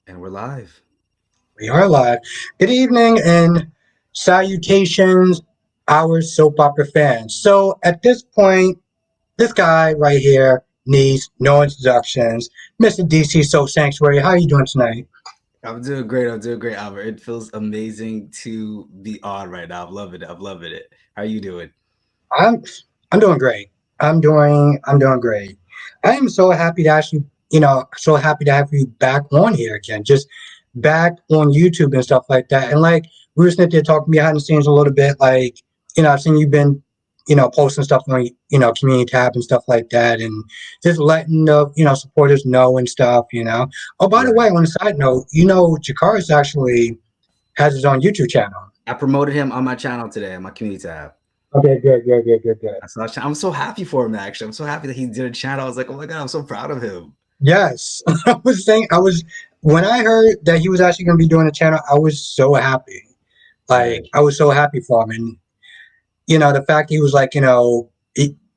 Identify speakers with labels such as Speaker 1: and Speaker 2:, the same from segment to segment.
Speaker 1: And we're live.
Speaker 2: We are live. Good evening and salutations, our soap opera fans. So at this point, this guy right here needs no introductions. Mr. DC Soap Sanctuary, how are you doing tonight?
Speaker 1: I'm doing great. I'm doing great, Albert. It feels amazing to be on right now. I'm loving it. I'm loving it. How are you doing?
Speaker 2: I'm I'm doing great. I'm doing great. I am so happy to actually, so happy to have you back on here again. Just back on YouTube and stuff like that. And like we were sitting there talking behind the scenes a little bit, like, I've seen you've been, posting stuff on, community tab and stuff like that, and just letting the, supporters know and stuff. Oh, by the
Speaker 1: Right.
Speaker 2: way, on a side note, Jakari's actually has his own YouTube channel.
Speaker 1: I promoted him on my channel today, on my community tab.
Speaker 2: Okay, good, good, good, good, good.
Speaker 1: I'm so happy for him, actually. I'm so happy that he did a channel. I was like, oh my God, I'm so proud of him.
Speaker 2: Yes, when I heard that he was actually going to be doing a channel, I was so happy.
Speaker 1: Yeah.
Speaker 2: Like, I was so happy for him. And, the fact he was like,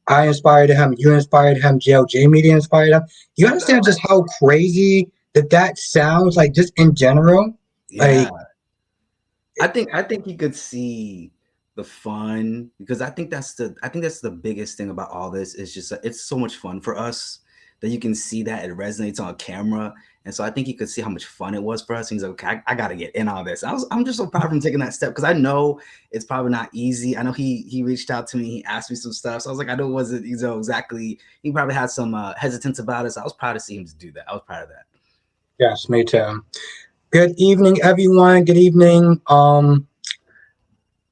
Speaker 2: I inspired him, you inspired him, JLJ Media inspired him. You
Speaker 1: I know.
Speaker 2: understand just how crazy that sounds, like, just in general?
Speaker 1: Yeah.
Speaker 2: Like,
Speaker 1: I think you could see the fun because I think that's the biggest thing about all this is just that it's so much fun for us that you can see that it resonates on camera. And so I think you could see how much fun it was for us. And he's like, okay, I got to get in on this. I'm just so proud of him taking that step because I know it's probably not easy. I know he reached out to me, he asked me some stuff. So I was like, I know it wasn't, exactly. He probably had some hesitance about it. So I was proud to see him to do that. I was proud of that.
Speaker 2: yes, me too. Good evening, everyone. Good evening,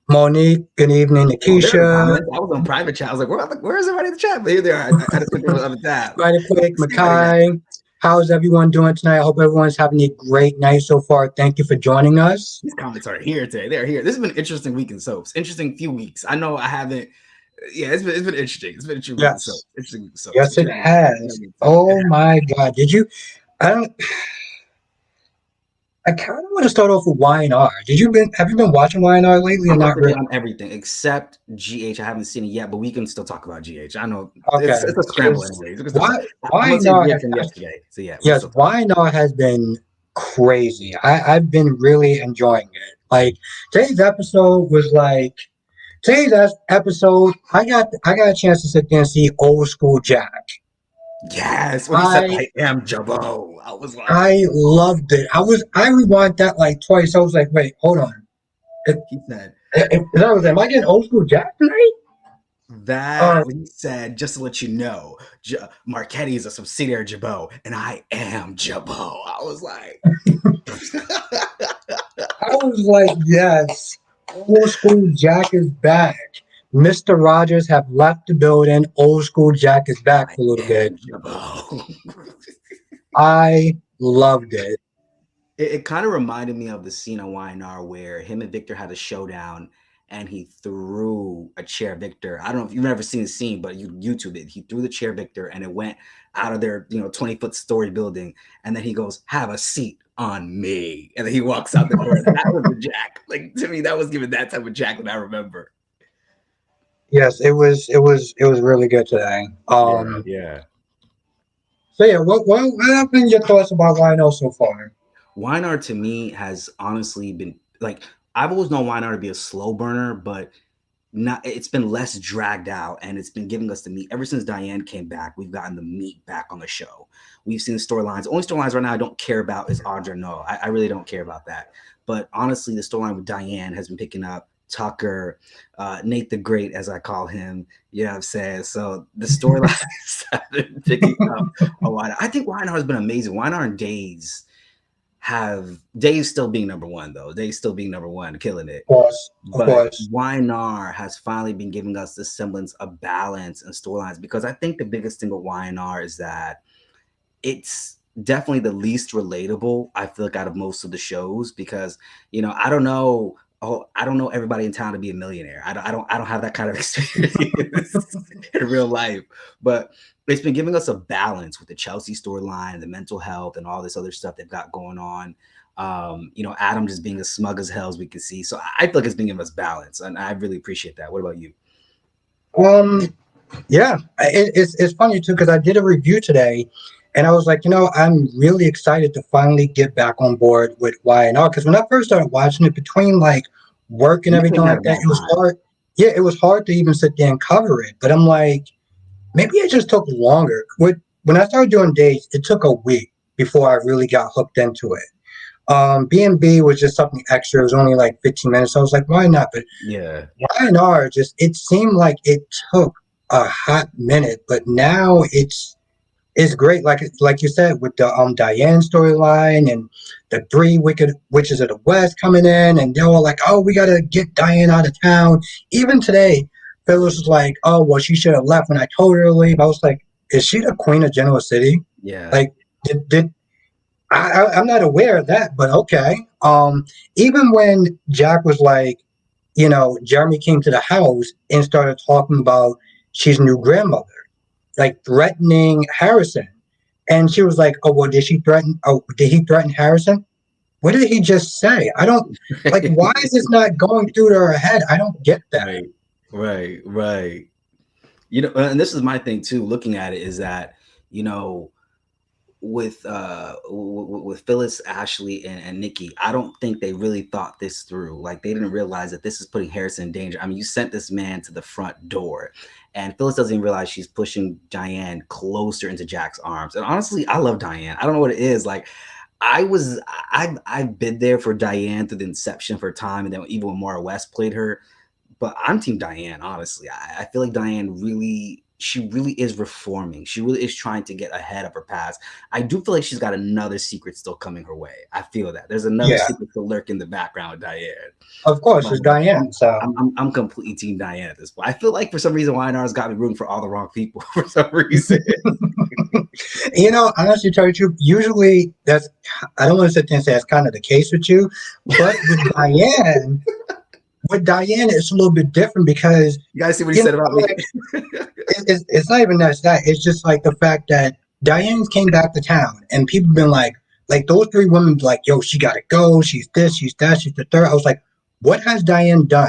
Speaker 2: Monique. Good evening,
Speaker 1: Oh, there are
Speaker 2: Nikisha.
Speaker 1: comments. I was on private chat. I was like, where is everybody in the chat? But here they are. I just clicked on the other tab.
Speaker 2: Right quick,
Speaker 1: See everybody now.
Speaker 2: Makai. How's everyone doing tonight? I hope everyone's having a great night so far. Thank you for joining us.
Speaker 1: These comments are here today. They're here. This has been an interesting week in soaps. Interesting few weeks. I know I haven't. Yeah, it's been interesting. It's been an interesting week in soaps.
Speaker 2: Yes.
Speaker 1: Interesting week in soaps.
Speaker 2: Yes,
Speaker 1: What you
Speaker 2: it
Speaker 1: got going on?
Speaker 2: has. Oh my God. Did you? I don't. I kind of want to start off with Y&R. Have you been watching Y&R lately or
Speaker 1: I'm up
Speaker 2: not
Speaker 1: to date
Speaker 2: really?
Speaker 1: on everything except GH. I haven't seen it yet, but we can still talk about GH. I know it's
Speaker 2: Okay.
Speaker 1: it's a scramble
Speaker 2: Because
Speaker 1: anyways. We can still
Speaker 2: Y
Speaker 1: talk. I'm gonna say
Speaker 2: Y&R
Speaker 1: GH
Speaker 2: has
Speaker 1: from yesterday. So yeah, we can
Speaker 2: yes,
Speaker 1: still talk.
Speaker 2: Y&R has been crazy. I've been really enjoying it. Like today's episode was like today's episode. I got a chance to sit there and see old school Jack.
Speaker 1: Yes, when he said
Speaker 2: I
Speaker 1: I am Jabbo, I was like,
Speaker 2: I loved it. I rewound that like twice. I was like, wait, hold on.
Speaker 1: he said
Speaker 2: Am I getting old school Jack tonight?
Speaker 1: that
Speaker 2: Uh,
Speaker 1: when he said, just to let you know, Marquetti is a subsidiary of Jabot, and I am Jabot. I was like,
Speaker 2: I was like, yes, old school Jack is back. Mr. Rogers have left the building. Old school Jack is back
Speaker 1: I
Speaker 2: for a little bit.
Speaker 1: am Jabot.
Speaker 2: I loved it.
Speaker 1: It kind of reminded me of the scene on YNR where him and Victor had a showdown and he threw a chair Victor. I don't know if you've ever seen the scene, but you YouTube it. He threw the chair Victor and it went out of their 20-foot story building. And then he goes, have a seat on me. And then he walks out the door. That was the Jack. Like to me, that was given that type of Jack that I remember.
Speaker 2: Yes, it was really good today.
Speaker 1: Yeah, yeah.
Speaker 2: So yeah, what have been your thoughts about Rhino so far?
Speaker 1: YNR to me has honestly been like I've always known YNR to be a slow burner, but not it's been less dragged out and it's been giving us the meat ever since Diane came back. We've gotten the meat back on the show. We've seen the storylines. Only storylines right now I don't care about is Audra. No, I really don't care about that. But honestly, the storyline with Diane has been picking up. Tucker, Nate the Great, as I call him. You know what I'm saying? So the storylines have been picking up a lot. I think YNR has been amazing. YNR and Days still being number one though. Days still being number one, killing it.
Speaker 2: Of course, of
Speaker 1: But
Speaker 2: course.
Speaker 1: YNR has finally been giving us the semblance of balance and storylines because I think the biggest thing with YNR is that it's definitely the least relatable, I feel like, out of most of the shows because, I don't know. Oh, I don't know everybody in town to be a millionaire. I don't have that kind of experience in real life. But it's been giving us a balance with the Chelsea storyline, the mental health, and all this other stuff they've got going on. Adam just being as smug as hell as we can see. So I feel like it's been giving us balance, and I really appreciate that. What about you?
Speaker 2: Um, yeah, it's funny too because I did a review today, And I was like, I'm really excited to finally get back on board with YNR because when I first started watching it, between like work and
Speaker 1: You
Speaker 2: everything
Speaker 1: came at a
Speaker 2: like that,
Speaker 1: bad
Speaker 2: it was
Speaker 1: time.
Speaker 2: hard. Yeah, it was hard to even sit there and cover it. But I'm like, maybe it just took longer. When I started doing days, it took a week before I really got hooked into it. B&B was just something extra. It was only like 15 minutes. So I was like, why not? But
Speaker 1: Yeah.
Speaker 2: YNR just, it seemed like it took a hot minute, but now it's great. Like you said, with the Diane storyline and the three wicked witches of the West coming in, and they're all like, "Oh, we gotta get Diane out of town." Even today, Phyllis was like, "Oh, well, she should have left when I told her to leave." I was like, "Is she the queen of Genoa City?"
Speaker 1: Yeah.
Speaker 2: Like, did I'm not aware of that, but okay. Even when Jack was like, Jeremy came to the house and started talking about she's new grandmother, like threatening Harrison. And she was like, "Oh well, did she threaten? Oh, did he threaten Harrison? What did he just say? I don't like. Why is this not going through to her head? I don't get that."
Speaker 1: Right. Right. Right. And this is my thing too, looking at it, is that, you know, with Phyllis, Ashley, and Nikki, I don't think they really thought this through. Like, they didn't realize that this is putting Harrison in danger. I mean, you sent this man to the front door, and Phyllis doesn't even realize she's pushing Diane closer into Jack's arms. And honestly, I love Diane. I don't know what it is. Like, I've been there for Diane through the inception of her time, and then even when Mara West played her. But I'm Team Diane, honestly. I feel like Diane really, she really is reforming. She really is trying to get ahead of her past. I do feel like she's got another secret still coming her way. I feel that there's another
Speaker 2: Yeah,
Speaker 1: secret to lurk in the background with Diane.
Speaker 2: of course,
Speaker 1: But
Speaker 2: it's Diane.
Speaker 1: I'm,
Speaker 2: So
Speaker 1: I'm completely Team Diane at this point. I feel like for some reason YNR's got me rooting for all the wrong people for some reason.
Speaker 2: honestly, to tell you the truth, usually that's I don't want to sit there and say that's kind of the case with you, but with Diane, it's a little bit different because
Speaker 1: You guys see what he
Speaker 2: you
Speaker 1: said about
Speaker 2: know,
Speaker 1: me?
Speaker 2: like it's not even that. It's just like the fact that Diane came back to town and people been like those three women be like, yo, she gotta go. She's this, she's that, she's the third. I was like, what has Diane done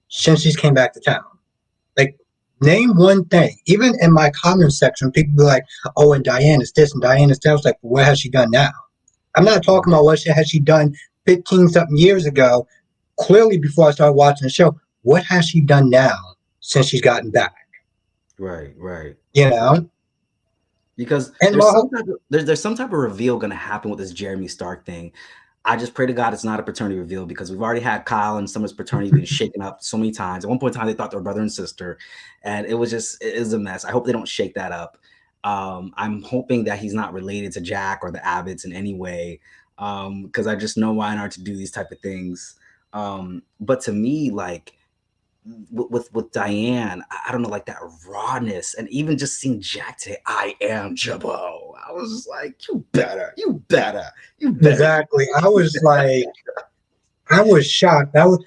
Speaker 2: since she's came back to town? Like, name one thing. Even in my comment section, people be like, oh, and Diane is this and Diane is that. I was like, what has she done now? I'm not talking about what has she done 15 something years ago. Clearly, before I started watching the show, what has she done now since she's gotten back?
Speaker 1: Right, right.
Speaker 2: You know,
Speaker 1: Because
Speaker 2: and my
Speaker 1: there's some type of reveal going to happen with this Jeremy Stark thing. I just pray to God it's not a paternity reveal, because we've already had Kyle and Summer's paternity being shaken up so many times. At one point in time, they thought they were brother and sister, and it is a mess. I hope they don't shake that up. I'm hoping that he's not related to Jack or the Abbotts in any way, because I just know why not to do these type of things. But to me, like, with Diane, I don't know, like that rawness, and even just seeing Jack say, "I am Jabbo," I was just like, you better.
Speaker 2: exactly. I was shocked. That was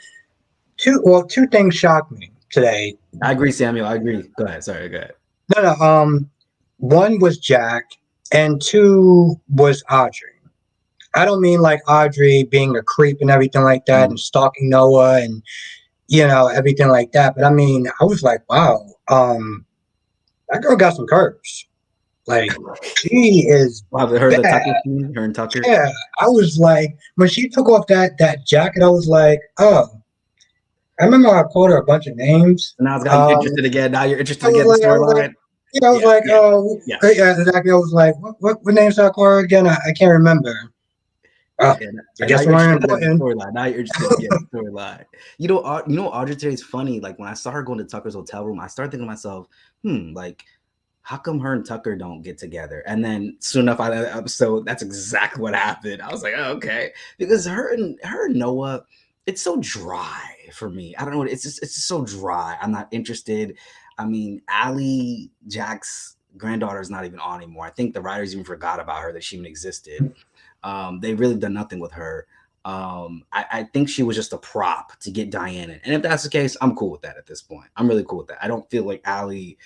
Speaker 2: two things shocked me today.
Speaker 1: I agree, Samuel. I agree. Go ahead. Sorry. Go ahead.
Speaker 2: No, no. One was Jack, and two was Audrey. I don't mean like Audrey being a creep and everything like that,
Speaker 1: Mhm.
Speaker 2: and stalking Noah and everything like that. But I mean, I was like, wow, that girl got some curves. Like, she is
Speaker 1: Well, have you heard the
Speaker 2: bad.
Speaker 1: Tucker scene? Her and Tucker.
Speaker 2: Yeah, I was like, when she took off that jacket, I was like, oh, I remember I called her a bunch of names.
Speaker 1: And now it's got you
Speaker 2: Um,
Speaker 1: interested again. Now you're interested
Speaker 2: I was
Speaker 1: again in the
Speaker 2: like, I was like,
Speaker 1: storyline.
Speaker 2: yeah, I was
Speaker 1: Yeah,
Speaker 2: like,
Speaker 1: yeah,
Speaker 2: oh,
Speaker 1: yeah,
Speaker 2: yeah, exactly. I was like, what names did I call her again? I can't remember.
Speaker 1: yeah.
Speaker 2: I
Speaker 1: Now
Speaker 2: guess
Speaker 1: you're
Speaker 2: they weren't
Speaker 1: interested again in the
Speaker 2: important.
Speaker 1: storyline. Now you're interested again in the storyline. Audrey today is funny. Like, when I saw her going to Tucker's hotel room, I started thinking to myself, like, how come her and Tucker don't get together? And then soon enough, out of that episode, that's exactly what happened. I was like, oh, okay, because her and Noah, it's so dry for me. I don't know. It's just so dry. I'm not interested. I mean, Allie, Jack's granddaughter, is not even on anymore. I think the writers even forgot about her, that she even existed. They really done nothing with her. I think she was just a prop to get Diane in. And if that's the case, I'm cool with that at this point. I'm really cool with that. I don't feel like Allie,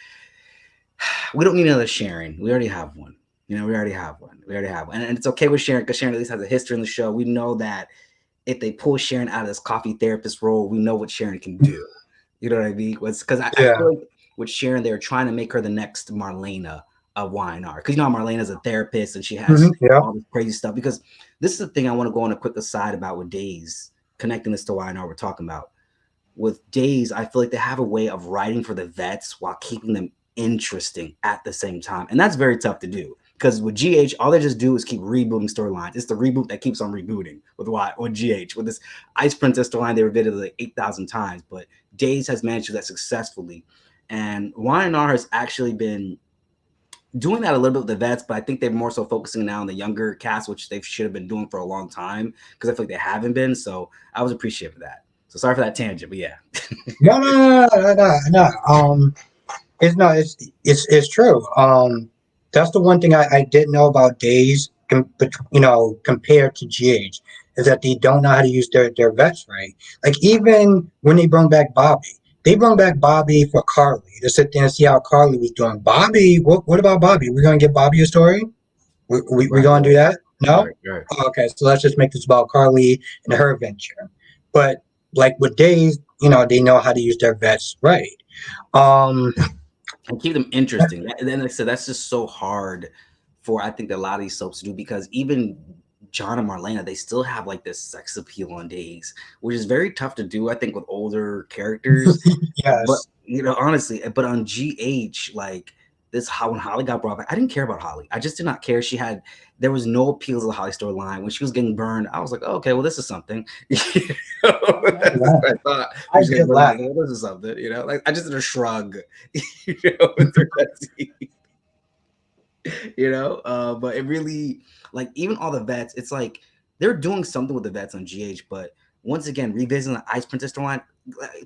Speaker 1: we don't need another Sharon. We already have one. We already have one. And it's okay with Sharon, because Sharon at least has a history in the show. We know that if they pull Sharon out of this coffee therapist role, we know what Sharon can do. You know what I mean? Because I
Speaker 2: Yeah,
Speaker 1: feel like with Sharon, they're trying to make her the next Marlena. of Y&R, because you know Marlena's a therapist and she has
Speaker 2: Yeah.
Speaker 1: all this crazy stuff. Because this is the thing I want to go on a quick aside about with Days, connecting this to Y&R we're talking about. With Days, I feel like they have a way of writing for the vets while keeping them interesting at the same time, and that's very tough to do. Because with GH, all they just do is keep rebooting storylines. It's the reboot that keeps on rebooting with GH. With this Ice Princess storyline, they repeated it like 8,000 times, but Days has managed to do that successfully. And Y&R has actually been doing that a little bit with the vets, but I think they're more so focusing now on the younger cast, which they should have been doing for a long time because I feel like they haven't been. So I was appreciative of that. So sorry for that tangent, but yeah.
Speaker 2: No, no, no, no, no, no, no. It's no, it's true. That's the one thing I didn't know about Days, compared to GH, is that they don't know how to use their vets right. Like even when they bring back Bobby, they bring back Bobby for Carly to sit there and see how Carly was doing. Bobby, what about Bobby? We're gonna give Bobby a story. We
Speaker 1: Right,
Speaker 2: gonna do that? No.
Speaker 1: right, right.
Speaker 2: Oh, okay, so let's just make this about Carly and her adventure. But like with Days, they know how to use their vets right. Um,
Speaker 1: And keep them interesting. And then, like I said, that's just so hard for I think a lot of these soaps to do because even John and Marlena, they still have like this sex appeal on Days, which is very tough to do. I think with older characters, but
Speaker 2: yes.
Speaker 1: honestly, but on GH, like this, how when Holly got brought back, I didn't care about Holly. I just did not care. There was no appeal to the Holly storyline. When she was getting burned, I was like, oh, okay, well, this is something. That's what I thought.
Speaker 2: I
Speaker 1: She was getting
Speaker 2: did
Speaker 1: burned. I
Speaker 2: laugh.
Speaker 1: was like, well, this is something. Like I just did a shrug. Through that scene. But it really, like, even all the vets, it's like they're doing something with the vets on GH, but once again, revisiting the Ice Princess storyline.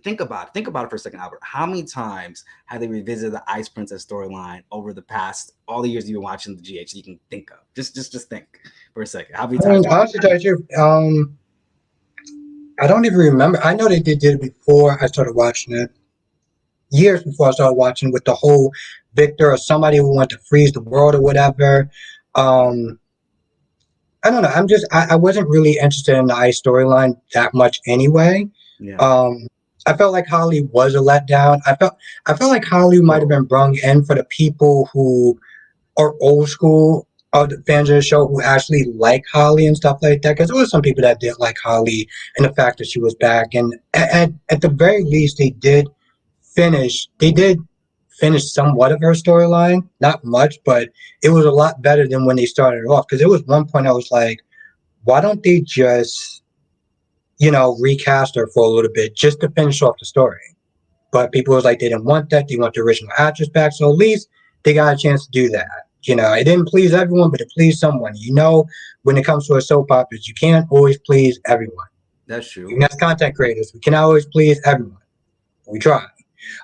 Speaker 1: Think about it for a second, Albert. How many times have they revisited the Ice Princess storyline over the past all the years you've been watching the GH? You can think of just think for a second. How many
Speaker 2: I mean,
Speaker 1: times?
Speaker 2: honestly, tell you the truth, I don't even remember. I know they did it before I started watching it. Years before I started watching with the whole Victor or somebody who wanted to freeze the world or whatever. Um, I don't know. I wasn't really interested in the Ice storyline that much anyway.
Speaker 1: Yeah.
Speaker 2: Um, I felt like Holly was a letdown. I felt like Holly might have
Speaker 1: Oh,
Speaker 2: been brung in for the people who are old school the fans of the show who actually like Holly and stuff like that. Because there was some people that did like Holly and the fact that she was back. And at the very least, they did finish somewhat of her storyline. Not much, but it was a lot better than when they started off. Because there was one point I was like, why don't they just recast her for a little bit just to finish off the story? But people was like they didn't want that. They want the original actress back. So at least they got a chance to do that. It didn't please everyone, but it pleased someone. When it comes to a soap operas, you can't always please everyone.
Speaker 1: that's true.
Speaker 2: Even as content creators, we cannot always please everyone. We try.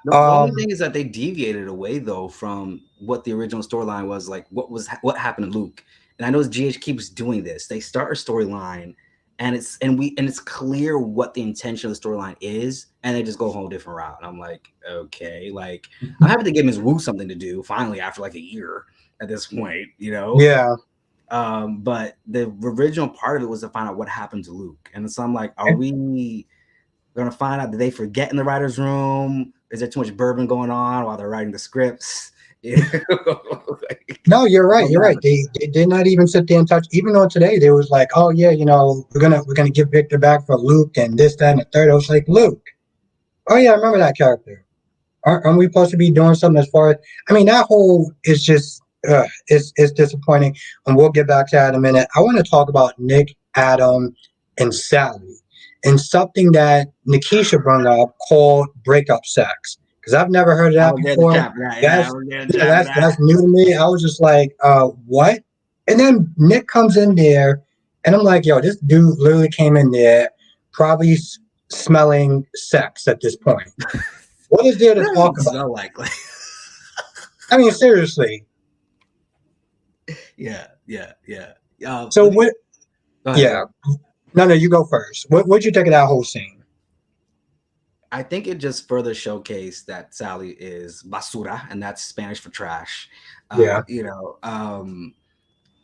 Speaker 1: The only
Speaker 2: Um,
Speaker 1: thing is that they deviated away though from what the original storyline was. Like what happened to Luke. And I know GH keeps doing this. They start a storyline, and it's clear what the intention of the storyline is, and they just go a whole different route. And I'm like, okay, like I'm happy to give Ms. Wu something to do finally after like a year at this point.
Speaker 2: yeah.
Speaker 1: But the original part of it was to find out what happened to Luke. And so I'm like, are we gonna find out? Did they forget in the writers' room? Is there too much bourbon going on while they're writing the scripts?
Speaker 2: No, you're right.
Speaker 1: What
Speaker 2: You're right.
Speaker 1: happened?
Speaker 2: They did not even sit there and touch. Even though today they was like, oh yeah, we're gonna give Victor back for Luke and this, that, and the third. I was like, Luke. Oh yeah, I remember that character. Aren't we supposed to be doing something as far as? I mean, that whole is just it's disappointing, and we'll get back to that in a minute. I want to talk about Nick, Adam, and Sally, and something that Nikisha brought up called breakup sex. Because I've never heard of
Speaker 1: I
Speaker 2: that
Speaker 1: was there to
Speaker 2: before.
Speaker 1: trap for that. Yeah, I
Speaker 2: That's
Speaker 1: was there to
Speaker 2: yeah,
Speaker 1: trap for
Speaker 2: that's
Speaker 1: that.
Speaker 2: new to me. I was just like, what? And then Nick comes in there, and I'm like, yo, this dude literally came in there, probably smelling sex at this point. What is there to
Speaker 1: What does
Speaker 2: talk
Speaker 1: it
Speaker 2: about?
Speaker 1: smell like?
Speaker 2: I mean, seriously.
Speaker 1: Yeah, yeah, yeah.
Speaker 2: So what?
Speaker 1: Go ahead. Go
Speaker 2: Yeah.
Speaker 1: ahead.
Speaker 2: No, you go first. What'd you think of that whole scene?
Speaker 1: I think it just further showcased that Sally is basura, and that's Spanish for trash. Uh,
Speaker 2: Yeah.
Speaker 1: you know, um,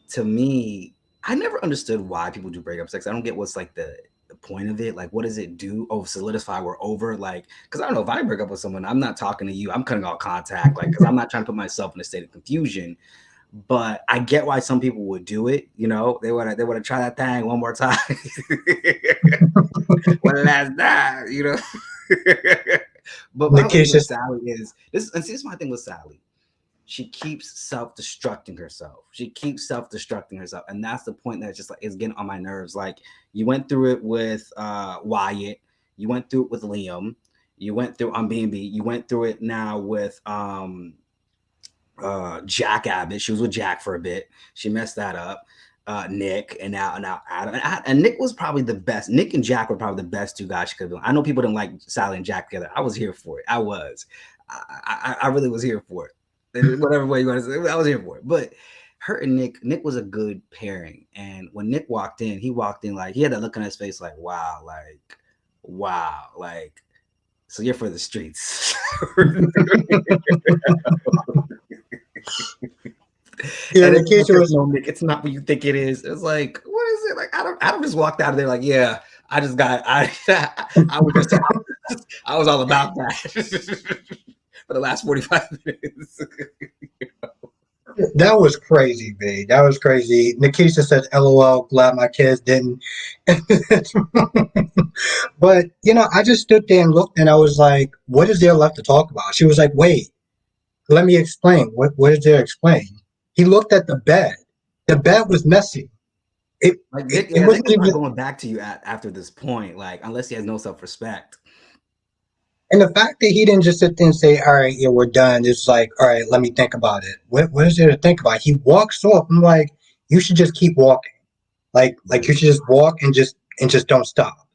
Speaker 1: to me, I never understood why people do breakup sex. I don't get what's like the point of it? Like, what does it do? Oh, solidify we're over. Like, because I don't know if I break up with someone, I'm not talking to you. I'm cutting all contact. Like, because I'm not trying to put myself in a state of confusion. But I get why some people would do it. You know, they want to try that thing one more time, one last time. You know. But my thing with
Speaker 2: Nikisha.
Speaker 1: Sally is this, and see, this is my thing with Sally. She keeps self-destructing herself. She keeps self-destructing herself, and that's the point that's just like it's getting on my nerves. Like you went through it with Wyatt, you went through it with Liam, you went through on B&B, you went through it now with Jack Abbott. She was with Jack for a bit. She messed that up. Nick and now Adam and Nick was probably the best. Nick and Jack were probably the best two guys she could have been. I know people didn't like Sally and Jack together. I was here for it. I was. I really was here for it. Whatever way you want to say, I was here for it. But her and Nick was a good pairing. And when Nick walked in, he walked in like he had that look on his face, like wow, like so you're for the streets.
Speaker 2: Yeah,
Speaker 1: And it's like,
Speaker 2: Nikisha was.
Speaker 1: no, Nick, it's not what you think it is. It's like, what is it? Like, I don't just walked out of there like, yeah, I was just, I was all about that for the last 45 minutes.
Speaker 2: That was crazy, B. That was crazy. Nikisha said, "LOL, glad my kids didn't." But I just stood there and looked, and I was like, "What is there left to talk about?" She was like, "Wait, let me explain. What is there to explain?" He looked at the bed. The bed was messy. It
Speaker 1: Like
Speaker 2: it,
Speaker 1: Nick,
Speaker 2: it
Speaker 1: yeah, Nick
Speaker 2: wasn't
Speaker 1: is not
Speaker 2: even.
Speaker 1: going back to you after this point, like unless he has no self-respect.
Speaker 2: And the fact that he didn't just sit there and say, "All right, yeah, we're done," it's like, "All right, let me think about it." What is there to think about? He walks off. I'm like, you should just keep walking. Like
Speaker 1: Right.
Speaker 2: you should just walk and just don't stop.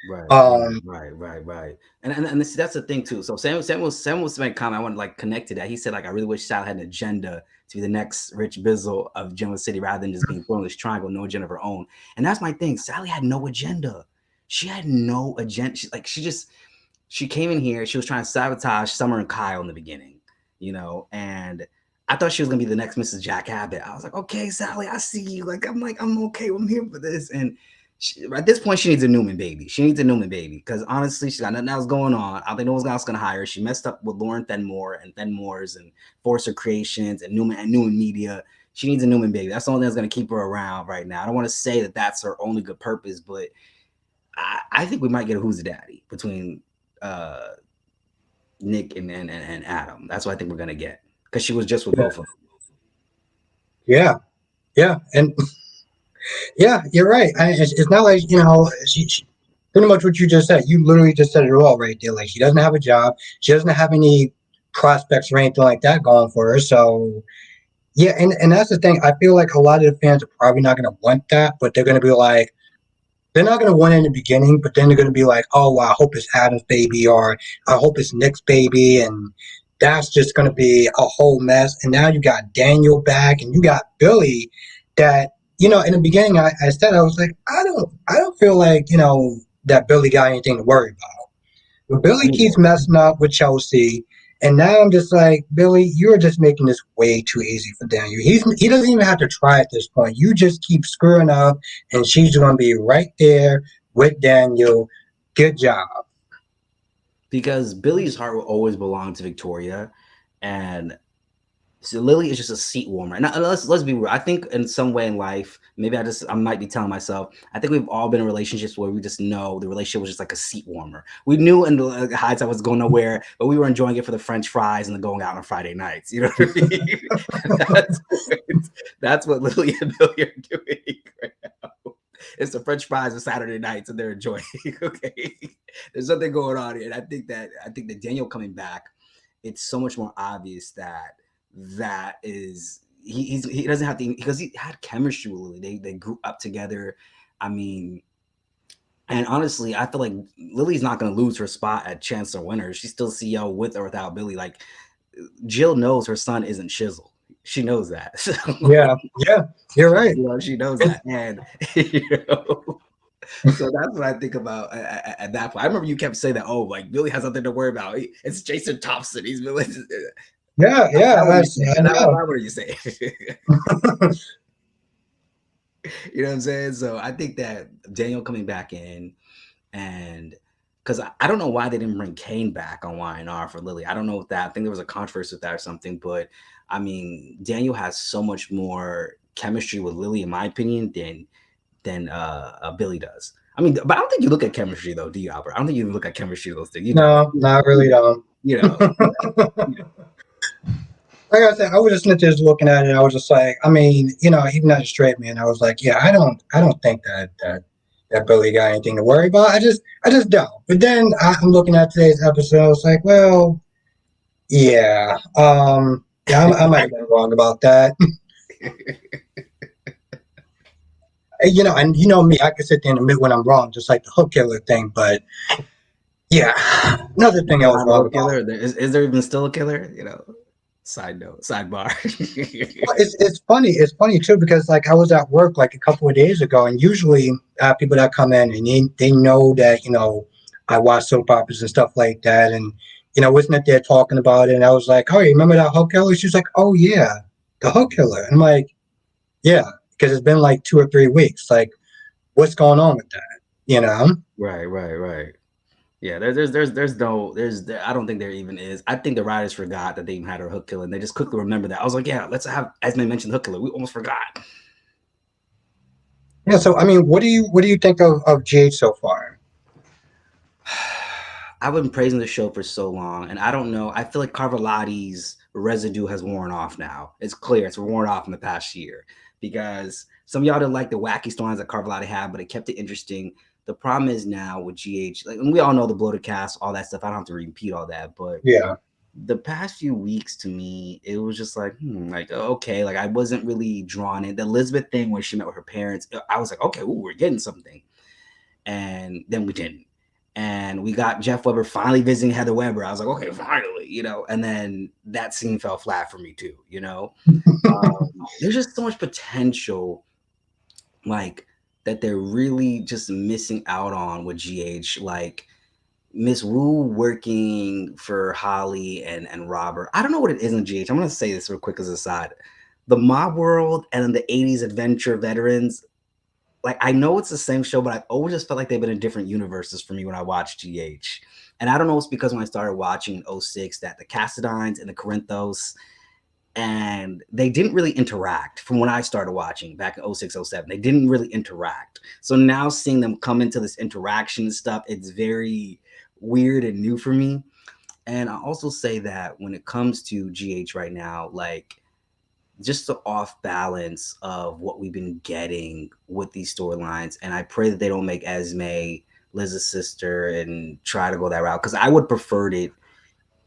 Speaker 1: Right,
Speaker 2: Um,
Speaker 1: right. And this, that's the thing too. So Sam was making a comment. I want to like connect to that. He said like I really wish Sal had an agenda to be the next Rich Bizzle of Genoa City rather than just being thrown in this triangle, no agenda of her own. And that's my thing. Sally had no agenda. She had no agenda. She came in here. She was trying to sabotage Summer and Kyle in the beginning, and I thought she was gonna be the next Mrs. Jack Abbott. I was like, okay, Sally, I see you. Like, I'm okay. I'm here for this. And at this point, she needs a Newman baby. She needs a Newman baby because honestly, she got nothing else going on. I don't think no one else going to hire her. She messed up with Lauren Fenmore and Fenmore's and Forcer Creations and Newman Media. She needs a Newman baby. That's the only thing that's going to keep her around right now. I don't want to say that that's her only good purpose, but I think we might get a Who's the Daddy between uh, Nick and Adam. That's what I think we're going to get because she was just with
Speaker 2: yeah,
Speaker 1: both of them.
Speaker 2: yeah, yeah, and yeah, you're right. It's not like she pretty much what you just said. You literally just said it all right there. Like she doesn't have a job. She doesn't have any prospects or anything like that going for her. So yeah, and that's the thing. I feel like a lot of the fans are probably not going to want that, but they're going to be like, they're not going to want it in the beginning, but then they're going to be like, oh, well, I hope it's Adam's baby or I hope it's Nick's baby. And that's just going to be a whole mess. And now you got Daniel back and you got Billy that, in the beginning, I said, I was like, I don't feel like, that Billy got anything to worry about. But Billy keeps
Speaker 1: Anymore.
Speaker 2: messing up with Chelsea. And now I'm just like, Billy, you're just making this way too easy for Daniel. He doesn't even have to try at this point. You just keep screwing up, and she's going to be right there with Daniel. Good job.
Speaker 1: Because Billy's heart will always belong to Victoria, and so Lily is just a seat warmer. And let's be real. I think in some way in life, maybe I might be telling myself. I think we've all been in relationships where we just know the relationship was just like a seat warmer. We knew in the hindsight was going nowhere, but we were enjoying it for the French fries and the going out on Friday nights. You know what I mean? that's, that's what Lily and Billy are doing right now. It's the French fries on Saturday nights and they're enjoying. Okay, there's something going on here, and I think that Daniel coming back, it's so much more obvious that is he doesn't have to because he had chemistry with Lily. They grew up together. I mean, and honestly, I feel like Lily's not going to lose her spot at Chancellor Winter. She's still CEO with or without Billy. Like Jill knows her son isn't Shizzle. She knows that. So,
Speaker 2: Yeah, yeah, you're right.
Speaker 1: she knows
Speaker 2: And
Speaker 1: that, and you know. So that's what I think about at that point. I remember you kept saying that. Oh, like Billy has nothing to worry about. It's Jason Thompson. He's Billy.
Speaker 2: yeah,
Speaker 1: Now
Speaker 2: yeah,
Speaker 1: what are you saying?
Speaker 2: I
Speaker 1: Now
Speaker 2: know.
Speaker 1: what are you saying? You know what I'm saying? So I think that Daniel coming back in, and because I don't know why they didn't bring Kane back on YNR for Lily. I don't know if that. I think there was a controversy with that or something. But I mean, Daniel has so much more chemistry with Lily, in my opinion, than Billy does. I mean, but I don't think you look at chemistry though, do you, Albert? I don't think you look at chemistry of those things. You don't.
Speaker 2: No, not really don't.
Speaker 1: You know.
Speaker 2: Like I said, I was just looking at it. I was just like, I mean, even as a straight man, I was like, yeah, I don't think that Billy got anything to worry about. I just don't. But then I'm looking at today's episode. It's like, well, yeah, yeah, I might have been wrong about that. And you know me, I can sit there and admit when I'm wrong, just like the hook killer thing. But yeah, another thing I
Speaker 1: You're
Speaker 2: was
Speaker 1: not a
Speaker 2: wrong
Speaker 1: hook
Speaker 2: about.
Speaker 1: killer. Is there even still a killer? You know. Side note, sidebar.
Speaker 2: Well, it's funny too because like I was at work like a couple of days ago, and usually people that come in and they know that I watch soap operas and stuff like that, and wasn't it there talking about it, and I was like, oh, you remember that hook killer? She's like, oh yeah, the hook killer. And I'm like, yeah, because it's been like 2 or 3 weeks. Like, what's going on with that? You know?
Speaker 1: Right, right, right. Yeah, there's no, I don't think there even is. I think the writers forgot that they even had a hook killer, and they just quickly remember that. I was like, yeah, let's have Esme mention the hook killer. We almost forgot.
Speaker 2: Yeah. So I mean, what do you think of GH so far?
Speaker 1: I've been praising the show for so long, and I don't know. I feel like Carvalati's residue has worn off now. It's clear it's worn off in the past year because some of y'all didn't like the wacky storylines that Carvalati had, but it kept it interesting. The problem is now with GH, like, and we all know the bloated cast, all that stuff. I don't have to repeat all that, but
Speaker 2: Yeah.
Speaker 1: the past few weeks to me, it was just like, like, okay, like I wasn't really drawn in. The Elizabeth thing when she met with her parents, I was like, okay, ooh, we're getting something. And then we didn't. And we got Jeff Weber finally visiting Heather Weber. I was like, okay, finally, and then that scene fell flat for me too. There's just so much potential, like, that they're really just missing out on with GH. Like, Miss Wu working for Holly and Robert. I don't know what it is in GH. I'm gonna say this real quick as a aside. The Mob World and the 80s adventure veterans, like, I know it's the same show, but I've always just felt like they've been in different universes for me when I watch GH. And I don't know if it's because when I started watching in '06 that the Cassadines and the Corinthos, and they didn't really interact from when I started watching back in '06, '07. They didn't really interact. So now seeing them come into this interaction stuff, it's very weird and new for me. And I also say that when it comes to GH right now, like, just the off balance of what we've been getting with these storylines. And I pray that they don't make Esme Liz's sister and try to go that route, because I would prefer it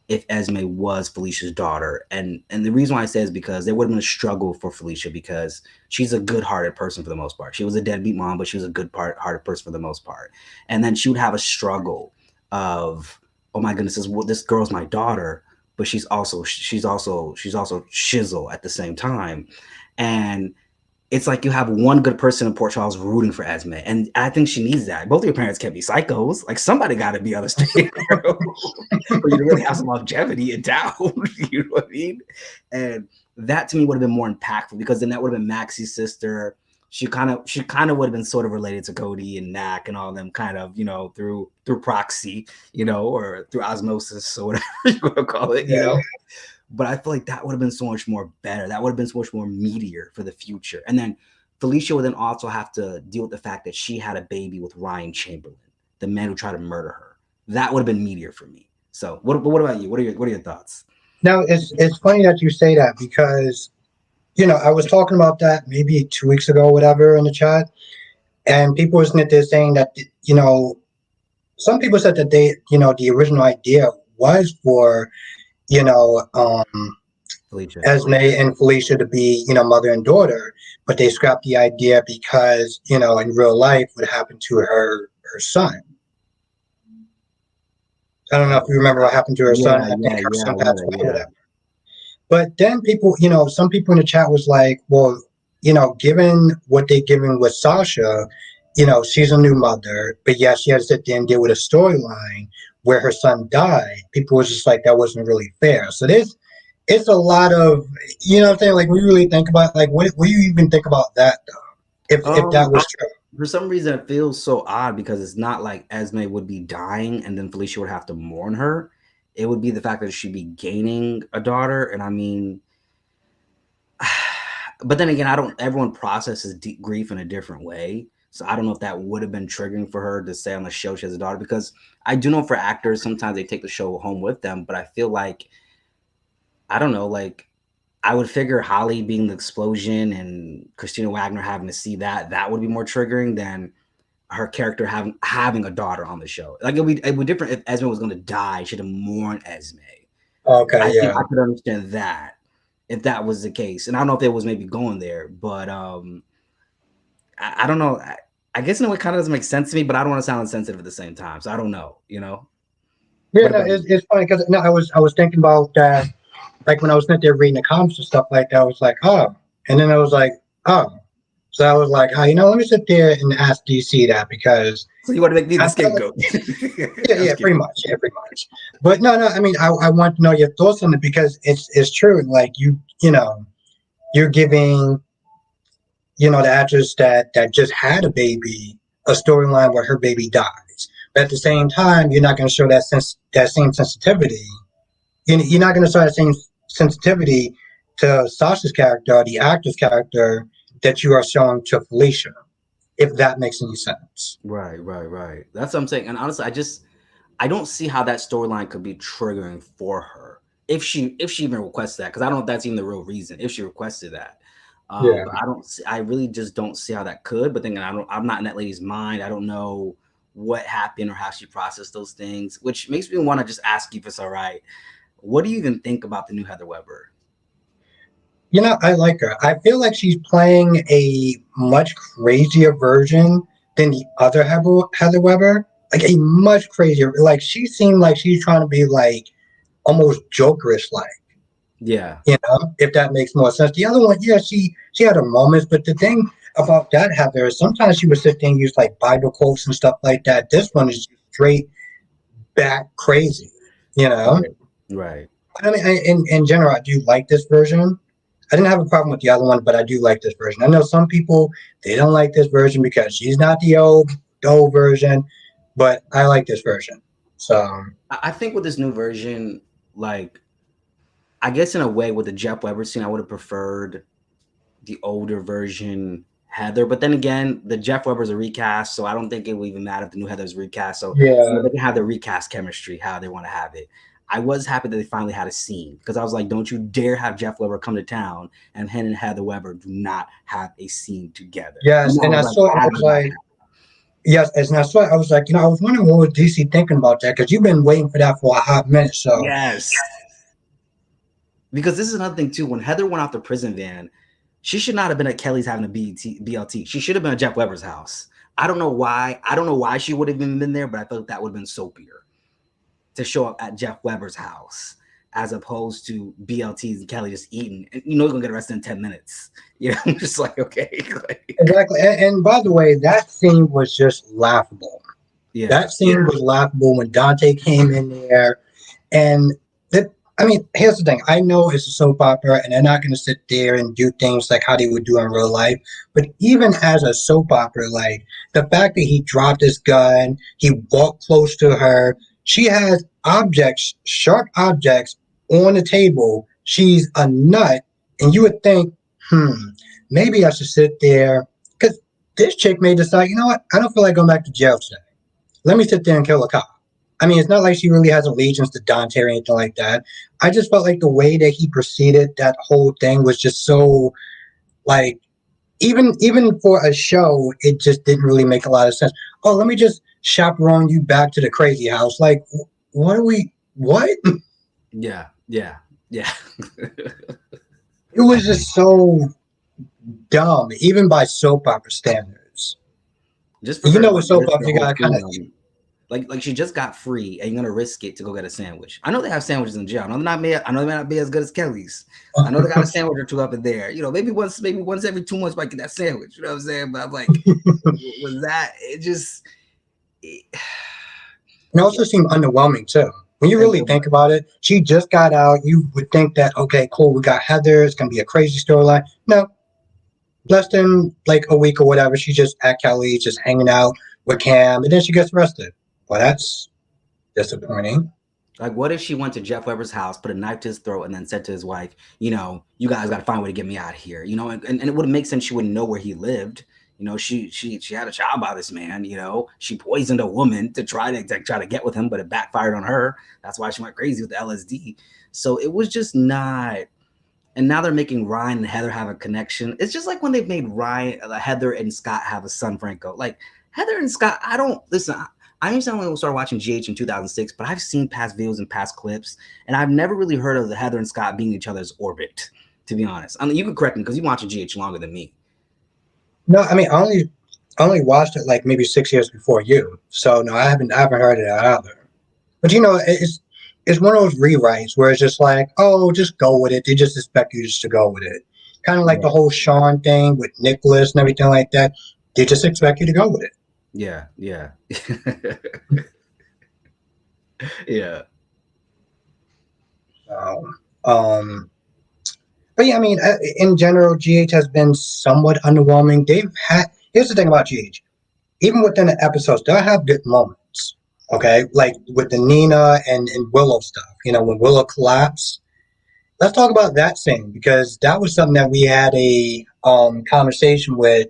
Speaker 1: if Esme was Felicia's daughter. And the reason why I say is because there would have been a struggle for Felicia, because she's a good-hearted person for the most part. She was a deadbeat mom, but she was a good-hearted person for the most part. And then she would have a struggle of, oh my goodness, this girl's my daughter, but she's also shizzle at the same time. And it's like you have one good person in Port Charles rooting for Esme, and I think she needs that. Both of your parents can't be psychos. Like, somebody got to be on the straight and narrow for you to really have some longevity in town. You know what I mean? And that to me would have been more impactful, because then that would have been Maxie's sister. She kind of would have been sort of related to Cody and Knack and all them, kind of, through proxy, or through osmosis, or whatever you want to call it.
Speaker 2: Yeah.
Speaker 1: But I feel like that would have been so much more better. That would have been so much more meatier for the future. And then Felicia would then also have to deal with the fact that she had a baby with Ryan Chamberlain, the man who tried to murder her. That would have been meatier for me. So what about you? What are your thoughts?
Speaker 2: Now it's funny that you say that because I was talking about that maybe 2 weeks ago, whatever, in the chat, and people was in there saying that some people said that the original idea was for you know um,
Speaker 1: Felicia.
Speaker 2: Esme and Felicia to be mother and daughter, but they scrapped the idea because in real life what happened to her son. I don't know if you remember what happened to her son.
Speaker 1: Yeah,
Speaker 2: I think
Speaker 1: yeah,
Speaker 2: her
Speaker 1: yeah,
Speaker 2: son passed
Speaker 1: whatever,
Speaker 2: away,
Speaker 1: yeah.
Speaker 2: whatever. But then people, some people in the chat was like, well, given what they're giving with Sasha, she's a new mother, but yeah, she had to sit there and deal with a storyline where her son died. People was just like, that wasn't really fair. So it's a lot of, what I'm saying? Like, we really think about, like, what do you even think about that, though? if that was true.
Speaker 1: For some reason, it feels so odd because it's not like Esme would be dying and then Felicia would have to mourn her. It would be the fact that she'd be gaining a daughter, and I mean, but then again, I don't. Everyone processes grief in a different way, so I don't know if that would have been triggering for her to say on the show she has a daughter. Because I do know for actors, sometimes they take the show home with them, but I feel like I don't know, like I would figure Holly being the explosion and Christina Wagner having to see that would be more triggering than her character having a daughter on the show. Like it would be different if Esme was going to die. She'd have mourned Esme.
Speaker 2: Okay,
Speaker 1: I think
Speaker 2: yeah.
Speaker 1: I could understand that if that was the case. And I don't know if it was maybe going there, but I don't know. I guess in a way, it kind of doesn't make sense to me, but I don't want to sound insensitive at the same time. So I don't know. You know.
Speaker 2: Yeah,
Speaker 1: What
Speaker 2: no,
Speaker 1: about you?
Speaker 2: it's funny because no, I was thinking about that. Like when I was sitting there reading the comments and stuff like that, I was like, oh, and then I was like, oh, so I was like, oh, let me sit there and ask DC that because
Speaker 1: So you want to make me
Speaker 2: I
Speaker 1: the
Speaker 2: felt like,
Speaker 1: scapegoat?
Speaker 2: yeah,
Speaker 1: I'm
Speaker 2: yeah,
Speaker 1: just kidding.
Speaker 2: pretty much. But no, no, I mean, I want to know your thoughts on it because it's true. Like you're giving the actress that just had a baby a storyline where her baby dies, but at the same time, you're not going to show that same sensitivity. You're not going to show that same sensitivity to Sasha's character, the actor's character, that you are showing to Felicia, if that makes any sense.
Speaker 1: Right, right, right. That's what I'm saying. And honestly, I don't see how that storyline could be triggering for her if she even requests that, because I don't know if that's even the real reason if she requested that.
Speaker 2: Yeah.
Speaker 1: But I really just don't see how that could. But then I'm not in that lady's mind. I don't know what happened or how she processed those things, which makes me want to just ask you if it's all right. What do you even think about the new Heather Weber?
Speaker 2: I like her. I feel like she's playing a much crazier version than the other Heather Weber. Like a much crazier. Like she seemed like she's trying to be like almost Jokerish like.
Speaker 1: Yeah,
Speaker 2: If that makes more sense. The other one, yeah, she had her moments, but the thing about that Heather is sometimes she would sit there and use like Bible quotes and stuff like that. This one is straight back crazy. You know,
Speaker 1: right, right.
Speaker 2: I mean, in general, I do like this version. I didn't have a problem with the other one, but I do like this version. I know some people they don't like this version because she's not the old version, but I like this version. So
Speaker 1: I think with this new version, like I guess in a way with the Jeff Weber scene, I would have preferred the older version Heather. But then again, the Jeff Weber's a recast, so I don't think it will even matter if the new Heather's recast. So
Speaker 2: yeah,
Speaker 1: they can have the recast chemistry how they want to have it. I was happy that they finally had a scene because I was like, don't you dare have Jeff Weber come to town and him and Heather Weber do not have a scene together. And
Speaker 2: yes,
Speaker 1: I
Speaker 2: and
Speaker 1: was
Speaker 2: I
Speaker 1: like,
Speaker 2: saw it. I was
Speaker 1: adamant about
Speaker 2: like, yes, and I saw it. I was like, I was wondering what was DC thinking about that because you've been waiting for that for a hot minute.
Speaker 1: that.
Speaker 2: So
Speaker 1: Yes. Because this is another thing too. When Heather went off the prison van, she should not have been at Kelly's having a BLT. She should have been at Jeff Weber's house. I don't know why. I don't know why she would have even been there, but I felt that would have been soapier to show up at Jeff Weber's house as opposed to BLTs and Kelly just eating. And you're gonna get arrested in 10 minutes. I'm just like, okay. Like,
Speaker 2: exactly. And by the way, that scene was just laughable.
Speaker 1: yeah.
Speaker 2: That scene was laughable when Dante came in there. And that, I mean, here's the thing. I know it's a soap opera and they're not going to sit there and do things like how they would do in real life. But even as a soap opera, like the fact that he dropped his gun, he walked close to her, she has objects, sharp objects on the table. She's a nut. And you would think, hmm, maybe I should sit there. Because this chick may decide, you know what? I don't feel like going back to jail today. Let me sit there and kill a cop. I mean, it's not like she really has allegiance to Dante or anything like that. I just felt like the way that he proceeded that whole thing was just so like even for a show, it just didn't really make a lot of sense. Oh, let me just chaperone you back to the crazy house. Like, what are we? What?
Speaker 1: Yeah. Yeah. Yeah.
Speaker 2: It was just so dumb, even by soap opera standards.
Speaker 1: Just for
Speaker 2: You
Speaker 1: her to
Speaker 2: know, with
Speaker 1: like
Speaker 2: soap
Speaker 1: risk
Speaker 2: opera,
Speaker 1: the
Speaker 2: you
Speaker 1: whole
Speaker 2: gotta kind of
Speaker 1: freedom. Like she just got free and you're gonna risk it to go get a sandwich. I know they have sandwiches in jail. I know they may not be as good as Kelly's. I know they got a sandwich or two up in there. Maybe once every 2 months might get that sandwich. You know what I'm saying? But I'm like, was that it just it,
Speaker 2: it
Speaker 1: yeah.
Speaker 2: also seemed underwhelming too. When you
Speaker 1: It
Speaker 2: really
Speaker 1: was.
Speaker 2: think about it, she just got out. You would think that okay, cool, we got Heather. It's gonna be a crazy storyline. No, less than like a week or whatever, she's just at Kelly, just hanging out with Cam, and then she gets arrested. Well, that's disappointing.
Speaker 1: Like, what if she went to Jeff Weber's house, put a knife to his throat, and then said to his wife, you know, you guys got to find a way to get me out of here, you know, and it would make sense. She wouldn't know where he lived. You know, she had a child by this man. You know, she poisoned a woman to try to get with him, but it backfired on her. That's why she went crazy with the LSD. So it was just not. And now they're making Ryan and Heather have a connection. It's just like when they've made Heather and Scott have a son, Franco. Like Heather and Scott, I don't listen. I understand when we started watching GH in 2006, but I've seen past videos and past clips, and I've never really heard of the Heather and Scott being each other's orbit. To be honest, I mean, you can correct me because you watch GH longer than me.
Speaker 2: No, I mean, I only watched it like maybe 6 years before you, so no, I haven't heard of that either. But it's one of those rewrites where it's just like, oh, just go with it. They just expect you just to go with it. Kind of like the
Speaker 1: Yeah,
Speaker 2: whole Sean thing with Nicholas and everything like that. They just expect you to go with it.
Speaker 1: yeah, yeah, yeah.
Speaker 2: So, um, but yeah, I mean, in general, GH has been somewhat underwhelming. Here's the thing about GH. Even within the episodes, they'll have good moments. Okay, like with the Nina and Willow stuff. When Willow collapsed. Let's talk about that scene because that was something that we had a conversation with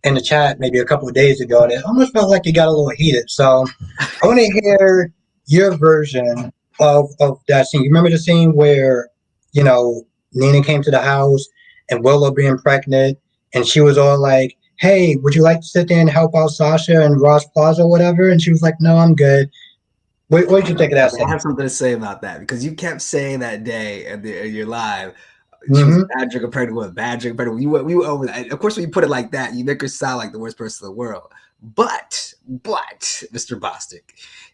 Speaker 2: in the chat maybe a couple of days ago, and it almost felt like it got a little heated. So I want to hear your version of that scene. You remember the scene where you know Nina came to the house and Willow being pregnant, and she was all like, "Hey, would you like to sit there and help out Sasha and Ross Plaza or whatever?" And she was like, "No, I'm good." What did you think of that
Speaker 1: Okay, I
Speaker 2: scene?
Speaker 1: have something to say about that because you kept saying that day in your live, she was a
Speaker 2: Mm-hmm.
Speaker 1: bad drink pregnant with a bad drink pregnant. We went over that. Of course, when you put it like that, you make her sound like the worst person in the world. But, Mr. Bostic,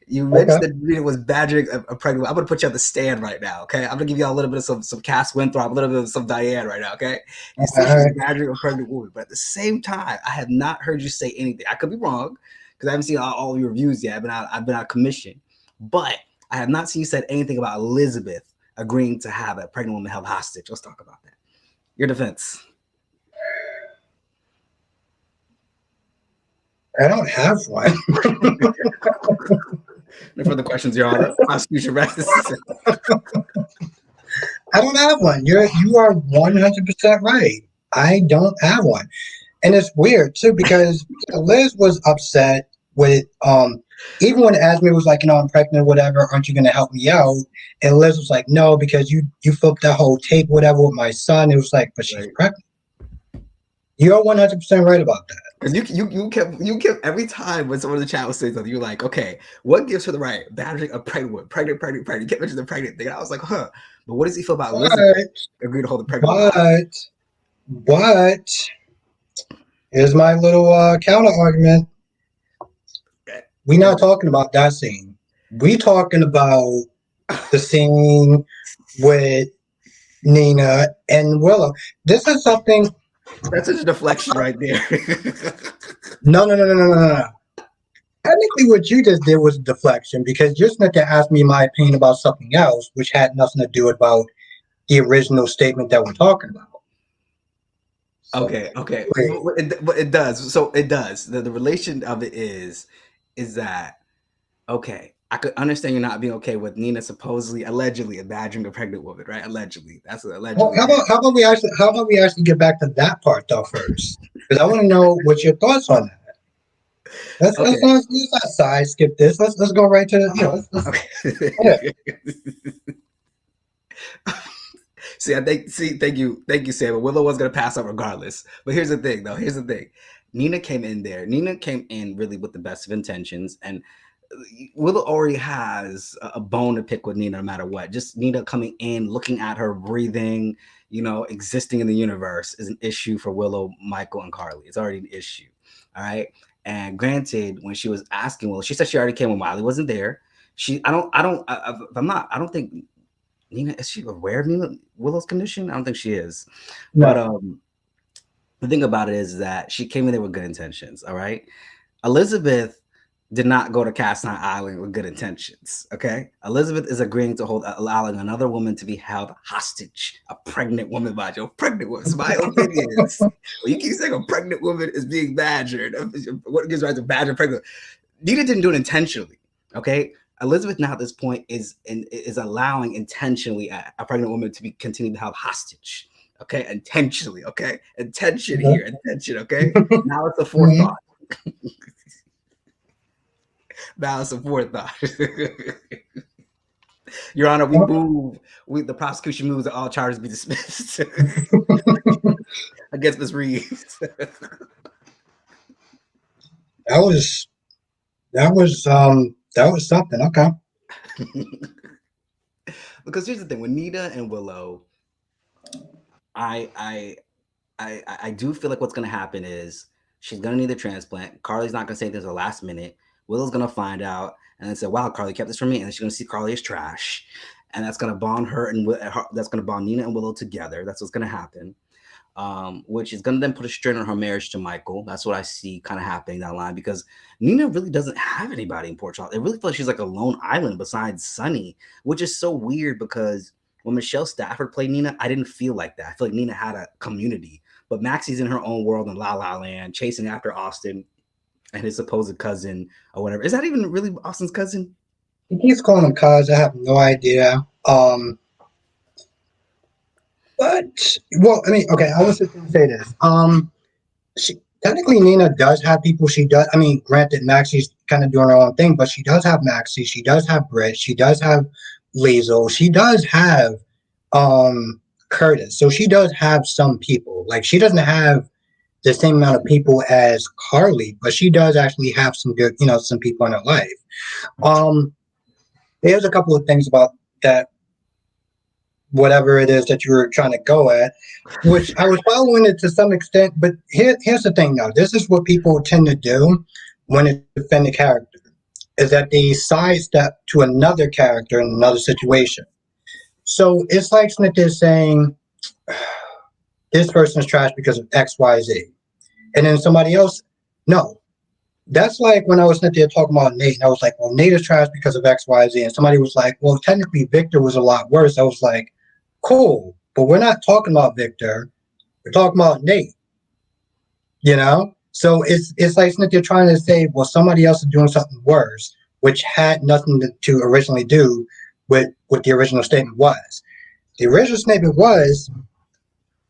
Speaker 1: you
Speaker 2: Okay.
Speaker 1: mentioned that Rita was bad drink pregnant. I'm gonna put you on the stand right now, okay? I'm gonna give you a little bit of some Cass Winthrop, a little bit of some Diane right now, okay? You
Speaker 2: All
Speaker 1: said she was
Speaker 2: right.
Speaker 1: a bad drink pregnant woman, but at the same time, I have not heard you say anything. I could be wrong because I haven't seen all your reviews yet. I've been out of commission, but I have not seen you said anything about Elizabeth agreeing to have a pregnant woman held hostage. Let's talk about that. Your defense.
Speaker 2: I don't have one.
Speaker 1: No further questions, Your Honor. Prosecution rests.
Speaker 2: I don't have one. You are 100% right. I don't have one, and it's weird too because Liz was upset with even when Asmi was like, I'm pregnant, whatever. Aren't you going to help me out? And Liz was like, no, because you flipped that whole tape, whatever, with my son. It was like, but she's
Speaker 1: Right.
Speaker 2: pregnant. You're 100% right about that.
Speaker 1: Because you kept every time when someone in the chat was saying something, you're like, okay, what gives her the right? Boundary a pregnant woman, pregnant. You kept mentioning the pregnant thing. And I was like, huh. But what does he feel about Elizabeth
Speaker 2: But
Speaker 1: agreeing to hold the pregnant woman hostage?
Speaker 2: but but here's my little counter argument. We're not talking about that scene. We talking about the scene with Nina and Willow. This is something.
Speaker 1: That's such a deflection right there.
Speaker 2: No, no, no, no, no, no, no. Technically, what you just did was a deflection because you're supposed to ask me my opinion about something else, which had nothing to do about the original statement that we're talking about. So,
Speaker 1: Okay.
Speaker 2: wait.
Speaker 1: But it does. So it does. The relation of it is that okay. I could understand you're not being okay with Nina supposedly, allegedly, badgering a pregnant woman, right? Allegedly, that's what
Speaker 2: Well,
Speaker 1: allegedly.
Speaker 2: how about we actually get back to that part though first? Because I want to know what your thoughts on that.
Speaker 1: Okay.
Speaker 2: Let's not side skip this. Let's go right to yeah.
Speaker 1: Okay. See, thank you, Sam. Willow was gonna pass up regardless. But here's the thing, though. Here's the thing. Nina came in there. Nina came in really with the best of intentions, and Willow already has a bone to pick with Nina, no matter what. Just Nina coming in, looking at her, breathing, existing in the universe is an issue for Willow, Michael, and Carly. It's already an issue. All right. And granted, when she was asking Willow, she said she already came when Wiley wasn't there. If I'm not, I don't think Nina, is she aware of Nina Willow's condition? I don't think she is. But
Speaker 2: No.
Speaker 1: the thing about it is that she came in there with good intentions. All right. Elizabeth, did not go to Cast Iron Island with good intentions. Okay, Elizabeth is agreeing to hold, allowing another woman to be held hostage. A pregnant woman, by your pregnant woman. So my opinion is, well, you keep saying a pregnant woman is being badgered. What gives rise to badger pregnant? Nina didn't do it intentionally. Okay, Elizabeth now at this point is allowing intentionally a pregnant woman to be continued to held hostage. Okay, intentionally. Okay, intention here, intention. Okay, now it's a forethought. Now it's a forethought. Your Honor, we move. The prosecution moves that all charges be dismissed against Ms. Reeves.
Speaker 2: That was that was something. Okay.
Speaker 1: Because here's the thing: with Nina and Willow, I I I do feel like what's gonna happen is she's gonna need a transplant. Carly's not gonna say this at the last minute. Willow's gonna find out and then say, "Wow, Carly kept this from me," and then she's gonna see Carly as trash, and that's gonna bond her and that's gonna bond Nina and Willow together. That's what's gonna happen. Which is going to then put a strain on her marriage to Michael. That's what I see kind of happening down the line because Nina really doesn't have anybody in Port Charles. It really feels like she's like a lone island besides Sunny, which is so weird because when Michelle Stafford played Nina, I didn't feel like that. I feel like Nina had a community, but Maxie's in her own world in La La Land, chasing after Austin and his supposed cousin or whatever. Is that even really Austin's cousin?
Speaker 2: He keeps calling him cuz. I have no idea. But well, I mean, okay, I was just gonna say this. She technically Nina does have people. She does. I mean, granted, Maxie's kind of doing her own thing, but she does have Maxie. She does have Britt. She does have Liesel. She does have Curtis. So she does have some people. Like she doesn't have the same amount of people as Carly, but she does actually have some good, some people in her life. Um, there's a couple of things about that whatever it is that you were trying to go at, which I was following it to some extent. But here's the thing, though. This is what people tend to do when they defend a character, is that they sidestep to another character in another situation. So it's like Smith is saying, this person is trash because of X, Y, Z. And then somebody else, no. That's like when I was sitting there talking about Nate, and I was like, well, Nate is trash because of X, Y, Z. And somebody was like, well, technically Victor was a lot worse. I was like, cool, but we're not talking about Victor. We're talking about Nate. So it's like they're trying to say, well, somebody else is doing something worse, which had nothing to originally do with what the original statement was. The original statement was,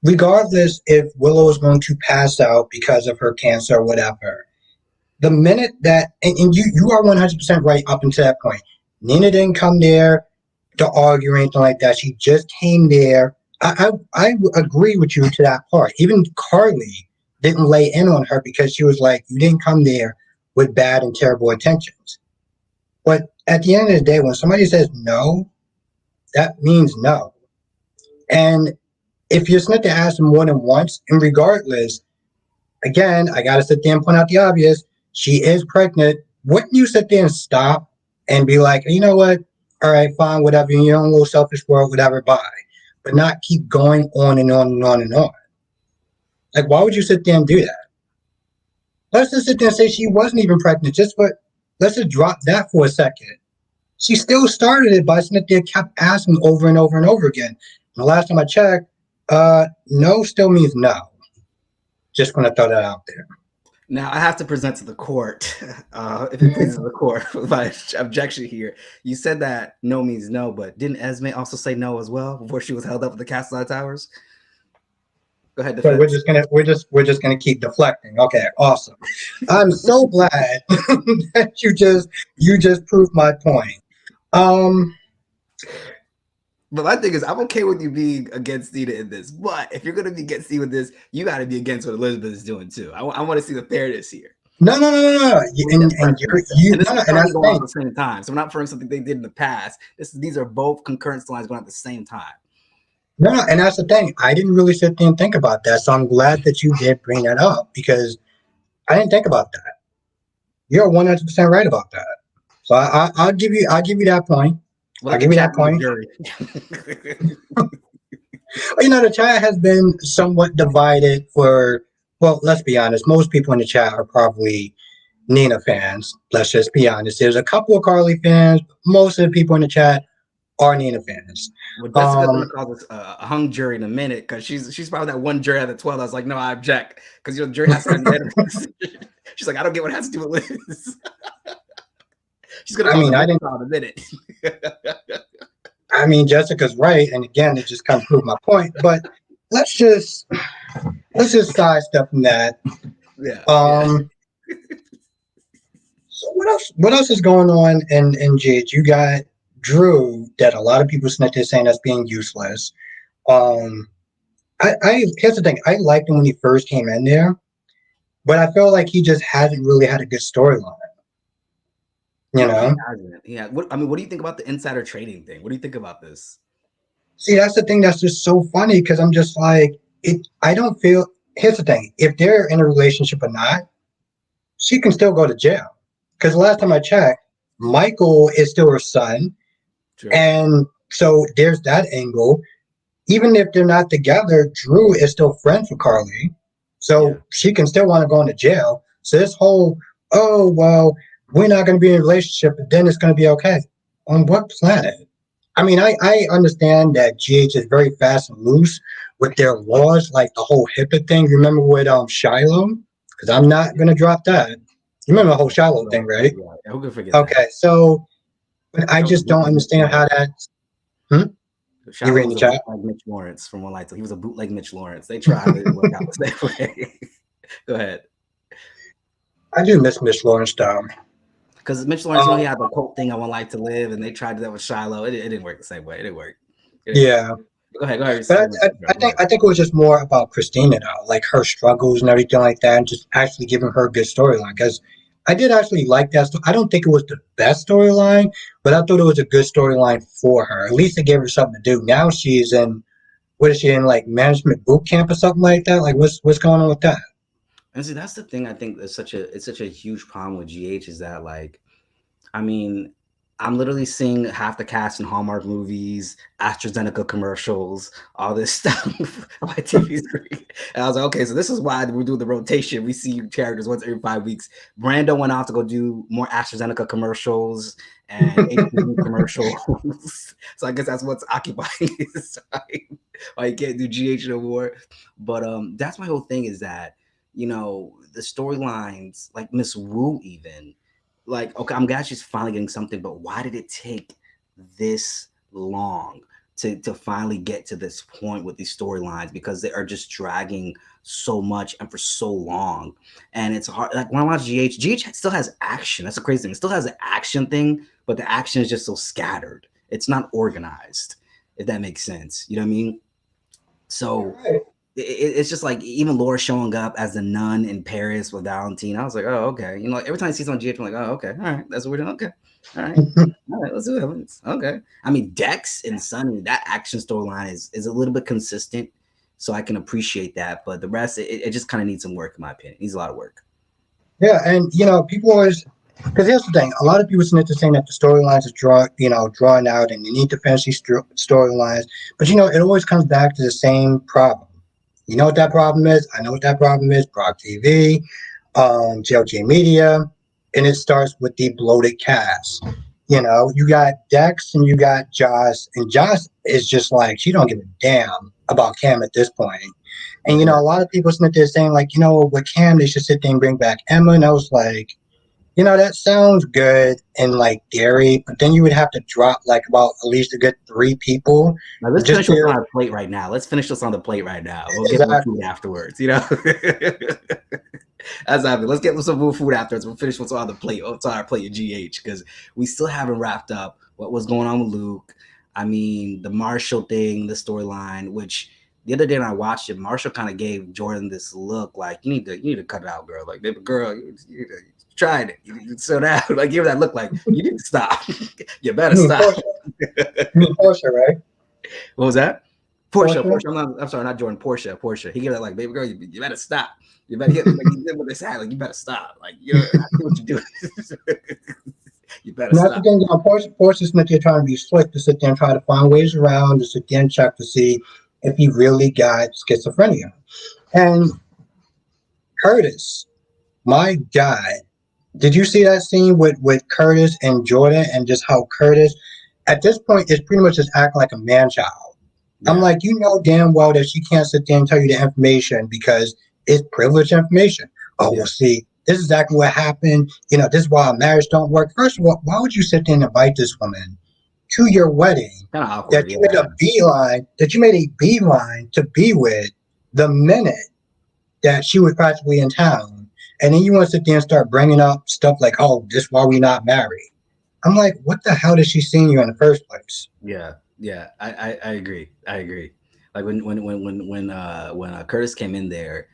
Speaker 2: regardless if Willow is going to pass out because of her cancer or whatever, the minute that, and you are 100% right up until that point, Nina didn't come there to argue or anything like that. She just came there. I agree with you to that part. Even Carly didn't lay in on her because she was like, you didn't come there with bad and terrible intentions. But at the end of the day, when somebody says no, that means no. And if you're supposed to ask them more than once, and regardless, again, I got to sit there and point out the obvious. She is pregnant. Wouldn't you sit there and stop and be like, you know what? All right, fine, whatever. In your own little selfish world, whatever, bye. But not keep going on and on and on and on. Like, why would you sit there and do that? Let's just sit there and say she wasn't even pregnant. Let's just drop that for a second. She still started it by sitting there, kept asking over and over and over again. And the last time I checked, no still means no. Just going to throw that out there.
Speaker 1: Now I have to present to the court, if it pleases the court, my objection here. You said that no means no, but didn't Esme also say no as well before she was held up at the Castle Towers? Go ahead,
Speaker 2: So
Speaker 1: defense.
Speaker 2: we're just gonna keep deflecting. Okay, awesome. I'm so glad that you just proved my point. Um,
Speaker 1: But my thing is, I'm okay with you being against Nina in this. But if you're going to be against Nina with this, you got to be against what Elizabeth is doing too. I want to see the fairness here.
Speaker 2: no. And
Speaker 1: And this is
Speaker 2: and
Speaker 1: currently
Speaker 2: that's the
Speaker 1: going on
Speaker 2: thing.
Speaker 1: at the same time. So we're not referring to something they did in the past. These are both concurrent storylines going on at the same time.
Speaker 2: No, and that's the thing. I didn't really sit there and think about that. So I'm glad that you did bring that up because I didn't think about that. You're 100% right about that. So I'll give you that point.
Speaker 1: We'll
Speaker 2: I'll
Speaker 1: let the
Speaker 2: give you
Speaker 1: chat
Speaker 2: that
Speaker 1: be the
Speaker 2: point.
Speaker 1: jury.
Speaker 2: The chat has been somewhat divided for, well, let's be honest. Most people in the chat are probably Nina fans. Let's just be honest. There's a couple of Carly fans. But most of the people in the chat are Nina fans.
Speaker 1: Well, Jessica's gonna
Speaker 2: Um,
Speaker 1: call this a hung jury in a minute because she's probably that one jury out of 12 that's like, no, I object because the jury has to have unanimous decision. She's like, I don't get what it has to do with Liz. She's gonna
Speaker 2: I
Speaker 1: call the
Speaker 2: mean, I
Speaker 1: Liz
Speaker 2: didn't.
Speaker 1: trial in a minute.
Speaker 2: I mean, Jessica's right, and again, it just kind of proved my point. But let's just let's just sidestep from that.
Speaker 1: Yeah, yeah.
Speaker 2: Um, so what else? What else is going on in GH? You got Drew that a lot of people sniff this saying that's being useless. Um, I here's the thing. I liked him when he first came in there, but I feel like he just hasn't really had a good storyline. You
Speaker 1: No, he
Speaker 2: know.
Speaker 1: hasn't. Yeah. What I mean, what do you think about the insider trading thing? What do you think about this?
Speaker 2: See, that's the thing that's just so funny because I'm just like it. I don't feel. Here's the thing: if they're in a relationship or not, she can still go to jail. Because last time I checked, Michael is still her son,
Speaker 1: True.
Speaker 2: and so there's that angle. Even if they're not together, Drew is still friends with Carly,
Speaker 1: Yeah.
Speaker 2: so she can still want to go into jail. So this whole, oh well, we're not going to be in a relationship, but then it's going to be okay. On what planet? I mean, I understand that GH is very fast and loose with their laws, like the whole HIPAA thing. Remember with Shiloh? Because I'm not going to drop that. You remember the whole Shiloh thing, right?
Speaker 1: Yeah. Who could forget that?
Speaker 2: Okay, so but I
Speaker 1: That was a
Speaker 2: just don't
Speaker 1: bootleg Mitch
Speaker 2: understand how
Speaker 1: Lawrence.
Speaker 2: that. Hmm? You
Speaker 1: Shiloh
Speaker 2: reading
Speaker 1: was
Speaker 2: the
Speaker 1: a
Speaker 2: chat?
Speaker 1: bootleg Mitch Lawrence from One Light. He was a bootleg Mitch Lawrence. They tried, but it didn't work out the same way. Go ahead.
Speaker 2: I do miss Miss Lawrence though.
Speaker 1: Because Mitch Lawrence, he
Speaker 2: Um,
Speaker 1: had the quote thing, "I want life to live," and they tried that with Shiloh. It didn't work the same way. It didn't work. It didn't work.
Speaker 2: yeah,
Speaker 1: Go ahead. Go ahead.
Speaker 2: but I
Speaker 1: Go
Speaker 2: think
Speaker 1: ahead.
Speaker 2: I think it was just more about Christina though, like her struggles and everything like that, and just actually giving her a good storyline. Because I did actually like that. I don't think it was the best storyline, but I thought it was a good storyline for her. At least it gave her something to do. Now she's in what is she in like management boot camp or something like that? Like what's going on with that?
Speaker 1: And see, that's the thing. I think that's such a huge problem with GH is that like I mean, I'm literally seeing half the cast in Hallmark movies, AstraZeneca commercials, all this stuff on my TV screen. And I was like, okay, so this is why we do the rotation. We see characters once every 5 weeks. Brando went off to go do more AstraZeneca commercials and HPV commercials. So I guess that's what's occupying his time. Why he can't do GH no more. But that's my whole thing is that, the storylines, like Miss Wu even, like, okay, I'm glad she's finally getting something, but why did it take this long to finally get to this point with these storylines? Because they are just dragging so much and for so long. And it's hard. Like when I watch GH still has action. That's the crazy thing. It still has an action thing, but the action is just so scattered. It's not organized, if that makes sense. You know what I mean? So
Speaker 2: Right.
Speaker 1: it's just like even Laura showing up as the nun in Paris with Valentine. I was like, oh, okay. Like every time I see someone GH, I'm like, oh, okay, all right, that's what we're doing. Okay, all right, let's do it. Okay. I mean, Dex and Sunny, that action storyline is a little bit consistent, so I can appreciate that. But the rest, it just kind of needs some work, in my opinion. It needs a lot of work.
Speaker 2: Yeah, and people always because here's the thing: a lot of people seem to saying that the storylines are drawn out, and you need to finish these storylines. But it always comes back to the same problem. You know what that problem is? I know what that problem is. Brock TV, JLJ Media, and it starts with the bloated cast. You got Dex and you got Josh, and Josh is just like she don't give a damn about Cam at this point. And
Speaker 1: Yeah.
Speaker 2: a lot of people sit there saying like, with Cam they should sit there and bring back Emma, and I was like, that sounds good in like theory, but then you would have to drop like about at least a good three people
Speaker 1: Now let's
Speaker 2: just
Speaker 1: finish what's on
Speaker 2: to
Speaker 1: our plate right now. Let's finish this on the plate right now. We'll get more food
Speaker 2: exactly.
Speaker 1: afterwards. That's happening. Let's get some more food afterwards. We'll finish what's on the plate. What's on our plate in GH because we still haven't wrapped up what was going on with Luke. I mean, the Marshall thing, the storyline, which the other day when I watched it, Marshall kind of gave Jordan this look like you need to cut it out, girl. Like, baby girl, you tried it. You sit down. Like, give her that look like you need to stop. You better
Speaker 2: You mean
Speaker 1: stop.
Speaker 2: Portia? You mean Portia, right?
Speaker 1: What was that? Portia,
Speaker 2: Portia?
Speaker 1: Portia. I'm sorry, not Jordan. Portia. He gave that like, baby girl, you better stop. You better hit like you did what they said. Like you better stop. Like I see what you're doing. You better
Speaker 2: And that's the
Speaker 1: stop.
Speaker 2: thing, Portia's not there trying to be slick to sit there and try to find ways around to sit there and check to see if he really got schizophrenia. And Curtis, my God, did you see that scene with Curtis and Jordan and just how Curtis at this point is pretty much just acting like a man child. I'm
Speaker 1: Yeah,
Speaker 2: like, you know damn well that she can't sit there and tell you the information because it's privileged information. Oh, well,
Speaker 1: yeah,
Speaker 2: see, this is exactly what happened. You know, this is why marriage don't work. First of all, why would you sit there and invite this woman to your wedding
Speaker 1: kind of awkward.
Speaker 2: that you made
Speaker 1: Yeah,
Speaker 2: a beeline to be with the minute that she was practically in town, and then you want to sit there and start bringing up stuff like, "Oh, this is why we not married." I'm like, what the hell did she see in you in the first place?
Speaker 1: yeah, yeah. I agree. I agree. Like when Curtis came in there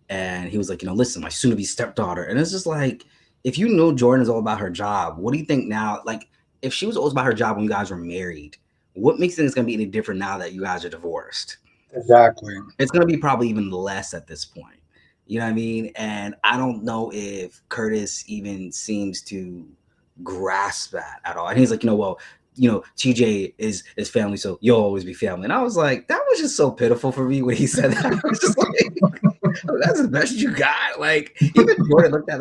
Speaker 1: and he was like, listen, my soon to be stepdaughter, and it's just like, if you know Jordan is all about her job, what do you think now? Like, if she was always about her job when you guys were married, what makes it it's gonna be any different now that you guys are divorced?
Speaker 2: Exactly.
Speaker 1: It's gonna be probably even less at this point. You know what I mean? And I don't know if Curtis even seems to grasp that at all. And he's like, well, TJ is family, so you'll always be family. And I was like, that was just so pitiful for me when he said that. I was just like, oh, that's the best you got. Like, even Jordan looked at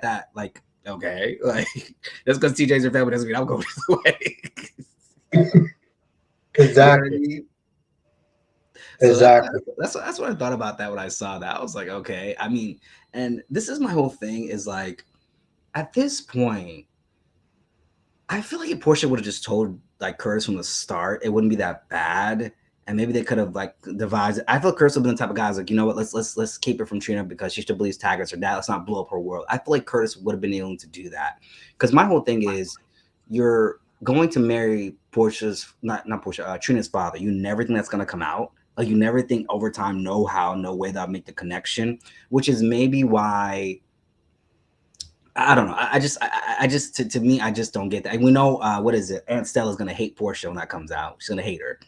Speaker 1: that like, okay, like just because TJ's your family doesn't mean I'm going this way. You know what I
Speaker 2: Exactly.
Speaker 1: mean? So
Speaker 2: Exactly.
Speaker 1: that's what I thought about that when I saw that. I was like, okay. I mean, and this is my whole thing is like, at this point, I feel like if Portia would have just told like Curtis from the start, it wouldn't be that bad. And maybe they could have like devised it. I feel Curtis would have been the type of guys like, you know what, let's keep it from Trina because she still believes Taggart's her dad. Let's not blow up her world. I feel like Curtis would have been able to do that. Because my whole thing is you're going to marry Portia's not Portia, Trina's father. You never think that's gonna come out. Like you never think over time, no way that'll make the connection, which is maybe why I don't know. I just to me, I just don't get that. And we know what is it? Aunt Stella's gonna hate Portia when that comes out. She's gonna hate her,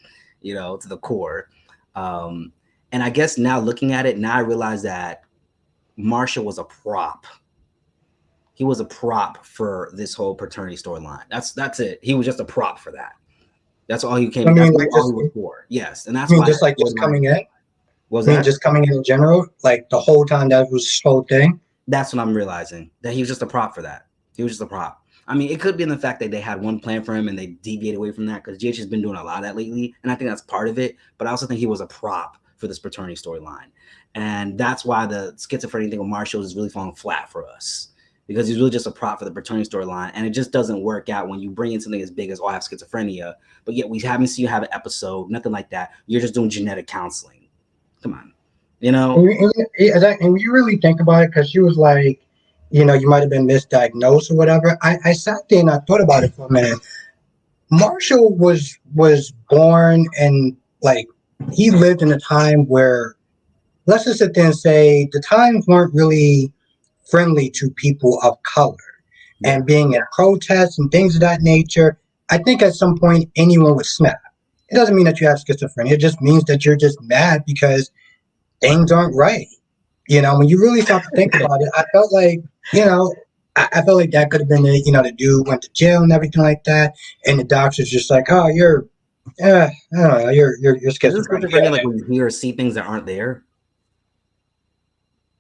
Speaker 1: to the core. Um, and I guess now looking at it, now I realize that Marshall was a prop. He was a prop for this whole paternity storyline. That's it. He was just a prop for that. That's all he
Speaker 2: I
Speaker 1: came. That's
Speaker 2: mean, like
Speaker 1: all he
Speaker 2: just,
Speaker 1: was for. Yes, and
Speaker 2: I
Speaker 1: that's
Speaker 2: mean,
Speaker 1: why
Speaker 2: just
Speaker 1: that
Speaker 2: like just
Speaker 1: storyline.
Speaker 2: coming in. I
Speaker 1: What was
Speaker 2: mean,
Speaker 1: that?
Speaker 2: just coming in general, like the whole time that was this whole thing.
Speaker 1: That's what I'm realizing, that he was just a prop for that. He was just a prop. I mean, it could be in the fact that they had one plan for him and they deviated away from that because GH has been doing a lot of that lately, and I think that's part of it. But I also think he was a prop for this paternity storyline, and that's why the schizophrenia thing with Marshall is really falling flat for us because he's really just a prop for the paternity storyline, and it just doesn't work out when you bring in something as big as "Oh, I have schizophrenia," but yet we haven't seen you have an episode, nothing like that. You're just doing genetic counseling. Come on, you know.
Speaker 2: And you really think about it, because she was like, you might have been misdiagnosed or whatever. I sat there and I thought about it for a minute. Marshall was born and like he lived in a time where, let's just sit there and say, the times weren't really friendly to people of color,
Speaker 1: Yeah.
Speaker 2: and being in protests and things of that nature. I think at some point anyone would snap. It doesn't mean that you have schizophrenia. It just means that you're just mad because things aren't right. When you really start to think about it, I felt like, you know, I felt like that could have been the dude went to jail and everything like that, and the doctor's just like, oh, I don't know, you're
Speaker 1: Isn't
Speaker 2: schizophrenic.
Speaker 1: schizophrenia like when you hear or see things that aren't there?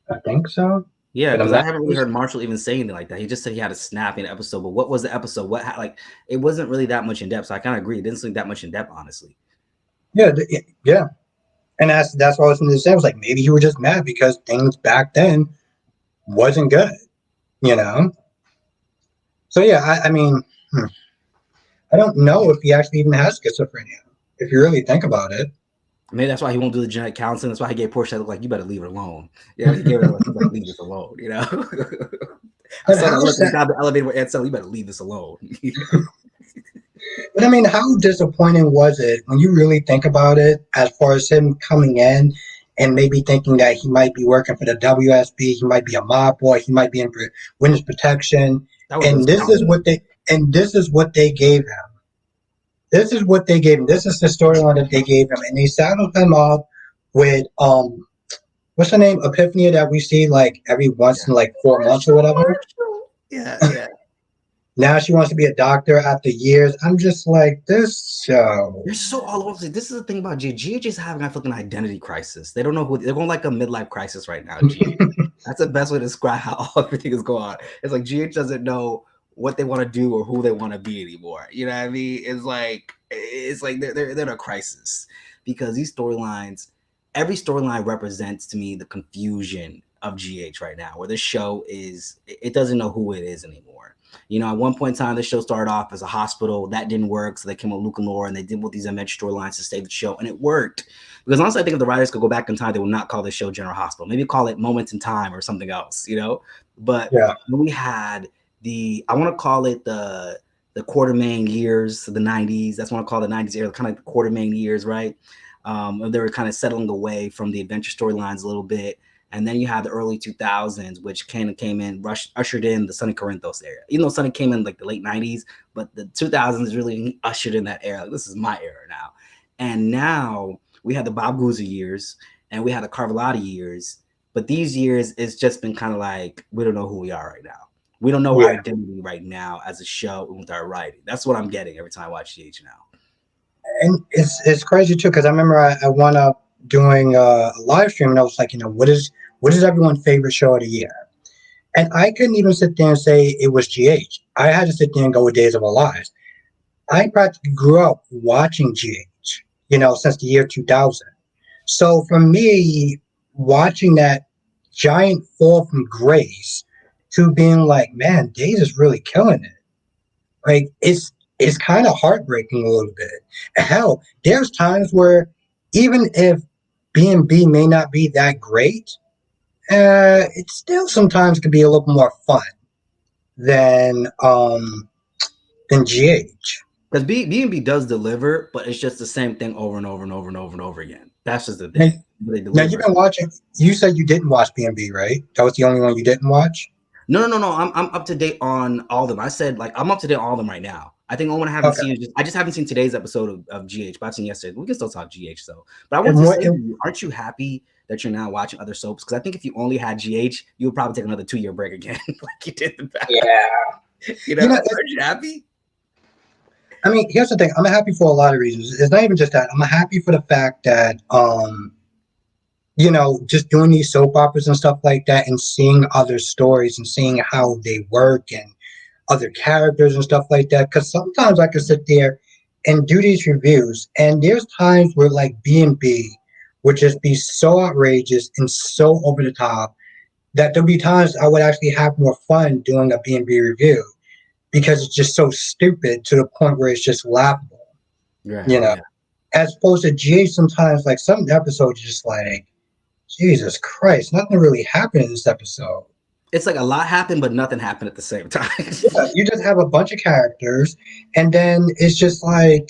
Speaker 2: I think so,
Speaker 1: Yeah,
Speaker 2: but I'm
Speaker 1: because I
Speaker 2: not.
Speaker 1: haven't really heard Marshall even say anything like that. He just said he had a snap in the episode, but what was the episode? Like it wasn't really that much in depth. So I kind of agree. It didn't seem that much in depth, honestly.
Speaker 2: Yeah, yeah, and that's what I was going to say. I was like, maybe you were just mad because things back then wasn't good, you know. So yeah, I mean, I don't know if he actually even has schizophrenia. If you really think about it.
Speaker 1: Maybe that's why he won't do the genetic counseling. That's why he gave Portia look like you better leave her alone. Yeah, he gave her like you better leave this alone. I
Speaker 2: But
Speaker 1: saw that
Speaker 2: how
Speaker 1: look when he
Speaker 2: sad.
Speaker 1: got the elevator with Ansel. You better leave this alone.
Speaker 2: But I mean, how disappointing was it when you really think about it, as far as him coming in and maybe thinking that he might be working for the WSB, he might be a mob boy, he might be in witness protection,
Speaker 1: That would have been
Speaker 2: and
Speaker 1: so funny.
Speaker 2: this is what they gave him. This is what they gave him. This is the storyline that they gave him, and they saddled him off with what's her name, Epiphania, that we see like every once in like 4 months or whatever.
Speaker 1: Yeah, yeah.
Speaker 2: Now she wants to be a doctor after years. I'm just like, this show.
Speaker 1: They're so all over. This is the thing about GH. GH is having a fucking identity crisis. They don't know who they're going like a midlife crisis right now. GH. That's the best way to describe how everything is going on. It's like GH doesn't know what they want to do or who they want to be anymore. You know what I mean? It's like they're in a crisis because these storylines, every storyline represents to me the confusion of GH right now, where this show is it doesn't know who it is anymore. At one point in time, the show started off as a hospital. That didn't work, so they came with Luke and Laura, and they did with these image storylines to save the show, and it worked. Because honestly, I think if the writers could go back in time, they would not call this show General Hospital. Maybe call it Moments in Time or something else. But
Speaker 2: Yeah,
Speaker 1: we had I want to call it the Quartermain years, the 90s. That's what I call the 90s era, kind of like the Quartermain years, right? They were kind of settling away from the adventure storylines a little bit. And then you have the early 2000s, which kind of came in, ushered in the Sonny Corinthos era. Even though Sonny came in like the late 90s, but the 2000s really ushered in that era. Like, this is my era now. And now we had the Bob Guza years and we had the Carvelotti years. But these years, it's just been kind of like, we don't know who we are right now. We don't know our
Speaker 2: yeah.
Speaker 1: identity right now as a show and with our writing. That's what I'm getting every time I watch GH now.
Speaker 2: And it's crazy too because I remember I wound up doing a live stream and I was like, what is everyone's favorite show of the year? And I couldn't even sit there and say it was GH. I had to sit there and go with Days of Our Lives. I practically grew up watching GH, since the year 2000. So for me, watching that giant fall from grace to being like, man, Days is really killing it. Like it's kind of heartbreaking a little bit. Hell, there's times where even if B&B may not be that great, it still sometimes can be a little more fun than um than GH.
Speaker 1: Because B&B does deliver, but it's just the same thing over and over and over and over and over again. That's just the
Speaker 2: Now,
Speaker 1: thing. They
Speaker 2: now you've
Speaker 1: deliver.
Speaker 2: been watching. You said you didn't watch B&B, right? That was the only one you didn't watch.
Speaker 1: No. I'm up to date on all of them. I said like I'm up to date on all of them right now. I think the only one I haven't
Speaker 2: Okay.
Speaker 1: seen is I just haven't seen today's episode of GH, but I've seen yesterday. We can still talk GH though. But I want
Speaker 2: And
Speaker 1: to
Speaker 2: what?
Speaker 1: say to you, aren't you happy that you're now watching other soaps? Because I think if you only had GH, you would probably take another 2-year break again, like you did in the past.
Speaker 2: Yeah. You know,
Speaker 1: Aren't you happy?
Speaker 2: I mean, here's the thing. I'm happy for a lot of reasons. It's not even just that. I'm happy for the fact that just doing these soap operas and stuff like that and seeing other stories and seeing how they work and other characters and stuff like that. Because sometimes I can sit there and do these reviews, and there's times where like B&B would just be so outrageous and so over the top that there'll be times I would actually have more fun doing a B&B review because it's just so stupid to the point where it's just laughable,
Speaker 1: Right.
Speaker 2: you know.
Speaker 1: Yeah.
Speaker 2: As opposed to GH, sometimes like some episodes are just like, Jesus Christ, nothing really happened in this episode.
Speaker 1: It's like a lot happened, but nothing happened at the same time.
Speaker 2: Yeah, you just have a bunch of characters, and then it's just like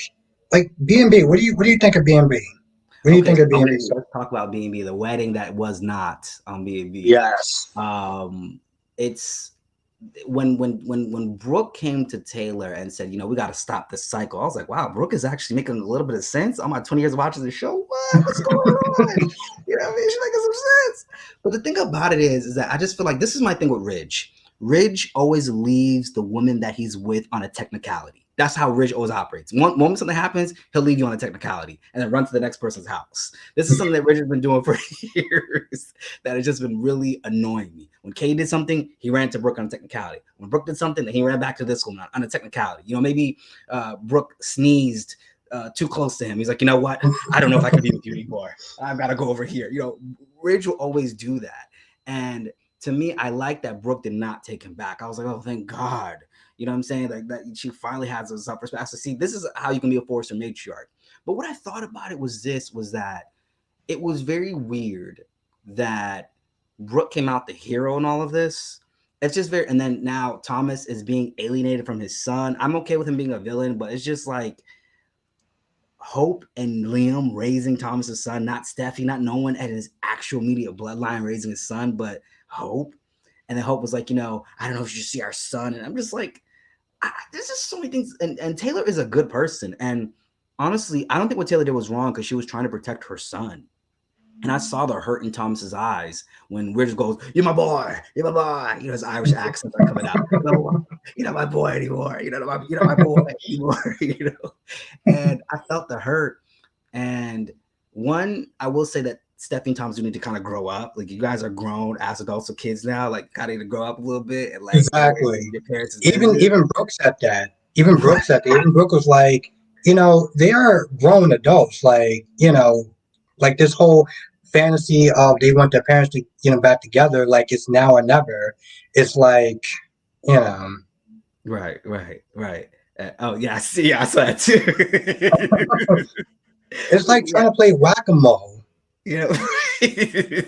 Speaker 2: B&B. What do you think of B&B? What do you
Speaker 1: Okay,
Speaker 2: think
Speaker 1: so
Speaker 2: of B&B?
Speaker 1: let's talk about B&B, the wedding that was not on B&B.
Speaker 2: Yes.
Speaker 1: It's when Brooke came to Taylor and said, we got to stop this cycle. I was like, wow, Brooke is actually making a little bit of sense. On my 20 years of watching the show, what's going on? You know what I mean? She's making some sense. But the thing about it is that I just feel like this is my thing with Ridge. Ridge always leaves the woman that he's with on a technicality. That's how Ridge always operates. One moment something happens, he'll leave you on a technicality and then run to the next person's house. This is something that Ridge has been doing for years that has just been really annoying me. When Kay did something, he ran to Brooke on a technicality. When Brooke did something, then he ran back to this woman on a technicality. Maybe Brooke sneezed too close to him. He's like, you know what? I don't know if I can be with you anymore. I've got to go over here. Ridge will always do that. And to me, I like that Brooke did not take him back. I was like, oh, thank God. You know what I'm saying? Like that she finally has a self-respect. So see, this is how you can be a force or matriarch. But what I thought about it was that it was very weird that Brooke came out the hero in all of this. It's just very, and then now Thomas is being alienated from his son. I'm okay with him being a villain, but it's just like Hope and Liam raising Thomas's son, not Steffi, not no one at his actual immediate bloodline raising his son, but Hope. And then Hope was like, I don't know if you should see our son. And I'm just like, there's just so many things. And Taylor is a good person. And honestly, I don't think what Taylor did was wrong because she was trying to protect her son. And I saw the hurt in Thomas's eyes when Ridge goes, "You're my boy, you're my boy." His Irish accents are coming out. You're not my boy anymore. You're not my boy anymore. And I felt the hurt. And one, I will say that Stephanie and Thomas do need to kind of grow up. Like, you guys are grown as adults or kids now. Like, kind of need to grow up a little bit and like get away
Speaker 2: Exactly.
Speaker 1: from your parents'
Speaker 2: Even
Speaker 1: business.
Speaker 2: even Brooke said that. Even Brooke said that. Even Brooke was like, they are grown adults. Like, like this whole fantasy of they want their parents to, back together, like it's now or never. It's like, you know,
Speaker 1: Right. Oh yeah, I see. Yeah, I saw that too.
Speaker 2: it's like
Speaker 1: Yeah,
Speaker 2: trying to play whack-a-mole.
Speaker 1: you know.
Speaker 2: And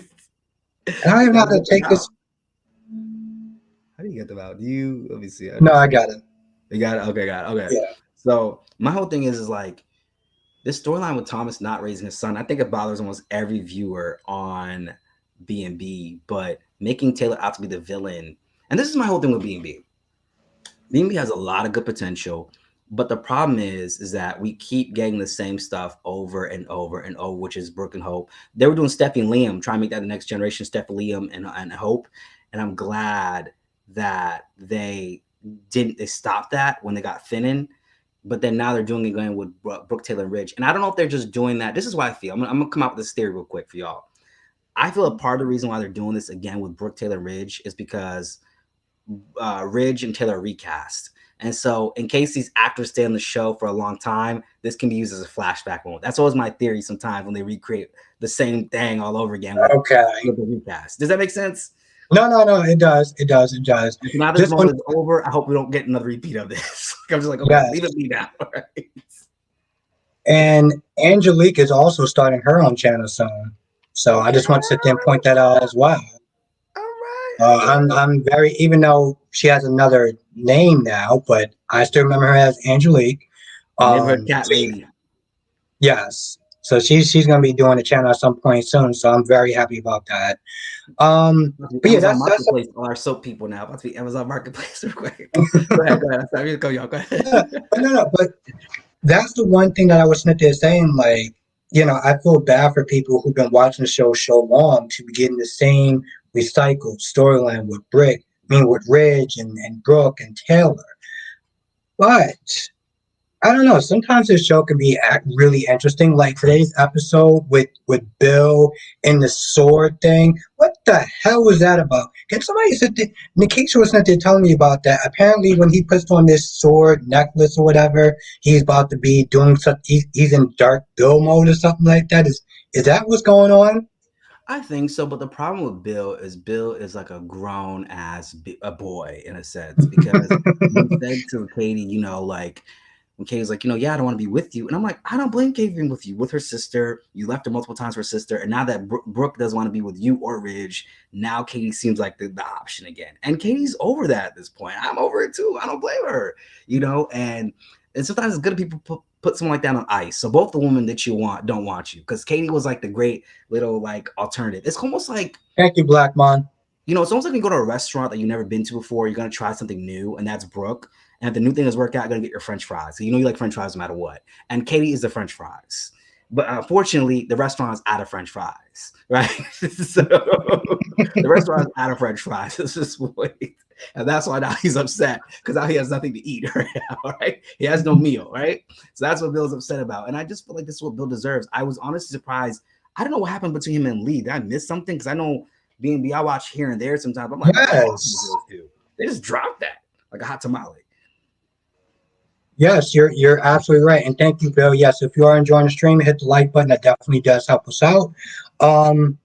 Speaker 2: I don't
Speaker 1: You
Speaker 2: even know how
Speaker 1: gotta
Speaker 2: to
Speaker 1: get them
Speaker 2: take this.
Speaker 1: out. How do you get them out? Do you? Let me see. How do
Speaker 2: No,
Speaker 1: you
Speaker 2: I
Speaker 1: see?
Speaker 2: got it.
Speaker 1: You got it. Okay, got it. Okay.
Speaker 2: Yeah.
Speaker 1: So my whole thing is like this storyline with Thomas not raising his son. I think it bothers almost every viewer on B&B, but making Taylor out to be the villain. And this is my whole thing with B&B. B&B has a lot of good potential, but the problem is that we keep getting the same stuff over and over and over, which is Brooke and Hope. They were doing Steffi and Liam, trying to make that the next generation, Steffi, Liam, and Hope. And I'm glad that they stopped that when they got Finnan. But then now they're doing it going with Brooke, Taylor, and Ridge. And I don't know if they're just doing that. This is why I feel. I'm gonna come out with this theory real quick for y'all. I feel a part of the reason why they're doing this again with Brooke, Taylor, and Ridge is because Ridge and Taylor recast. And so, in case these actors stay on the show for a long time, this can be used as a flashback moment. That's always my theory sometimes when they recreate the same thing all over again
Speaker 2: Okay.
Speaker 1: with the recast. Does that make sense?
Speaker 2: No, no, no. It does. It does. It does.
Speaker 1: And so now this
Speaker 2: Just when,
Speaker 1: moment is over. I hope we don't get another repeat of this. I'm just like, okay, leave
Speaker 2: yes.
Speaker 1: it be now. Right?
Speaker 2: And Angelique is also starting her own channel soon. So I
Speaker 1: Okay.
Speaker 2: just want to sit there and point that out as well.
Speaker 1: All right.
Speaker 2: I'm very, even though she has another name now, but I still remember her as Angelique.
Speaker 1: The neighborhood cat
Speaker 2: So
Speaker 1: lady.
Speaker 2: yes, so she's gonna be doing a channel at some point soon. So I'm very happy about that. But yeah,
Speaker 1: Amazon
Speaker 2: that's
Speaker 1: Marketplace, all our soap people now. About to be Amazon Marketplace real quick. Go ahead, go ahead. Sorry, go, y'all. Go
Speaker 2: yeah,
Speaker 1: ahead.
Speaker 2: but no, but that's the one thing that I was sitting there saying, like, I feel bad for people who've been watching the show so long to be getting the same recycled storyline with with Ridge and Brooke and Taylor. But I don't know. Sometimes this show can be really interesting. Like today's episode with Bill and the sword thing. What the hell was that about? Can somebody sit there? Nikisha was sitting there telling me about that. Apparently, when he puts on this sword necklace or whatever, he's about to be doing something. He's in dark Bill mode or something like that. Is that what's going on?
Speaker 1: I think so, but the problem with Bill is like a grown ass a boy in a sense because he said to Katie, like when Katie's like, yeah, I don't want to be with you, and I'm like, I don't blame Katie being with you with her sister. You left her multiple times for her sister, and now that Brooke doesn't want to be with you or Ridge, now Katie seems like the option again, and Katie's over that at this point. I'm over it too. I don't blame her, and sometimes it's good if people put someone like that on ice. So both the women that you want don't want you because Katie was like the great little like alternative. It's almost like
Speaker 2: Thank you, Black Man.
Speaker 1: it's almost like when you go to a restaurant that you've never been to before. You're gonna try something new, and that's Brooke. And if the new thing doesn't work out, you're gonna get your French fries. So you like French fries no matter what. And Katie is the French fries. But unfortunately, the restaurant is out of French fries, right? So the restaurant is out of French fries. It's just wait. And that's why now he's upset because now he has nothing to eat right now, right? He has no meal, right? So that's what Bill's upset about. And I just feel like this is what Bill deserves. I was honestly surprised. I don't know what happened between him and Lee. Did I miss something? Because I know B&B, I watch here and there sometimes. I'm like, what happened to
Speaker 2: Yes.
Speaker 1: those two? They just dropped that like a hot tamale.
Speaker 2: Yes, you're absolutely right. And thank you, Bill. Yes, if you are enjoying the stream, hit the like button. That definitely does help us out. Um,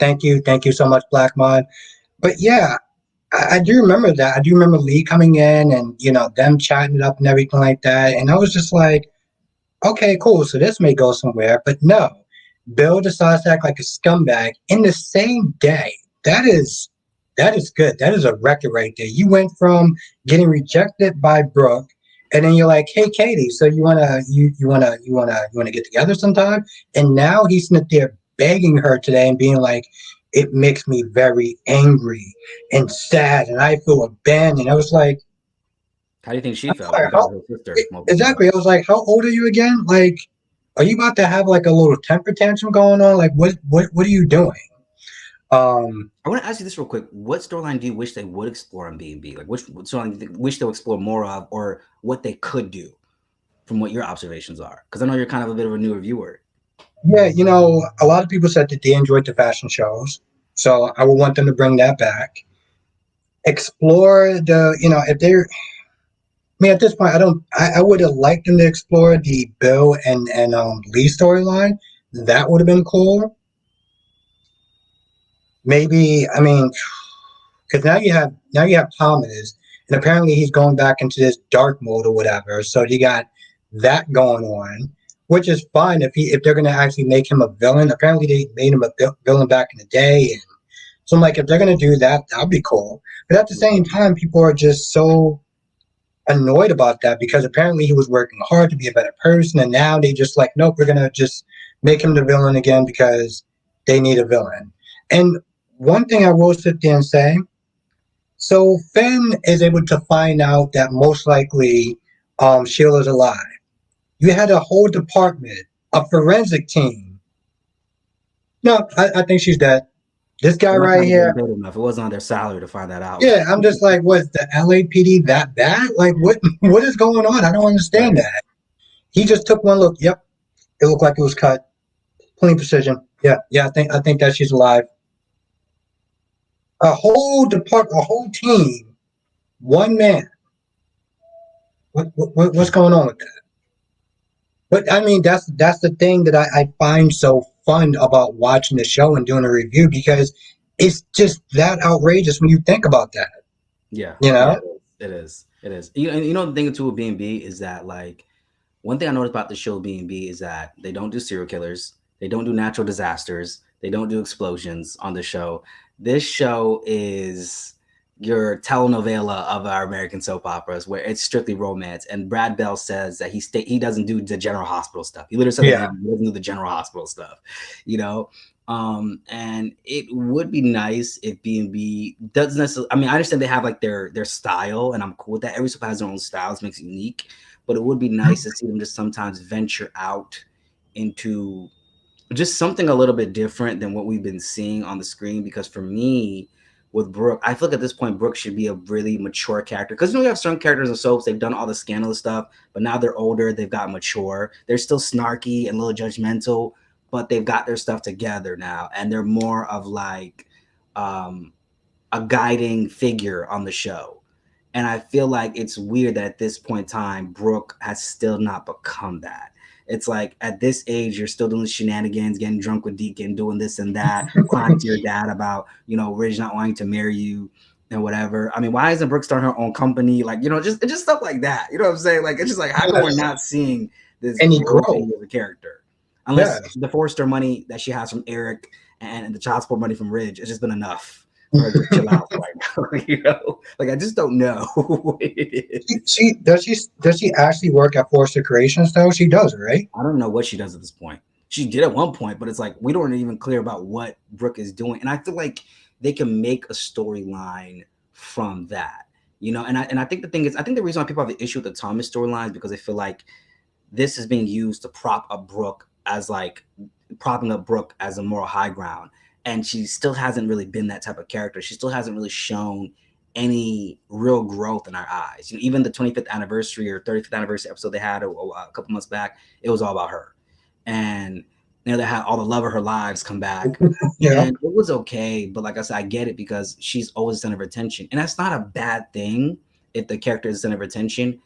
Speaker 2: thank you so much, Black Mod. But yeah, I do remember that. I do remember Lee coming in and them chatting it up and everything like that. And I was just like, okay, cool. So this may go somewhere. But no, Bill decides to act like a scumbag in the same day. That is good. That is a record right there. You went from getting rejected by Brooke, and then you're like, "Hey, Katie, so you wanna get together sometime?" And now he's sitting there begging her today and being like, "It makes me very angry and sad, and I feel abandoned." I was like,
Speaker 1: How do you think she
Speaker 2: I'm
Speaker 1: felt
Speaker 2: sorry,
Speaker 1: without her sister multiple times?
Speaker 2: exactly. I was like, "How old are you again? Like, are you about to have like a little temper tantrum going on? Like, what are you doing?" Um,
Speaker 1: I want to ask you this real quick. What storyline do you wish they would explore on B&B? Like, which storyline do you wish they'll explore more of, or what they could do from what your observations are? Because I know you're kind of a bit of a newer viewer.
Speaker 2: Yeah, a lot of people said that they enjoyed the fashion shows, so I would want them to bring that back. Explore if they're. I mean, at this point, I don't. I would have liked them to explore the Bill and Lee storyline. That would have been cool. Maybe, I mean, because now you have Thomas, and apparently he's going back into this dark mode or whatever. So you got that going on, which is fine if they're going to actually make him a villain. Apparently they made him a villain back in the day, and so I'm like, if they're going to do that, that'd be cool. But at the same time, people are just so annoyed about that because apparently he was working hard to be a better person, and now they just like, nope, we're going to just make him the villain again because they need a villain. And one thing I will sit there and say, so Finn is able to find out that most likely Sheila's alive. You had a whole department, a forensic team. No, I think she's dead. This guy
Speaker 1: They're not
Speaker 2: right
Speaker 1: trying to get
Speaker 2: here.
Speaker 1: paid enough. It wasn't on their salary to find that out.
Speaker 2: Yeah, I'm just like, was the LAPD that bad? Like, what is going on? I don't understand
Speaker 1: Right.
Speaker 2: that. He just took one look. Yep, it looked like it was cut. Clean precision. Yeah, yeah. I think that she's alive. A whole team, one man. What's going on with that? But I mean, that's the thing that I find so fun about watching the show and doing a review because it's just that outrageous when you think about that.
Speaker 1: Yeah,
Speaker 2: You
Speaker 1: yeah,
Speaker 2: know?
Speaker 1: it is. It is. You know the thing too with B&B is that like one thing I noticed about the show B&B is that they don't do serial killers, they don't do natural disasters, they don't do explosions on the show. This show is your telenovela of our American soap operas, where it's strictly romance. And Brad Bell says that he doesn't do the General Hospital stuff. He literally said that
Speaker 2: Yeah.
Speaker 1: he doesn't do the General Hospital stuff, you know. And it would be nice if B&B doesn't necessarily. I mean, I understand they have like their style, and I'm cool with that. Every soap has their own styles, makes it unique. But it would be nice to see them just sometimes venture out into just something a little bit different than what we've been seeing on the screen. Because for me, with Brooke, I feel like at this point, Brooke should be a really mature character. Because we have certain characters in soaps, they've done all the scandalous stuff, but now they're older, they've got mature. They're still snarky and a little judgmental, but they've got their stuff together now, and they're more of like um, a guiding figure on the show. And I feel like it's weird that at this point in time, Brooke has still not become that. It's like at this age, you're still doing shenanigans, getting drunk with Deacon, doing this and that, crying to your dad about, Ridge not wanting to marry you and whatever. I mean, why isn't Brooke starting her own company? Like, just stuff like that. You know what I'm saying? Like, it's just like, how come we're
Speaker 2: Yes.
Speaker 1: not seeing this
Speaker 2: And he
Speaker 1: growth
Speaker 2: grow.
Speaker 1: in you as a character? Unless
Speaker 2: Yes.
Speaker 1: the Forrester money that she has from Eric and the child support money from Ridge, it's just been enough for her to chill out right now. Like I just don't know what it
Speaker 2: she,
Speaker 1: is.
Speaker 2: she does she actually work at Forster Creations though? She does, right?
Speaker 1: I don't know what she does at this point. She did at one point, but it's like we don't even clear about what Brooke is doing, and I feel like they can make a storyline from that. And I think the thing is, I think the reason why people have the issue with the Thomas storyline is because they feel like this is being used to prop up Brooke as like propping up Brooke as a moral high ground. And she still hasn't really been that type of character. She still hasn't really shown any real growth in our eyes. Even the 25th anniversary or 35th anniversary episode they had a couple months back, it was all about her. And they had all the love of her lives come back.
Speaker 2: Yeah.
Speaker 1: And it was okay, but like I said, I get it because she's always the center of attention. And that's not a bad thing if the character is the center of attention,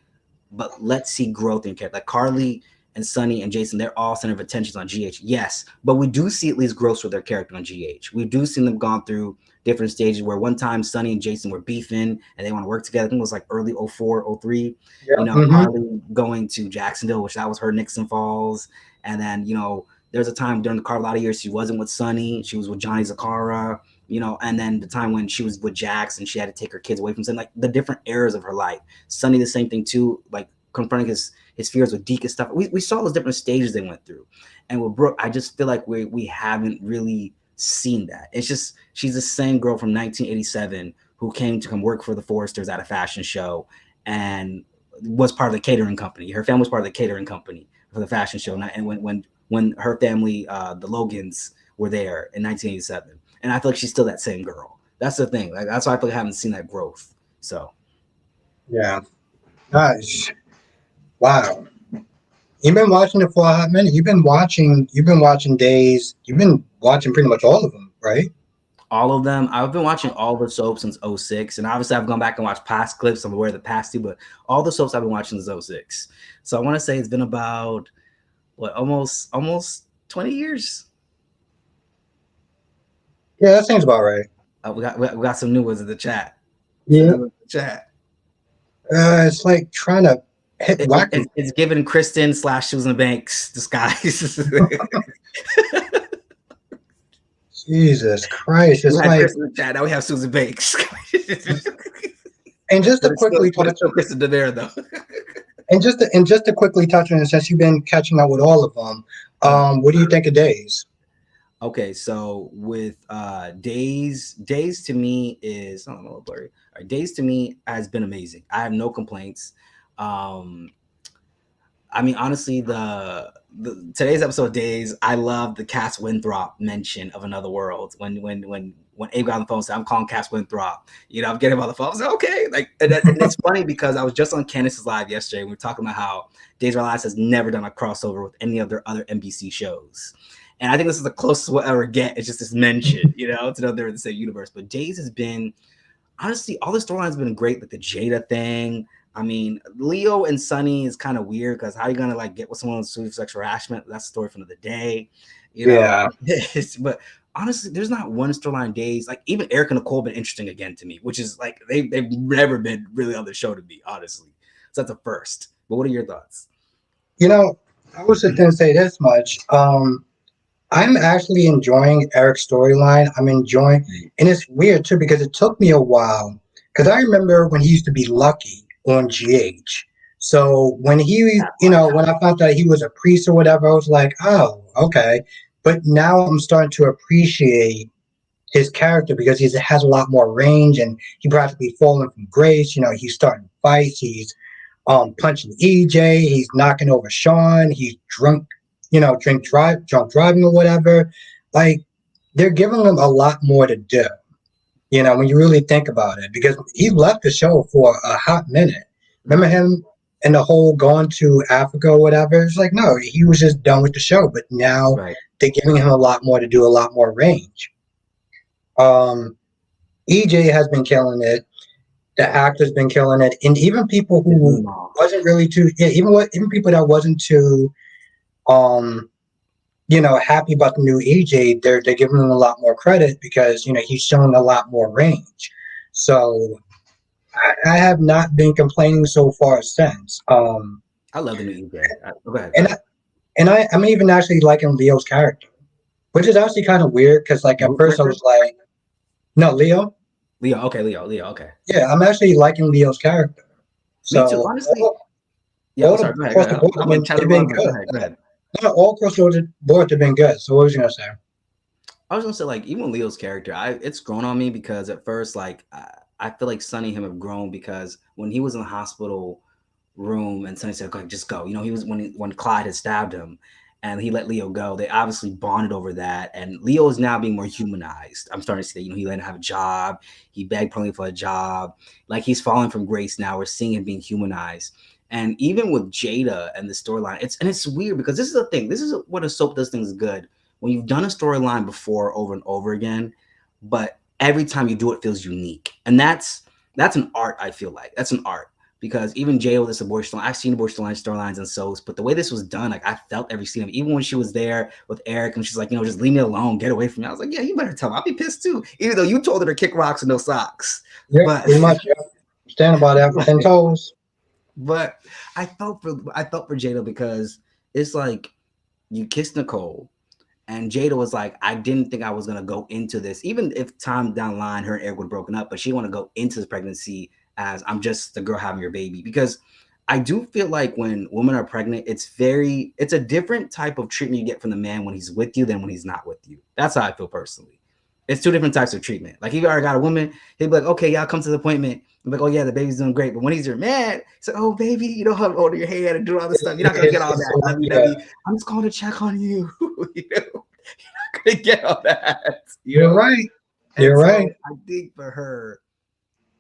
Speaker 1: but let's see growth in character. Like Carly and Sunny and Jason, they're all center of attentions on GH. Yes, but we do see at least growth with their character on GH. We do see them gone through different stages where one time Sunny and Jason were beefing and they want to work together. I think it was like early 04, 03.
Speaker 2: Yeah.
Speaker 1: Carly going to Jacksonville, which that was her Nixon Falls. And then, there's a time during the Carlotta years she wasn't with Sunny. She was with Johnny Zakara, and then the time when she was with Jax and she had to take her kids away from Sunny, like the different eras of her life. Sunny, the same thing too, like confronting his fears with Deke and stuff. We saw those different stages they went through. And with Brooke, I just feel like we haven't really seen that. It's just she's the same girl from 1987 who came to come work for the Forresters at a fashion show and was part of the catering company. Her family was part of the catering company for the fashion show. And when her family, the Logans, were there in 1987. And I feel like she's still that same girl. That's the thing. Like that's why I feel like I haven't seen that growth. So
Speaker 2: Yeah. Nice. Wow. You've been watching it for a hot minute. You've been watching Days. You've been watching pretty much all of them, right?
Speaker 1: All of them. I've been watching all the soaps since '06, and obviously I've gone back and watched past clips. I'm aware of the past two, but all the soaps I've been watching since '06. So I want to say it's been about what almost 20 years.
Speaker 2: Yeah, that seems about right.
Speaker 1: We got some new ones in the chat. Some
Speaker 2: Yeah.
Speaker 1: new ones in the chat.
Speaker 2: It's like trying to hit whack 'em.
Speaker 1: It's given Kristen slash Susan Banks disguise.
Speaker 2: Jesus Christ.
Speaker 1: We
Speaker 2: It's
Speaker 1: had
Speaker 2: like,
Speaker 1: Kristen in the chat. Now we have Susan Banks.
Speaker 2: and just to
Speaker 1: But it's still,
Speaker 2: quickly
Speaker 1: but
Speaker 2: touch
Speaker 1: it's still Kristen Devere though.
Speaker 2: and just to quickly touch on it, since you've been catching up with all of them, what do you think of Days?
Speaker 1: Okay, so with days to me is I don't know blurry. All right, days to me has been amazing. I have no complaints. Um, I mean, honestly, the today's episode of Days, I love the Cass Winthrop mention of Another World when Abe got on the phone and said, "I'm calling Cass Winthrop." I'm getting him on the phone. I was like, okay, like, and it's funny because I was just on Candace's live yesterday. And we were talking about how Days of Our Lives has never done a crossover with any of their other NBC shows. And I think this is the closest we'll ever get. It's just this mention, to know they're in the same universe. But Days has been honestly, all the storylines have been great, like the Jada thing. I mean, Leo and Sunny is kind of weird because how are you gonna like get with someone with sexual harassment? That's the story for another day, you know.
Speaker 2: Yeah.
Speaker 1: But honestly, there's not one storyline days. Like even Eric and Nicole have been interesting again to me, which is like they've never been really on the show to me, honestly. So that's a first. But what are your thoughts?
Speaker 2: You know, I was just gonna say this much. I'm actually enjoying Eric's storyline. I'm enjoying, and it's weird too because it took me a while. Because I remember when he used to be Lucky on GH. So when when I found out he was a priest or whatever, I was like, oh, okay. But now I'm starting to appreciate his character because he has a lot more range and he practically fallen from grace. He's starting fights. He's punching EJ. He's knocking over Sean. He's drunk, drunk driving or whatever. Like they're giving him a lot more to do. When you really think about it, because he left the show for a hot minute. Remember him and the whole going to Africa or whatever? It's like no, he was just done with the show. But now
Speaker 1: Right.
Speaker 2: they're giving him a lot more to do, a lot more range. EJ has been killing it. The actor's been killing it, and even people who wasn't really too, yeah, even people that wasn't too, um, happy about the new EJ, they're giving him a lot more credit because he's showing a lot more range. So I have not been complaining so far since.
Speaker 1: I love the new EJ. Go ahead.
Speaker 2: And I'm even actually liking Leo's character, which is actually kind of weird because like at first I was like, no, Leo.
Speaker 1: Leo, okay, Leo, okay.
Speaker 2: Yeah, I'm actually liking Leo's character.
Speaker 1: Me too,
Speaker 2: So
Speaker 1: honestly. Yeah, I'm sorry. Go ahead.
Speaker 2: across the board, they've been good.
Speaker 1: Go ahead.
Speaker 2: No, all across the board, they've been good. So what was you gonna say?
Speaker 1: I was gonna say like even Leo's character, it's grown on me because at first like I feel like Sunny and him have grown because when he was in the hospital room and Sunny said, "Go, just go," he was when Clyde had stabbed him, and he let Leo go. They obviously bonded over that, and Leo is now being more humanized. I'm starting to see that he let him have a job. He begged Pearlie for a job. Like he's falling from grace now. We're seeing him being humanized. And even with Jada and the storyline, it's weird because this is the thing. This is what a soap does things good. When you've done a storyline before over and over again, but every time you do it feels unique. And that's an art, I feel like. That's an art. Because even Jada with this abortion, I've seen abortion storylines and soaps, but the way this was done, like I felt every scene of it. Even when she was there with Eric and she's like, just leave me alone, get away from me. I was like, yeah, you better tell me. I'll be pissed too. Even though you told her to kick rocks and no socks.
Speaker 2: Yeah,
Speaker 1: but
Speaker 2: pretty much. Yeah. Stand by that with 10 toes.
Speaker 1: But I felt for Jada because it's like you kissed Nicole and Jada was like, I didn't think I was gonna go into this, even if time down the line her and Eric would have broken up, but she didn't want to go into this pregnancy as I'm just the girl having your baby. Because I do feel like when women are pregnant, it's a different type of treatment you get from the man when he's with you than when he's not with you. That's how I feel personally. It's two different types of treatment. Like if you already got a woman, he'd be like, okay, y'all come to the appointment. I'm like, oh yeah, the baby's doing great. But when he's your man, he's like, oh baby, you don't have to hold your hand and do all this stuff. You're not gonna get all that.
Speaker 2: Yeah.
Speaker 1: I'm just going to check on you. You're not gonna get all that.
Speaker 2: You're right.
Speaker 1: And
Speaker 2: You're right.
Speaker 1: I think for her,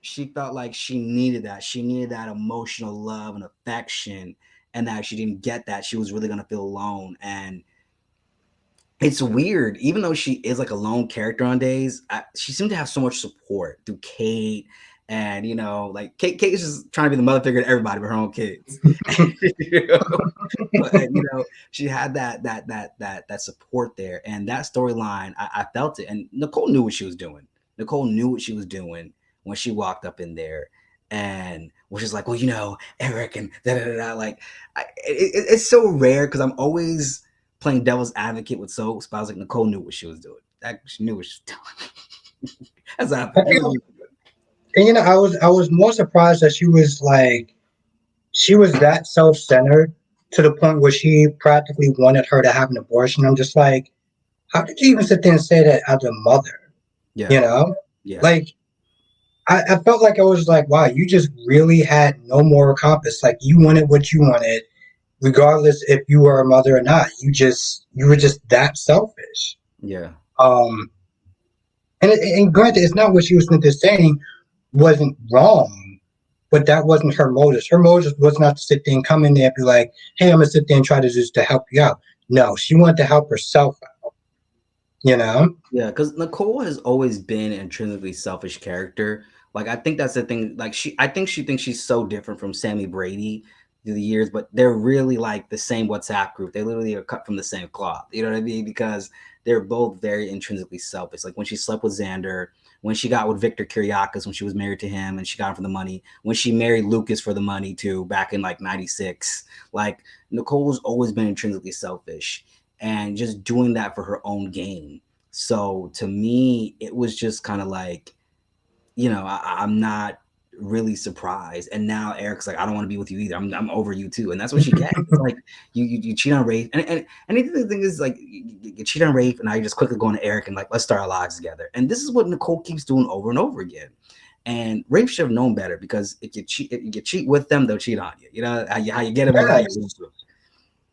Speaker 1: she felt like she needed that. She needed that emotional love and affection. and that she didn't get that, she was really gonna feel alone. And it's weird, even though she is like a lone character on days, she seemed to have so much support through Kate. And like Kate is just trying to be the mother figure to everybody but her own kids. you know? But she had that support there, and that storyline, I felt it. And Nicole knew what she was doing. Nicole knew what she was doing when she walked up in there, and was just like, well, Eric and da da da da. Like, it's so rare because I'm always playing devil's advocate with soaps, but I was like, Nicole knew what she was doing. She knew what she was doing. That's how I feel.
Speaker 2: And I was more surprised that she was that self-centered to the point where she practically wanted her to have an abortion. I'm just like, how did you even sit there and say that as a mother?
Speaker 1: Yeah,
Speaker 2: You know,
Speaker 1: yeah,
Speaker 2: like I felt like I was like, wow, you just really had no moral compass. Like you wanted what you wanted, regardless if you were a mother or not. You were just that selfish.
Speaker 1: yeah,
Speaker 2: Um, and granted, it's not what she was saying wasn't wrong, but that wasn't her motive. Her motive was not to sit there and come in there and be like, "Hey, I'm gonna sit there and try to just to help you out." No, she wanted to help herself out. You know?
Speaker 1: yeah. Because Nicole has always been an intrinsically selfish character. Like, I think that's the thing. Like, I think she thinks she's so different from Sammy Brady through the years, but they're really like the same WhatsApp group. They literally are cut from the same cloth. You know what I mean? Because they're both very intrinsically selfish. Like when she slept with Xander, when she got with Victor Kiriakis, when she was married to him and she got him for the money, when she married Lucas for the money too, back in like '96. Like Nicole's always been intrinsically selfish and just doing that for her own gain. So to me, it was just kind of like, I'm not really surprised. And now Eric's like, I don't want to be with you either. I'm over you too. And that's what she gets. It's like you cheat on Rafe. And the thing is like you cheat on Rafe and now you're just quickly going to Eric and like, let's start our lives together. And this is what Nicole keeps doing over and over again. And Rafe should have known better because if you cheat with them, they'll cheat on you. You know how you get them is how you lose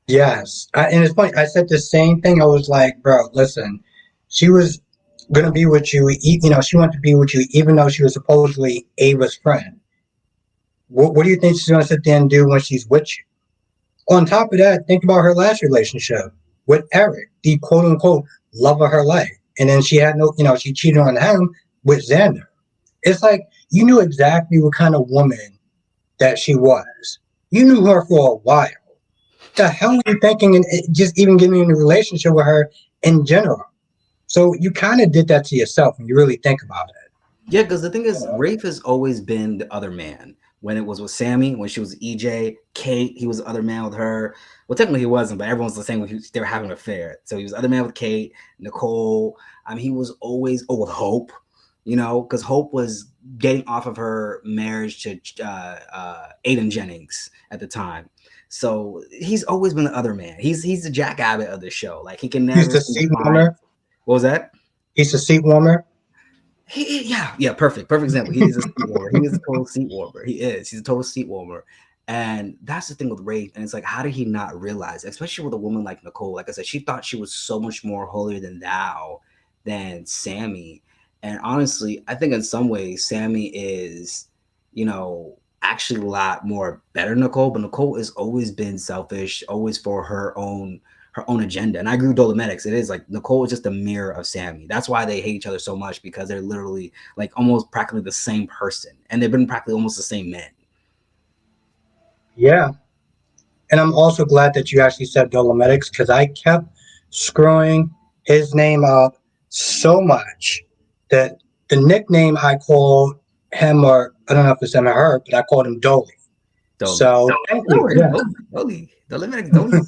Speaker 2: Yes.
Speaker 1: them.
Speaker 2: Yes. And it's funny. I said the same thing. I was like, bro, listen, she was gonna be with you. She wanted to be with you, even though she was supposedly Ava's friend. What do you think she's gonna sit there and do when she's with you? On top of that, think about her last relationship with Eric, the quote unquote love of her life. And then she had no, she cheated on him with Xander. It's like you knew exactly what kind of woman that she was. You knew her for a while. The hell were you thinking and just even getting in a relationship with her in general? So you kind of did that to yourself when you really think about it.
Speaker 1: Yeah, because the thing is, Rafe has always been the other man. When it was with Sammy, when she was EJ, Kate, he was the other man with her. Well, technically he wasn't, but everyone's the same. They were having an affair. So he was the other man with Kate, Nicole. I mean, he was always, with Hope, because Hope was getting off of her marriage to Aiden Jennings at the time. So he's always been the other man. He's the Jack Abbott of the show. Like he can
Speaker 2: He's
Speaker 1: never
Speaker 2: the
Speaker 1: seem to
Speaker 2: seat
Speaker 1: find.
Speaker 2: warmer.
Speaker 1: What was that?
Speaker 2: He's the seat warmer.
Speaker 1: Yeah, perfect example. He is a seat warmer. He is a total seat warmer. He is. He's a total seat warmer. And that's the thing with Rafe. And it's like, how did he not realize, especially with a woman like Nicole? Like I said, she thought she was so much more holier than thou than Sammy. And honestly, I think in some ways, Sammy is, actually a lot more better than Nicole. But Nicole has always been selfish, always for her own agenda. And I agree with Dolometics. It is like Nicole is just a mirror of Sammy. That's why they hate each other so much because they're literally like almost practically the same person. And they've been practically almost the same men.
Speaker 2: Yeah. And I'm also glad that you actually said Dolomitics because I kept screwing his name up so much that the nickname I called him, or I don't know if it's him or her, but I called him Dolly.
Speaker 1: Dolly.
Speaker 2: So thank
Speaker 1: No,
Speaker 2: you.
Speaker 1: it's
Speaker 2: Yeah.
Speaker 1: Dolly. Dolly. Dolometics, Dolly.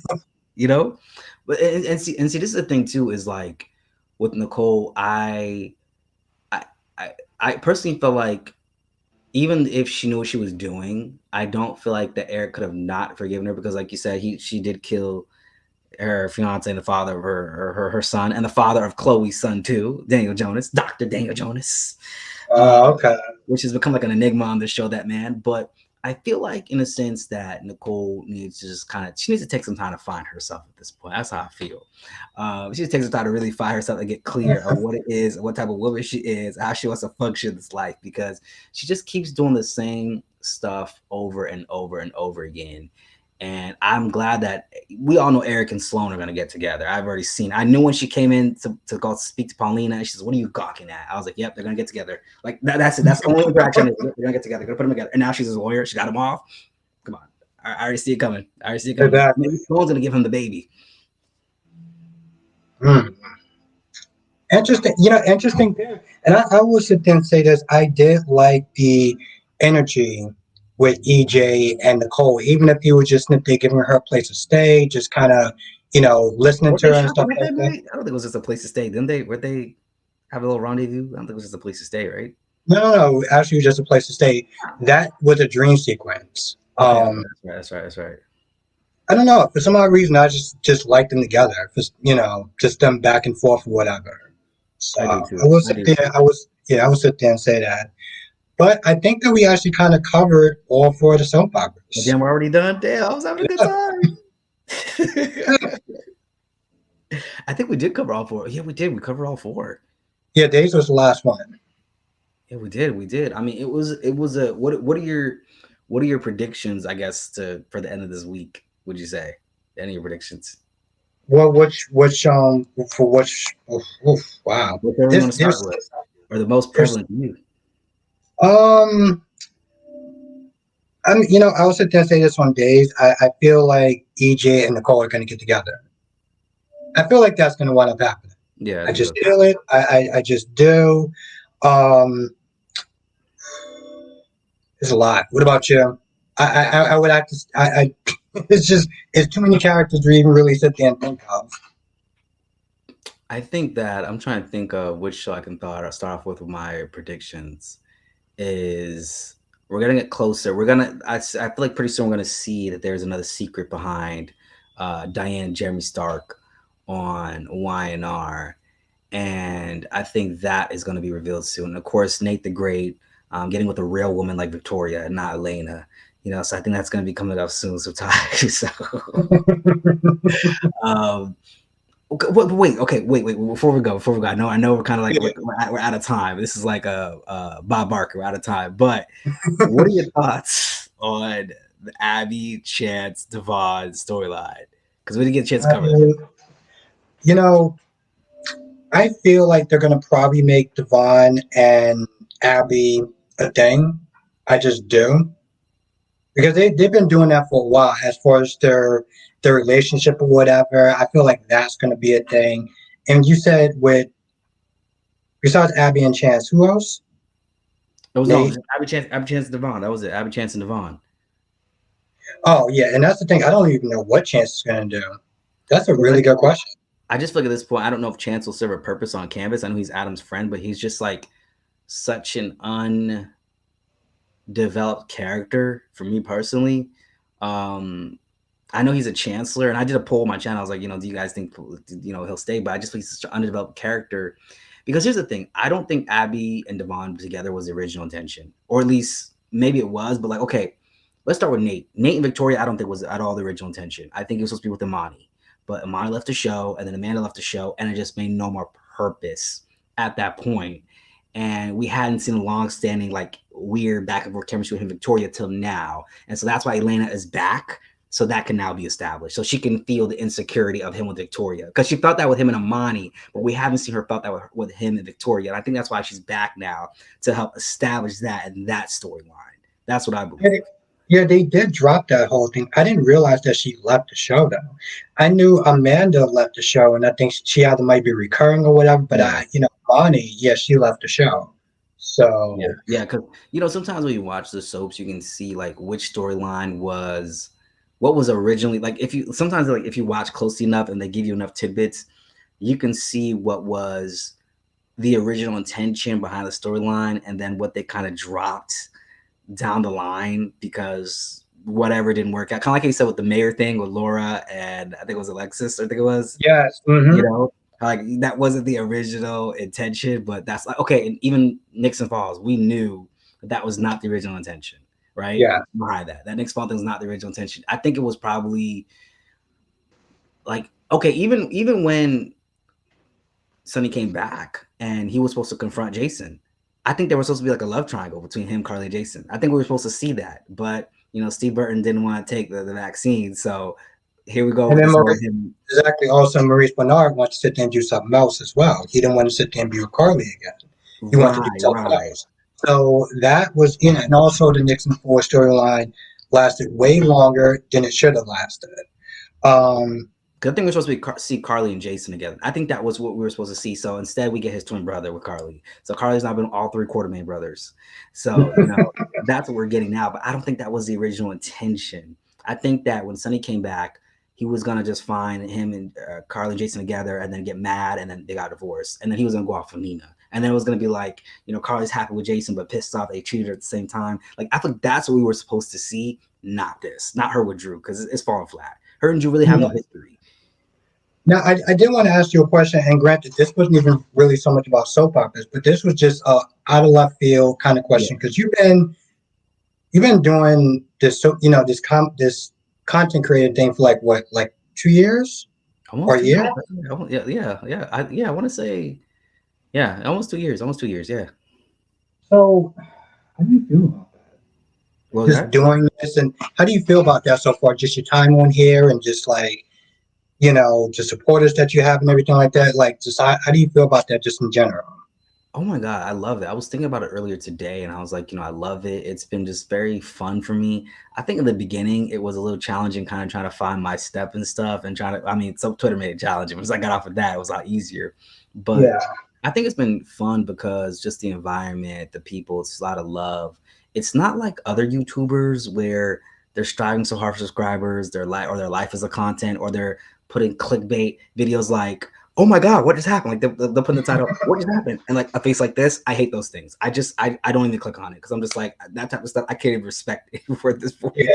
Speaker 1: You know? But and see, this is the thing too, is like with Nicole, I I personally felt like even if she knew what she was doing, I don't feel like that Eric could have not forgiven her because, like you said, she did kill her fiance and the father of her son and the father of Chloe's son too, Daniel Jonas, Dr. Daniel Jonas, uh,
Speaker 2: Okay.
Speaker 1: which has become like an enigma on the show. That man, but I feel like in a sense that Nicole needs to just she needs to take some time to find herself at this point. That's how I feel. She just takes some time to really find herself and get clear of what it is, what type of woman she is, how she wants to function in this life because she just keeps doing the same stuff over and over and over again. And I'm glad that we all know Eric and Sloan are going to get together. I've already seen. I knew when she came in to go speak to Paulina, and she says, "What are you gawking at?" I was like, "Yep, they're going to get together." Like that's it. That's the only interaction. They're going to get together. They're going to put them together. And now she's his lawyer. She got him off. Come on, I already see it coming. I already see it coming.
Speaker 2: Exactly.
Speaker 1: Maybe Sloan's going to give him the baby.
Speaker 2: Mm. Interesting, interesting there. And I will sit there and say this: I did like the energy with EJ and Nicole, even if you were just if they giving her a place to stay, just kind of, listening
Speaker 1: Were
Speaker 2: to
Speaker 1: they
Speaker 2: her and
Speaker 1: shopping
Speaker 2: stuff
Speaker 1: that
Speaker 2: like that.
Speaker 1: night? I don't think it was just a place to stay. Didn't they? Were they have a little rendezvous? I don't think it was just a place to stay, right?
Speaker 2: No, no, no. Actually, just a place to stay. That was a dream sequence.
Speaker 1: Okay, okay, that's right, that's right, that's right.
Speaker 2: I don't know. For some odd reason, I just liked them together. Just just them back and forth or whatever. So
Speaker 1: I do
Speaker 2: I
Speaker 1: too.
Speaker 2: will
Speaker 1: I
Speaker 2: sit
Speaker 1: do
Speaker 2: there.
Speaker 1: too.
Speaker 2: I will sit there and say that. But I think that we actually kind of covered all four of the soap
Speaker 1: But
Speaker 2: operas.
Speaker 1: then we're already done. Damn, I was having a good
Speaker 2: Yeah,
Speaker 1: time.
Speaker 2: yeah.
Speaker 1: I think we did cover all four. Yeah, we did. We covered all four.
Speaker 2: Yeah, Days was the last one.
Speaker 1: Yeah, we did. We did. I mean, it was a what are your predictions, I guess, to for the end of this week, would you say? Any of your predictions?
Speaker 2: Well, which for which? Oof, oof, wow.
Speaker 1: Whichever you want to start with. Or the most
Speaker 2: There's
Speaker 1: prevalent to you.
Speaker 2: um. I will sit there and say this on Days. I feel like EJ and Nicole are going to get together. I feel like that's going to wind up happening.
Speaker 1: Yeah, I
Speaker 2: I
Speaker 1: do
Speaker 2: just
Speaker 1: too.
Speaker 2: feel it. I just do. Um, it's a lot. What about you? I would have to. It's too many characters to even really sit there and think of.
Speaker 1: I think that I'm trying to think of which show I can start off with my predictions. Is we're gonna get closer. I feel like pretty soon we're gonna see that there's another secret behind Diane and Jeremy Stark on YNR, and I think that is going to be revealed soon. And of course, Nate the Great getting with a real woman like Victoria and not Elena. So I think that's going to be coming up soon. So, so um, okay, wait, okay, wait. Before we go. I know, we're kind of like we're out of time. This is like a Bob Barker. We're out of time. But what are your thoughts on the Abby, Chance, Devon storyline? Because we didn't get a chance to cover that.
Speaker 2: Uh, you know, I feel like they're gonna probably make Devon and Abby a thing. I just do because they've been doing that for a while. As far as their relationship or whatever, I feel like that's gonna be a thing. And you said with besides Abby and Chance, who else?
Speaker 1: It was no
Speaker 2: Nate.
Speaker 1: just Abby Chance, Devon. That was it. Abby Chance and Devon.
Speaker 2: Oh yeah, and that's the thing. I don't even know what Chance is gonna do. That's a
Speaker 1: Yeah,
Speaker 2: really good question.
Speaker 1: I just feel like at this point, I don't know if Chance will serve a purpose on canvas. I know he's Adam's friend, but he's just like such an undeveloped character for me personally. Um, I know he's a chancellor, and I did a poll on my channel. I was like, do you guys think he'll stay? But I just think he's such an undeveloped character. Because here's the thing: I don't think Abby and Devon together was the original intention, or at least maybe it was. But like, okay, let's start with Nate. Nate and Victoria, I don't think was at all the original intention. I think it was supposed to be with Imani, but Imani left the show, and then Amanda left the show, and it just made no more purpose at that point. And we hadn't seen a long-standing like weird back and forth chemistry with him, Victoria, till now, and so that's why Elena is back, so that can now be established. So she can feel the insecurity of him with Victoria, because she felt that with him and Amani, but we haven't seen her felt that with him and Victoria. And I think that's why she's back now to help establish that and that storyline. That's what I
Speaker 2: Yeah,
Speaker 1: believe.
Speaker 2: yeah, they did drop that whole thing. I didn't realize that she left the show though. I knew Amanda left the show, and I think she either might be recurring or whatever. But
Speaker 1: Yeah.
Speaker 2: Bonnie, yeah, she left the show.
Speaker 1: Yeah,
Speaker 2: So
Speaker 1: yeah, because sometimes when you watch the soaps, you can see like which storyline was what was originally like. If you sometimes like if you watch closely enough and they give you enough tidbits, you can see what was the original intention behind the storyline, and then what they kind of dropped down the line because whatever didn't work out. Kind of like you said with the mayor thing with Laura and I think it was Alexis. I think it was.
Speaker 2: yes,
Speaker 1: You know, like that wasn't the original intention, but that's like okay. And even Nixon Falls, we knew that was not the original intention, right?
Speaker 2: yeah,
Speaker 1: Behind that Nixon Falls thing was not the original intention. I think it was probably like okay, even when Sonny came back and he was supposed to confront Jason, I think there was supposed to be like a love triangle between him, Carly, and Jason. I think we were supposed to see that, but Steve Burton didn't want to take the vaccine, so here we go
Speaker 2: And
Speaker 1: with
Speaker 2: then
Speaker 1: this whole
Speaker 2: Maurice,
Speaker 1: him.
Speaker 2: exactly. Also, Maurice Bernard wants to sit there and do something else as well. He didn't want to sit there and be with Carly again. He wanted to do
Speaker 1: Right,
Speaker 2: something
Speaker 1: right.
Speaker 2: else. So that was and also the Nixon Ford storyline lasted way longer than it should have lasted. Um,
Speaker 1: 'Cause I think we're supposed to see Carly and Jason together. I think that was what we were supposed to see. So instead, we get his twin brother with Carly. So Carly's now been all three Quartermain brothers. So that's what we're getting now. But I don't think that was the original intention. I think that when Sonny came back, he was gonna just find him and Carly and Jason together, and then get mad, and then they got divorced, and then he was gonna go off with Nina, and then it was gonna be like, Carly's happy with Jason, but pissed off they cheated at the same time. Like I think that's what we were supposed to see, not this, not her with Drew, because it's falling flat. Her and Drew really have no history.
Speaker 2: Now, I did want to ask you a question, and granted, this wasn't even really so much about soap operas, but this was just a out of left field kind of
Speaker 1: Yeah.
Speaker 2: question because you've been doing this, so this content creator thing for like what, like 2 years or
Speaker 1: Almost
Speaker 2: a
Speaker 1: 2 years.
Speaker 2: year?
Speaker 1: Yeah, yeah. I want to say, yeah, almost 2 years. Almost 2 years. Yeah.
Speaker 2: So, how do you feel about that?
Speaker 1: What was
Speaker 2: Just
Speaker 1: that?
Speaker 2: doing this, and how do you feel about that so far? Just your time on here, and just like the supporters that you have and everything like that. Like, just how do you feel about that, just in general?
Speaker 1: Oh my God, I love it. I was thinking about it earlier today, and I was like, I love it. It's been just very fun for me. I think in the beginning it was a little challenging, kind of trying to find my step and stuff, and trying to. I mean, so Twitter made it challenging. Once I got off of that, it was a lot easier. But
Speaker 2: Yeah.
Speaker 1: I think it's been fun because just the environment, the people, it's a lot of love. It's not like other YouTubers where they're striving so hard for subscribers, their life is a content, or they're putting clickbait videos like, oh my God, what just happened? Like they'll put in the title, what just happened? And like a face like this, I hate those things. I don't even click on it because I'm just like that type of stuff. I can't even respect it for this point.
Speaker 2: Yeah.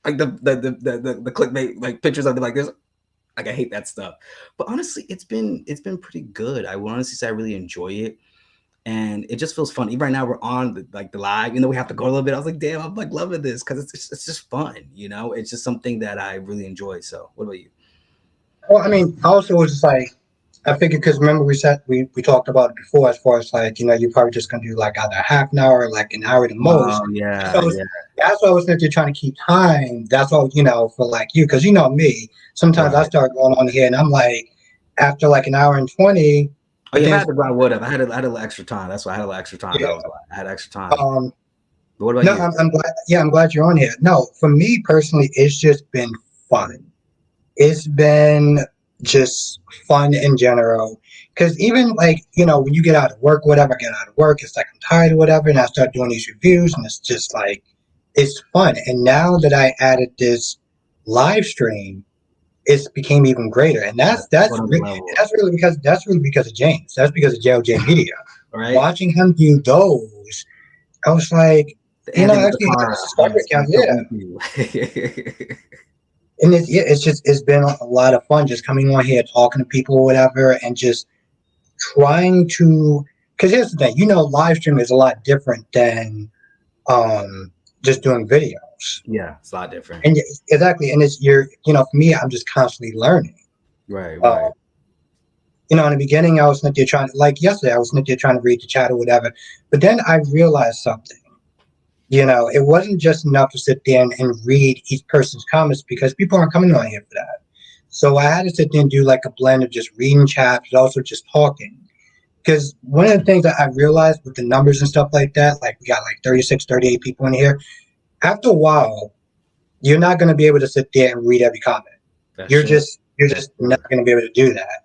Speaker 1: Like the clickbait like pictures of them like this. Like I hate that stuff. But honestly, it's been pretty good. I will honestly say I really enjoy it. And it just feels fun. Even right now, we're on the live. We have to go a little bit. I was like, damn, I'm like loving this because it's just fun. It's just something that I really enjoy. So, what about you?
Speaker 2: Well, I mean, also it was just like I figured because remember we talked about it before as far as like you're probably just gonna do like either half an hour or like an hour the most.
Speaker 1: Oh
Speaker 2: That's
Speaker 1: yeah,
Speaker 2: what I was,
Speaker 1: yeah,
Speaker 2: that's what I was thinking. Trying to keep time. That's all for like you because you know me. Sometimes I
Speaker 1: right.
Speaker 2: start going on here and I'm like after like an hour and 20,
Speaker 1: Oh
Speaker 2: but
Speaker 1: yeah, if I
Speaker 2: then
Speaker 1: had to go, I would have. I had a little extra time. That's why I had a little extra time. That
Speaker 2: yeah.
Speaker 1: was why I had extra time.
Speaker 2: Um,
Speaker 1: But what about
Speaker 2: no,
Speaker 1: you?
Speaker 2: I'm glad. Yeah, I'm glad you're on here. No, for me personally, it's just been fun. It's been just fun in general. Because even like, when you get out of work, whatever, I get out of work, it's like I'm tired or whatever, and I start doing these reviews, and it's just like, it's fun. And now that I added this live stream, it's became even greater. And
Speaker 1: That's a whole other level,
Speaker 2: that's really because of James. That's because of JLJ Media.
Speaker 1: right?
Speaker 2: Watching him do those, I was like,
Speaker 1: The Anthony with the
Speaker 2: actually having a
Speaker 1: car.
Speaker 2: subscriber
Speaker 1: Yes,
Speaker 2: count,
Speaker 1: so
Speaker 2: yeah.
Speaker 1: thank you.
Speaker 2: And it's been a lot of fun just coming on here talking to people or whatever and just trying to because here's the thing live stream is a lot different than just doing videos
Speaker 1: Yeah, it's a lot different.
Speaker 2: and exactly and it's for me I'm just constantly learning
Speaker 1: Right,
Speaker 2: uh,
Speaker 1: right.
Speaker 2: in the beginning I was not there trying like yesterday I was not there trying to read the chat or whatever but then I realized something. It wasn't just enough to sit there and read each person's comments because people aren't coming on here for that. So I had to sit there and do like a blend of just reading chats, but also just talking. Because one of the things that I realized with the numbers and stuff like that, like we got like 36, 38 people in here, after a while, you're not going to be able to sit there and read every comment.
Speaker 1: That's
Speaker 2: You're
Speaker 1: true.
Speaker 2: just you're
Speaker 1: That's
Speaker 2: just not
Speaker 1: true.
Speaker 2: going to be able to do that.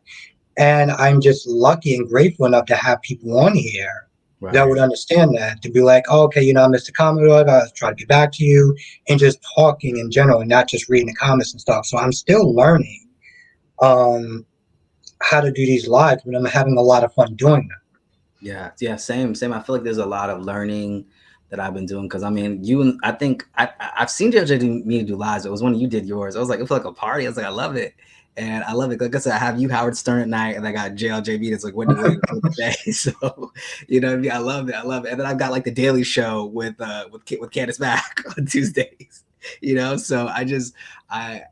Speaker 2: And I'm just lucky and grateful enough to have people on here that
Speaker 1: Right.
Speaker 2: would understand that to be like, oh, okay, I missed a comment, or I'll try to get back to you, and just talking in general, and not just reading the comments and stuff. So I'm still learning um, how to do these lives, but I'm having a lot of fun doing them.
Speaker 1: Yeah, yeah, same. I feel like there's a lot of learning that I've been doing because I mean, you and I think I've seen JJ do me do lives. It was when you did yours. I was like, it felt like a party. I was like, I love it, and I love it. Like I said, I have you Howard Stern at night, and I got JLJB that's like Wendy Williams for the day. So what I mean. I love it. I love it. And then I've got like the Daily Show with Candace Mack on Tuesdays. So I just I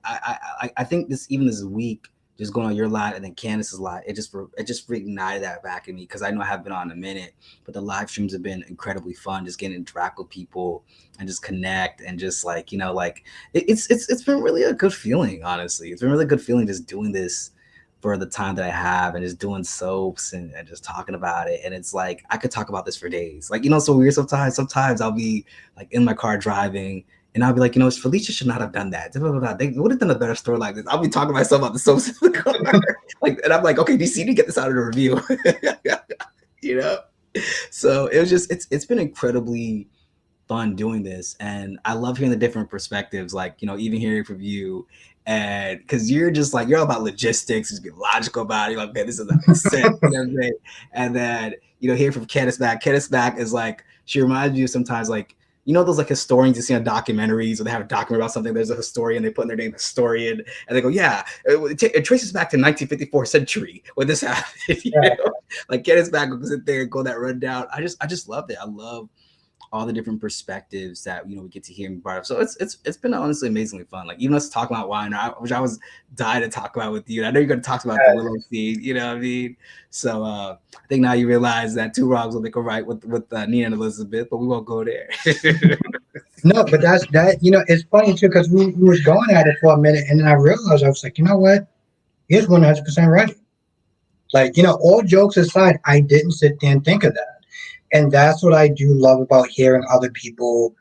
Speaker 1: think this even this week. just going on your live and then Candace's live, it just reignited that back in me because I know I have been on a minute, but the live streams have been incredibly fun. Just getting to interact with people and just connect and just like like it's been really a good feeling. Honestly, it's been really good feeling just doing this for the time that I have and just doing soaps and just talking about it. And it's like I could talk about this for days. Like so weird sometimes. Sometimes I'll be like in my car driving and I'll be like, Felicia should not have done that. They would have done a better story like this. I'll be talking to myself about the soaps in the car. Like, and I'm like, okay, DC, you need to get this out of the review. you know? So it was just, it's been incredibly fun doing this. And I love hearing the different perspectives, like, even hearing from you. And because you're just like, you're all about logistics, just be logical about it. You're like, man, this doesn't make sense. You know what I'm saying? And then, hearing from Candace Mack. Candace Mack is like, she reminds me of sometimes like, those like historians you see on documentaries or they have a documentary about something, there's a historian, they put in their name historian, and they go, yeah, it traces back to 1954 century when this happened. Like Candace Mack will sit there and go that rundown. I just loved it. I love all the different perspectives that we get to hear and brought up. So it's been honestly amazingly fun. Like even us talking about wine, which I was dying to talk about with you. I know you're going to talk about the Willow seed. You know what I mean? So I think now you realize that two wrongs will make a right with Nina and Elizabeth, but we won't go there.
Speaker 2: No, but that's that. It's funny too because we was going at it for a minute, and then I realized I was like, you know what? He's 100% right. Like, all jokes aside, I didn't sit there and think of that. And that's what I do love about hearing other people,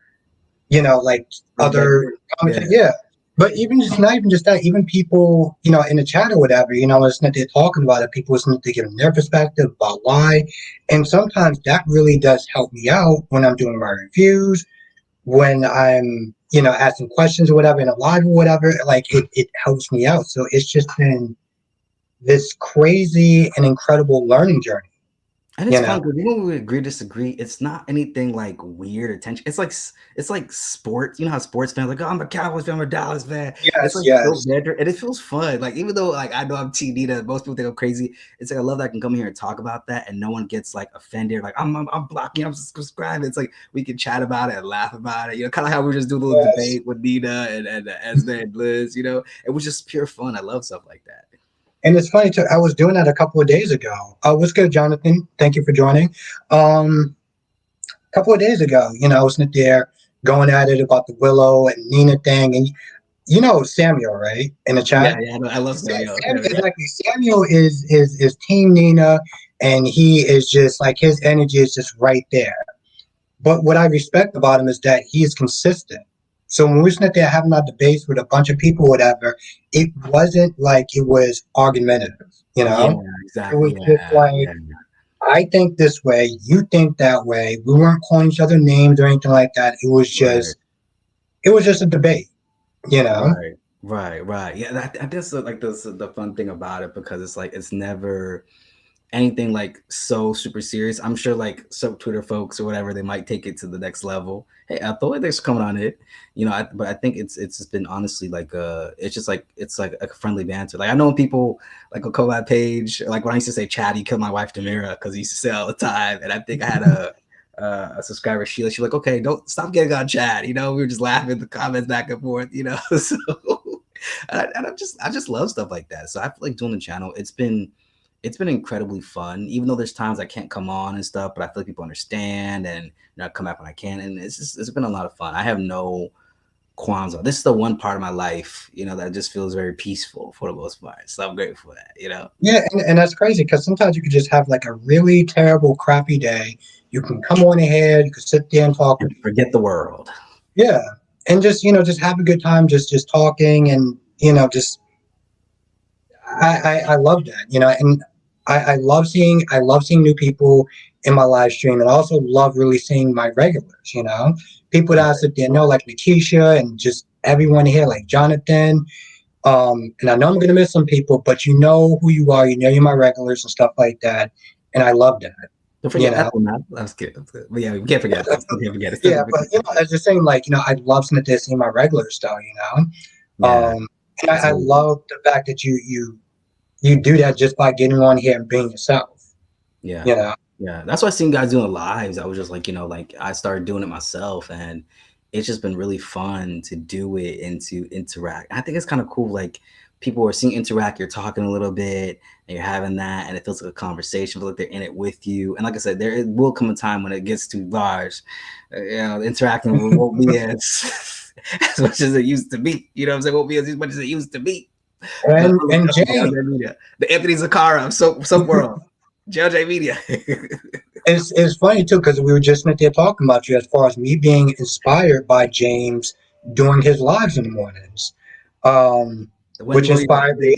Speaker 2: like other comments. Yeah. But even just not even just that, even people, in the chat or whatever, listening to they're talking about it, people listening to giving their perspective about why. And sometimes that really does help me out when I'm doing my reviews, when I'm, asking questions or whatever in a live or whatever. Like it helps me out. So it's just been this crazy and incredible learning journey.
Speaker 1: And it's fun because even when we agree disagree, it's not anything like weird or tension. It's like sports. You know how sports fans are like, oh, I'm a Cowboys fan, I'm a Dallas fan.
Speaker 2: Yes,
Speaker 1: It's like
Speaker 2: yes.
Speaker 1: and it feels fun. Like even though like I know I'm Team Nina, most people think I'm crazy. It's like I love that I can come here and talk about that, and no one gets like offended. Like I'm blocking, I'm subscribing. It's like we can chat about it and laugh about it. Kind of how we just do a little debate with Nina and Esme and Liz. It was just pure fun. I love stuff like that.
Speaker 2: And it's funny too. I was doing that a couple of days ago. What's good, Jonathan? Thank you for joining. A couple of days ago, I was sitting there going at it about the Willow and Nina thing, and Samuel, right, in the chat.
Speaker 1: Yeah, I love Samuel.
Speaker 2: Exactly. Samuel is Team Nina, and he is just like his energy is just right there. But what I respect about him is that he is consistent. So when we were sitting there having our debates with a bunch of people, whatever, it wasn't like it was argumentative.
Speaker 1: Yeah,
Speaker 2: It
Speaker 1: exactly.
Speaker 2: was just like, I think this way, you think that way. We weren't calling each other names or anything like that. It was just a debate.
Speaker 1: Right. Yeah, that's like the fun thing about it because it's like it's never anything like so super serious. I'm sure like some Twitter folks or whatever they might take it to the next level. Hey, I thought there's coming on it, but I think it's just been honestly like it's just like it's like a friendly banter. Like I know when people like will come on my page, like when I used to say Chad, you killed my wife Demira because he used to say all the time, and I think I had a subscriber Sheila. She's like, okay, don't stop getting on Chad. We were just laughing the comments back and forth. So and I just love stuff like that. So I feel like doing the channel, it's been incredibly fun, even though there's times I can't come on and stuff, but I feel like people understand and I come back when I can. And it's been a lot of fun. I have no qualms on this. Is the one part of my life, that just feels very peaceful for the most part. So I'm grateful for that,
Speaker 2: Yeah, and that's crazy because sometimes you could just have like a really terrible, crappy day. You can come on ahead, you can sit there and talk
Speaker 1: and forget the world.
Speaker 2: Yeah. And just have a good time, just talking and, just I love that, and I love seeing new people in my live stream, and I also love really seeing my regulars, people that I sit there know like Letitia and just everyone here like Jonathan. And I know I'm gonna miss some people, but you know who you are, you're my regulars and stuff like that. And I love that.
Speaker 1: Don't forget Ethel, man. That's good. But yeah, we can't forget it. Can't forget it.
Speaker 2: Yeah, but I was just saying, like, I love seeing this in my regular style,
Speaker 1: Yeah.
Speaker 2: And I love the fact that you do that just by getting on here and being yourself.
Speaker 1: Yeah. Yeah. That's why I seen guys doing lives. I was just like, like I started doing it myself, and it's just been really fun to do it and to interact. I think it's kind of cool, like people are seeing interact, you're talking a little bit, and you're having that, and it feels like a conversation, feels like they're in it with you. And like I said, there will come a time when it gets too large. Interacting won't be as as much as it used to be. You know what I'm saying? Won't be as much as it used to be. But I
Speaker 2: And
Speaker 1: love
Speaker 2: James,
Speaker 1: Media, the Anthony Zakara of soap world, JLJ Media.
Speaker 2: it's funny too because we were just there talking about you as far as me being inspired by James doing his lives in the mornings, um,
Speaker 1: when
Speaker 2: which
Speaker 1: will you
Speaker 2: inspired
Speaker 1: do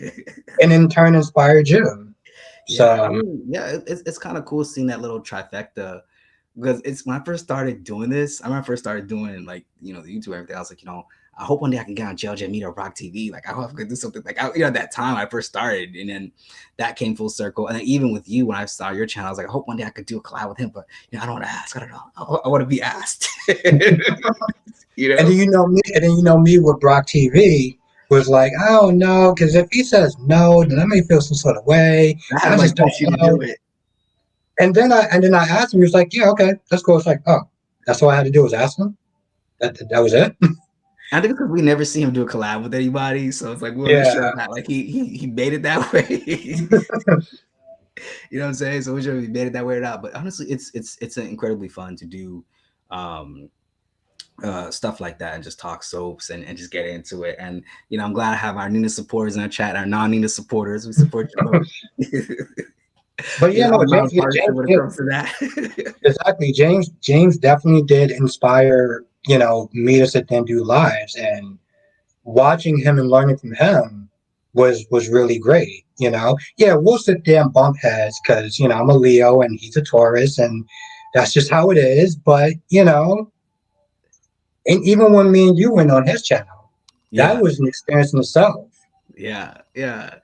Speaker 2: me, and in turn inspired you.
Speaker 1: Yeah, I
Speaker 2: So
Speaker 1: mean, yeah, it's kind of cool seeing that little trifecta because it's when I first started doing this. I remember I first started doing like the YouTube and everything. I was like, I hope one day I can get on JLJ Media or Rock TV. Like I hope I could do something like at that time I first started, and then that came full circle. And then even with you, when I saw your channel, I was like, I hope one day I could do a collab with him, but I don't want to ask. I don't know. I want to be asked. you
Speaker 2: and
Speaker 1: know,
Speaker 2: then me with Brock TV was like, I don't know, because if he says no, then I may feel some sort of way.
Speaker 1: I had
Speaker 2: I
Speaker 1: to like
Speaker 2: just
Speaker 1: push you to
Speaker 2: don't know.
Speaker 1: do it.
Speaker 2: And then I asked him. He was like, yeah, okay, let's go. It's like, oh, that's all I had to do was ask him. That was it.
Speaker 1: I think because we never see him do a collab with anybody, so it's like we weren't sure
Speaker 2: Yeah.
Speaker 1: that like he made it that way. You know what I'm saying? So we should have made it that way or not. But honestly, it's incredibly fun to do um stuff like that and just talk soaps and just get into it. And I'm glad I have our Nina supporters in our chat, our non-Nina supporters. We support you both.
Speaker 2: But yeah, no,
Speaker 1: I'm
Speaker 2: James, yeah,
Speaker 1: nonpartisan
Speaker 2: James,
Speaker 1: when it
Speaker 2: yeah,
Speaker 1: comes to that.
Speaker 2: exactly. James definitely did inspire, me to sit there and do lives, and watching him and learning from him was really great. Yeah, we'll sit there and bump heads because I'm a Leo and he's a Taurus, and that's just how it is. But and even when me and you went on his channel, that
Speaker 1: Yeah.
Speaker 2: was an experience in itself.
Speaker 1: Yeah. That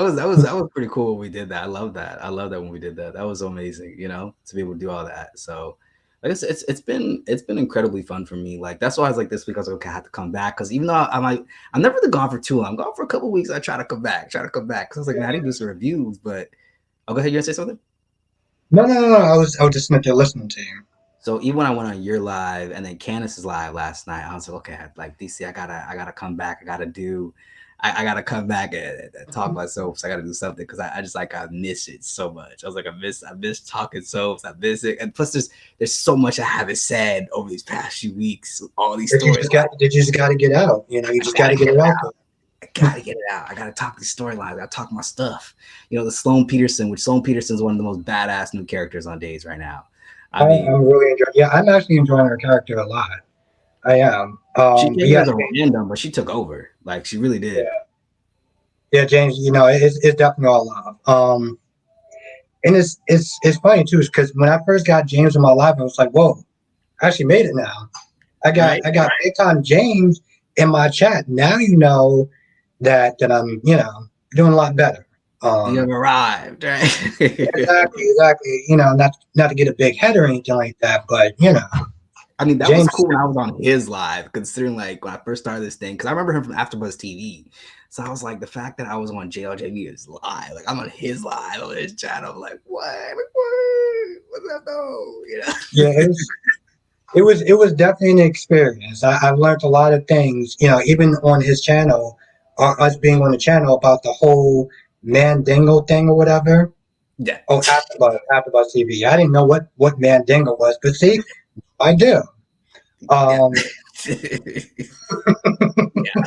Speaker 1: was pretty cool when we did that. I love that. I love that when we did that. That was amazing, to be able to do all that. So I guess it's been incredibly fun for me. Like that's why I was like this week I was like, okay, I have to come back because even though I'm never really gone for too long. I'm gone for a couple weeks. I try to come back. Because I was like, man, I didn't do some reviews, but go ahead. You gonna say something?
Speaker 2: No, no, no, no. I was just meant to listening to you.
Speaker 1: So even when I went on your live and then Candace's live last night, I was like, okay, like DC, I gotta come back. I gotta come back and talk about soaps. I gotta do something because I just like I miss it so much. I was like, I miss talking soaps. I miss it, and plus there's so much I haven't said over these past few weeks. All these stories.
Speaker 2: You just got to get out. You
Speaker 1: I
Speaker 2: just got
Speaker 1: gotta
Speaker 2: to get
Speaker 1: get
Speaker 2: it
Speaker 1: it
Speaker 2: out
Speaker 1: out.
Speaker 2: there.
Speaker 1: I gotta get it out. I gotta talk these storylines. I gotta talk my stuff. The Sloan Peterson, which Sloan Peterson's one of the most badass new characters on Days right now. I mean,
Speaker 2: I'm really enjoying. Yeah, I'm actually enjoying her character a lot. I am.
Speaker 1: she
Speaker 2: But
Speaker 1: came here
Speaker 2: yeah,
Speaker 1: as a random, but she took over. Like she really did.
Speaker 2: yeah, James. It's definitely all love. And it's funny too, because when I first got James in my life, I was like, whoa, I actually made it now.
Speaker 1: Right?
Speaker 2: I got big time James in my chat. Now that I'm doing a lot better.
Speaker 1: You have arrived, right?
Speaker 2: Exactly. Not to get a big head or anything like that, but
Speaker 1: I mean, that was
Speaker 2: James.
Speaker 1: cool when I was on his live, considering like when I first started this thing, because I remember him from AfterBuzz TV. So I was like, the fact that I was on JLJ Media's live, like I'm on his live on his channel, I'm like, what? Like, what? What's that though?
Speaker 2: Yeah, it was definitely an experience. I've learned a lot of things, even on his channel, or us being on the channel about the whole Mandingo thing or whatever.
Speaker 1: Yeah.
Speaker 2: Oh, AfterBuzz TV. I didn't know what Mandingo was, but see, I do.
Speaker 1: Yeah. Yeah.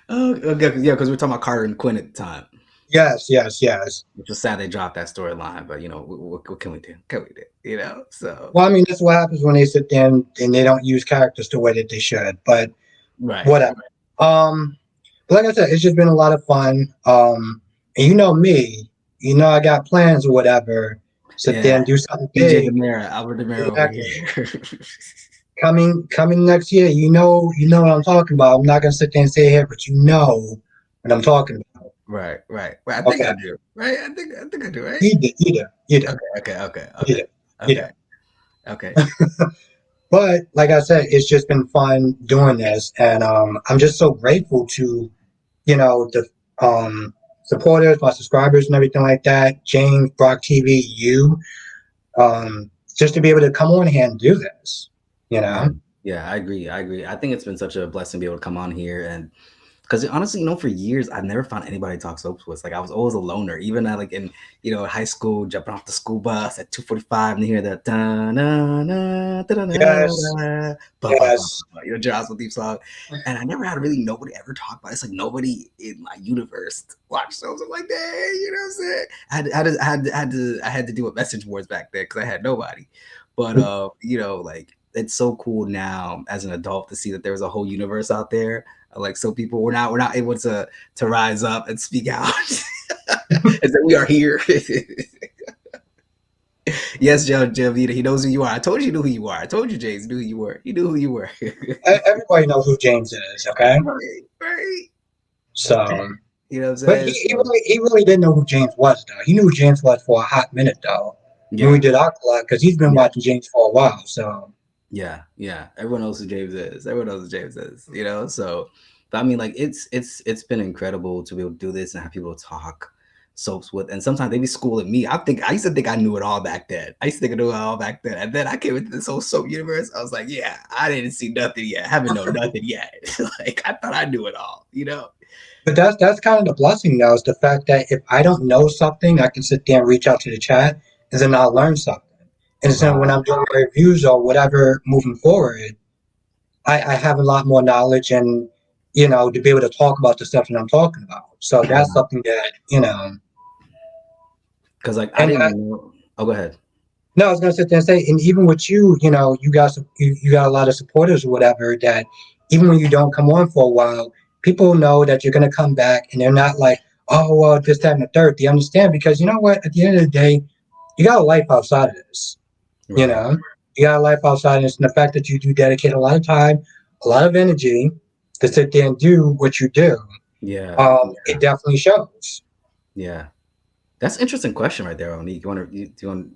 Speaker 1: Oh, okay, yeah, because we're talking about Carter and Quinn at the time.
Speaker 2: Yes.
Speaker 1: Which was sad they dropped that storyline, but what can we do? So.
Speaker 2: Well, I mean, that's what happens when they sit there and they don't use characters the way that they should. But
Speaker 1: Right.
Speaker 2: whatever. But like I said, it's just been a lot of fun. And me, I got plans or whatever. Sit there
Speaker 1: Yeah.
Speaker 2: and do something
Speaker 1: DJ
Speaker 2: big.
Speaker 1: Demira, Albert Demira over here.
Speaker 2: Coming next year, what I'm talking about. I'm not gonna sit there and say it here, but you know what I'm talking about.
Speaker 1: Right. Well, I think
Speaker 2: Okay.
Speaker 1: I do. Right. I think I do. Right.
Speaker 2: You do.
Speaker 1: Okay.
Speaker 2: But like I said, it's just been fun doing this, and I'm just so grateful to the supporters, my subscribers, and everything like that. James, Brock TV, you, just to be able to come on here and do this.
Speaker 1: Man, Yeah, I agree. I agree. I think it's been such a blessing to be able to come on here and because honestly, for years I've never found anybody to talk soaps with. Like I was always a loner, even at like in high school, jumping off the school bus at 2:45 and you hear that da na na da na
Speaker 2: Yes,
Speaker 1: na ba ba ba
Speaker 2: yes.
Speaker 1: ba, Jasmine theme song, and I never had really nobody ever talk about it. It's like nobody in my universe watch soaps. I'm like, dang, you know what I'm saying? I had to do a message boards back then because I had nobody. But like it's so cool now as an adult to see that there's a whole universe out there. Like so people we're not able to rise up and speak out. And that we are here. Yes, Joe Jovita, he knows who you are. I told you knew who you are. I told you James knew who you were. He knew who you were.
Speaker 2: Everybody knows who James is, okay?
Speaker 1: Right, right.
Speaker 2: So,
Speaker 1: You know what I'm
Speaker 2: but
Speaker 1: saying? So
Speaker 2: he really didn't know who James was, though. He knew who James was for a hot minute, though, when we
Speaker 1: yeah,
Speaker 2: did Aqualad, because he's been
Speaker 1: yeah,
Speaker 2: watching James for a while. So,
Speaker 1: yeah, yeah. Everyone knows who James is. Everyone knows who James is. So but I mean like it's been incredible to be able to do this and have people talk soaps with and sometimes they be schooling me. I used to think I knew it all back then. I used to think I knew it all back then. And then I came into this whole soap universe. I was like, yeah, I didn't see nothing yet. I haven't known nothing yet. Like I thought I knew it all.
Speaker 2: but that's kind of the blessing, though, is the fact that if I don't know something, I can sit there and reach out to the chat, and then I'll learn something. And so when
Speaker 1: Right.
Speaker 2: I'm doing my reviews or whatever moving forward, I have a lot more knowledge and, to be able to talk about the stuff that I'm talking about. So that's
Speaker 1: Right.
Speaker 2: something that,
Speaker 1: Because like I
Speaker 2: and
Speaker 1: didn't even know. Oh, go ahead.
Speaker 2: no, I was gonna sit there and say, and even with you, you got a lot of supporters or whatever that even when you don't come on for a while, people know that you're gonna come back and they're not like, oh well, this, that, and the third. They understand because you know what? At the end of the day, you got a life outside of this. You
Speaker 1: Right.
Speaker 2: know, you got a life outside of this, and the fact that you do dedicate a lot of time, a lot of energy to sit there and do what you do,
Speaker 1: Yeah.
Speaker 2: it definitely shows.
Speaker 1: Yeah. That's an interesting question right there, Onique. Do you want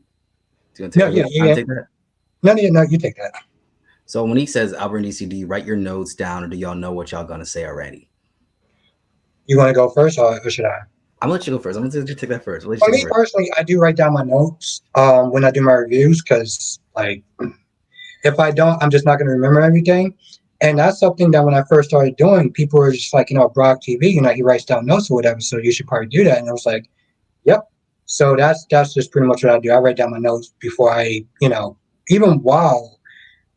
Speaker 1: to
Speaker 2: No,
Speaker 1: take? You
Speaker 2: yeah,
Speaker 1: got time
Speaker 2: yeah.
Speaker 1: to take that?
Speaker 2: No, no, no, you take that.
Speaker 1: So when he says Albert and DCD, write your notes down, or do y'all know what y'all gonna say already?
Speaker 2: You want to go first, or should I?
Speaker 1: I'm gonna let you go first. I'm gonna let you take that first. I'll let
Speaker 2: For
Speaker 1: you go
Speaker 2: me
Speaker 1: first.
Speaker 2: personally, I do write down my notes when I do my reviews because, like, if I don't, I'm just not going to remember everything. And that's something that when I first started doing, people were just like, Brock TV, he writes down notes or whatever, so you should probably do that. And I was like, yep. So that's just pretty much what I do. I write down my notes before even while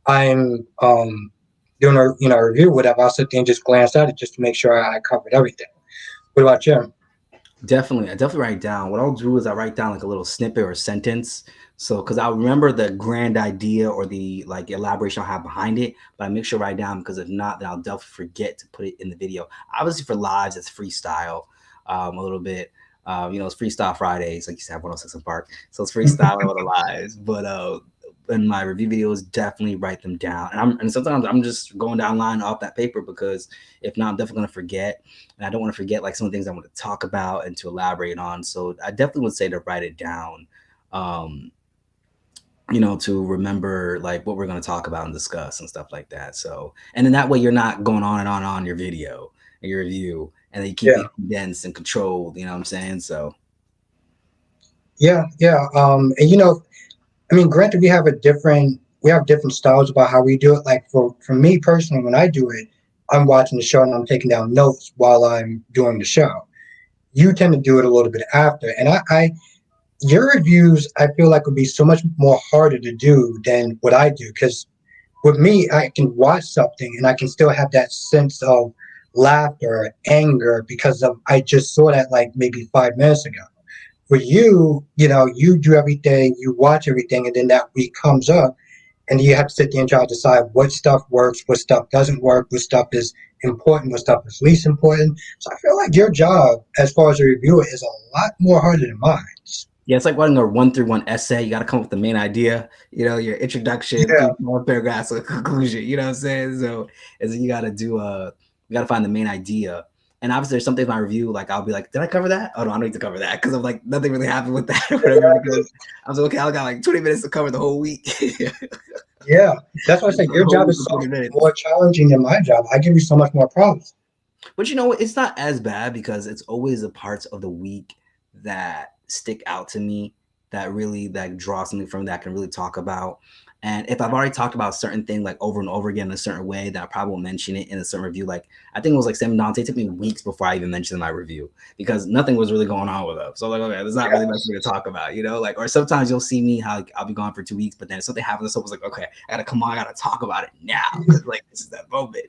Speaker 2: I'm doing a review or whatever, I'll sit there and just glance at it just to make sure I covered everything. What about you?
Speaker 1: Definitely, I definitely write down. What I'll do is I write down like a little snippet or sentence. So, because I'll remember the grand idea or the like elaboration I'll have behind it, but I make sure to write down because if not, then I'll definitely forget to put it in the video. Obviously, for lives, it's freestyle a little bit. It's Freestyle Fridays, like you said, 106 in Park. So it's freestyle on the lives. But in my review videos, definitely write them down. And sometimes I'm just going down line off that paper because if not, I'm definitely gonna forget and I don't want to forget like some of the things I want to talk about and to elaborate on. So I definitely would say to write it down, um, to remember like what we're going to talk about and discuss and stuff like that. So, and then that way you're not going on and on your video and your review, and then you keep
Speaker 2: Yeah.
Speaker 1: it condensed and controlled. You know what I'm saying? So,
Speaker 2: Yeah, yeah. And I mean, granted, we have different styles about how we do it. Like for me personally, when I do it, I'm watching the show and I'm taking down notes while I'm doing the show. You tend to do it a little bit after, and your reviews I feel like would be so much more harder to do than what I do because with me, I can watch something and I can still have that sense of laughter, anger because of I just saw that like maybe 5 minutes ago. For you, you do everything, you watch everything, and then that week comes up, and you have to sit there and try to decide what stuff works, what stuff doesn't work, what stuff is important, what stuff is least important. So I feel like your job, as far as a reviewer, is a lot more harder than mine.
Speaker 1: yeah, it's like writing a 1-through-1 essay. You got to come up with the main idea, your introduction,
Speaker 2: Yeah,
Speaker 1: 3 more paragraphs, a conclusion. You know what I'm saying? So, and then you got to find the main idea. And obviously, there's something in my review, like I'll be like, did I cover that? Oh no, I don't need to cover that because I'm like nothing really happened with that or whatever. Because
Speaker 2: exactly.
Speaker 1: I was like, okay, I got like 20 minutes to cover the whole week.
Speaker 2: Yeah, that's why I say
Speaker 1: The
Speaker 2: your
Speaker 1: whole
Speaker 2: job
Speaker 1: week
Speaker 2: is
Speaker 1: of
Speaker 2: so
Speaker 1: 20
Speaker 2: much
Speaker 1: minutes.
Speaker 2: more challenging than my job. I give you so much more problems.
Speaker 1: But you know what? It's not as bad because it's always the parts of the week that stick out to me that really that draw something from that I can really talk about. And if I've already talked about a certain thing like over and over again in a certain way, that I probably will mention it in a certain review. Like I think it was like Sam Dante. It took me weeks before I even mentioned my review because nothing was really going on with them. So like, okay, there's not really much for me to talk about, you know. Like, or sometimes you'll see me how like, I'll be gone for 2 weeks, but then if something happens, so it was like, okay, I gotta come on, I gotta talk about it now. Like this is that moment.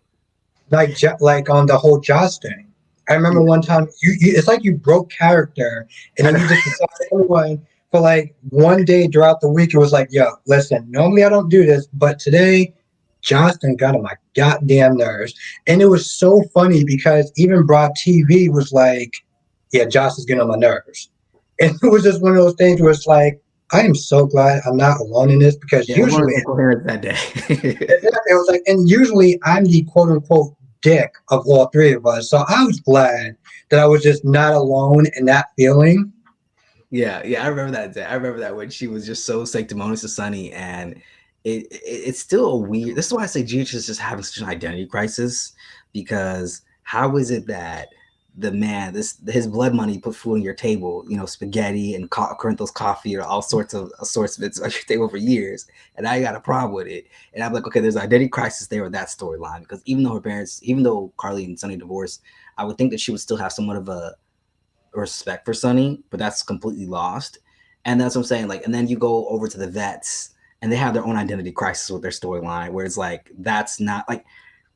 Speaker 2: Like on the whole Joss thing. I remember
Speaker 1: Yeah.
Speaker 2: one time it's like you broke character, and then you just decided everyone for like one day throughout the week. It was like, yo, listen, normally I don't do this, but today Johnston got on my goddamn nerves. And it was so funny because even Broad TV was like, yeah, Josh is getting on my nerves. And it was just one of those things where it's like, I am so glad I'm not alone in this because
Speaker 1: Yeah, everyone
Speaker 2: usually
Speaker 1: was incoherent that day.
Speaker 2: it was like, and usually I'm the quote unquote dick of all three of us. So I was glad that I was just not alone in that feeling.
Speaker 1: Yeah, yeah, I remember that day. I remember that when she was just so sanctimonious to Sunny, and it's still a weird. This is why I say GH is just having such an identity crisis, because how is it that the man, this his blood money put food on your table, you know, spaghetti and Corinthos coffee or all sorts of it's on your table for years, and now you got a problem with it, and I'm like, okay, there's an identity crisis there with that storyline because even though her parents, even though Carly and Sunny divorced, I would think that she would still have somewhat of a respect for Sunny, but that's completely lost. And that's what I'm saying. Like, and then you go over to the vets, and they have their own identity crisis with their storyline, where it's like that's not like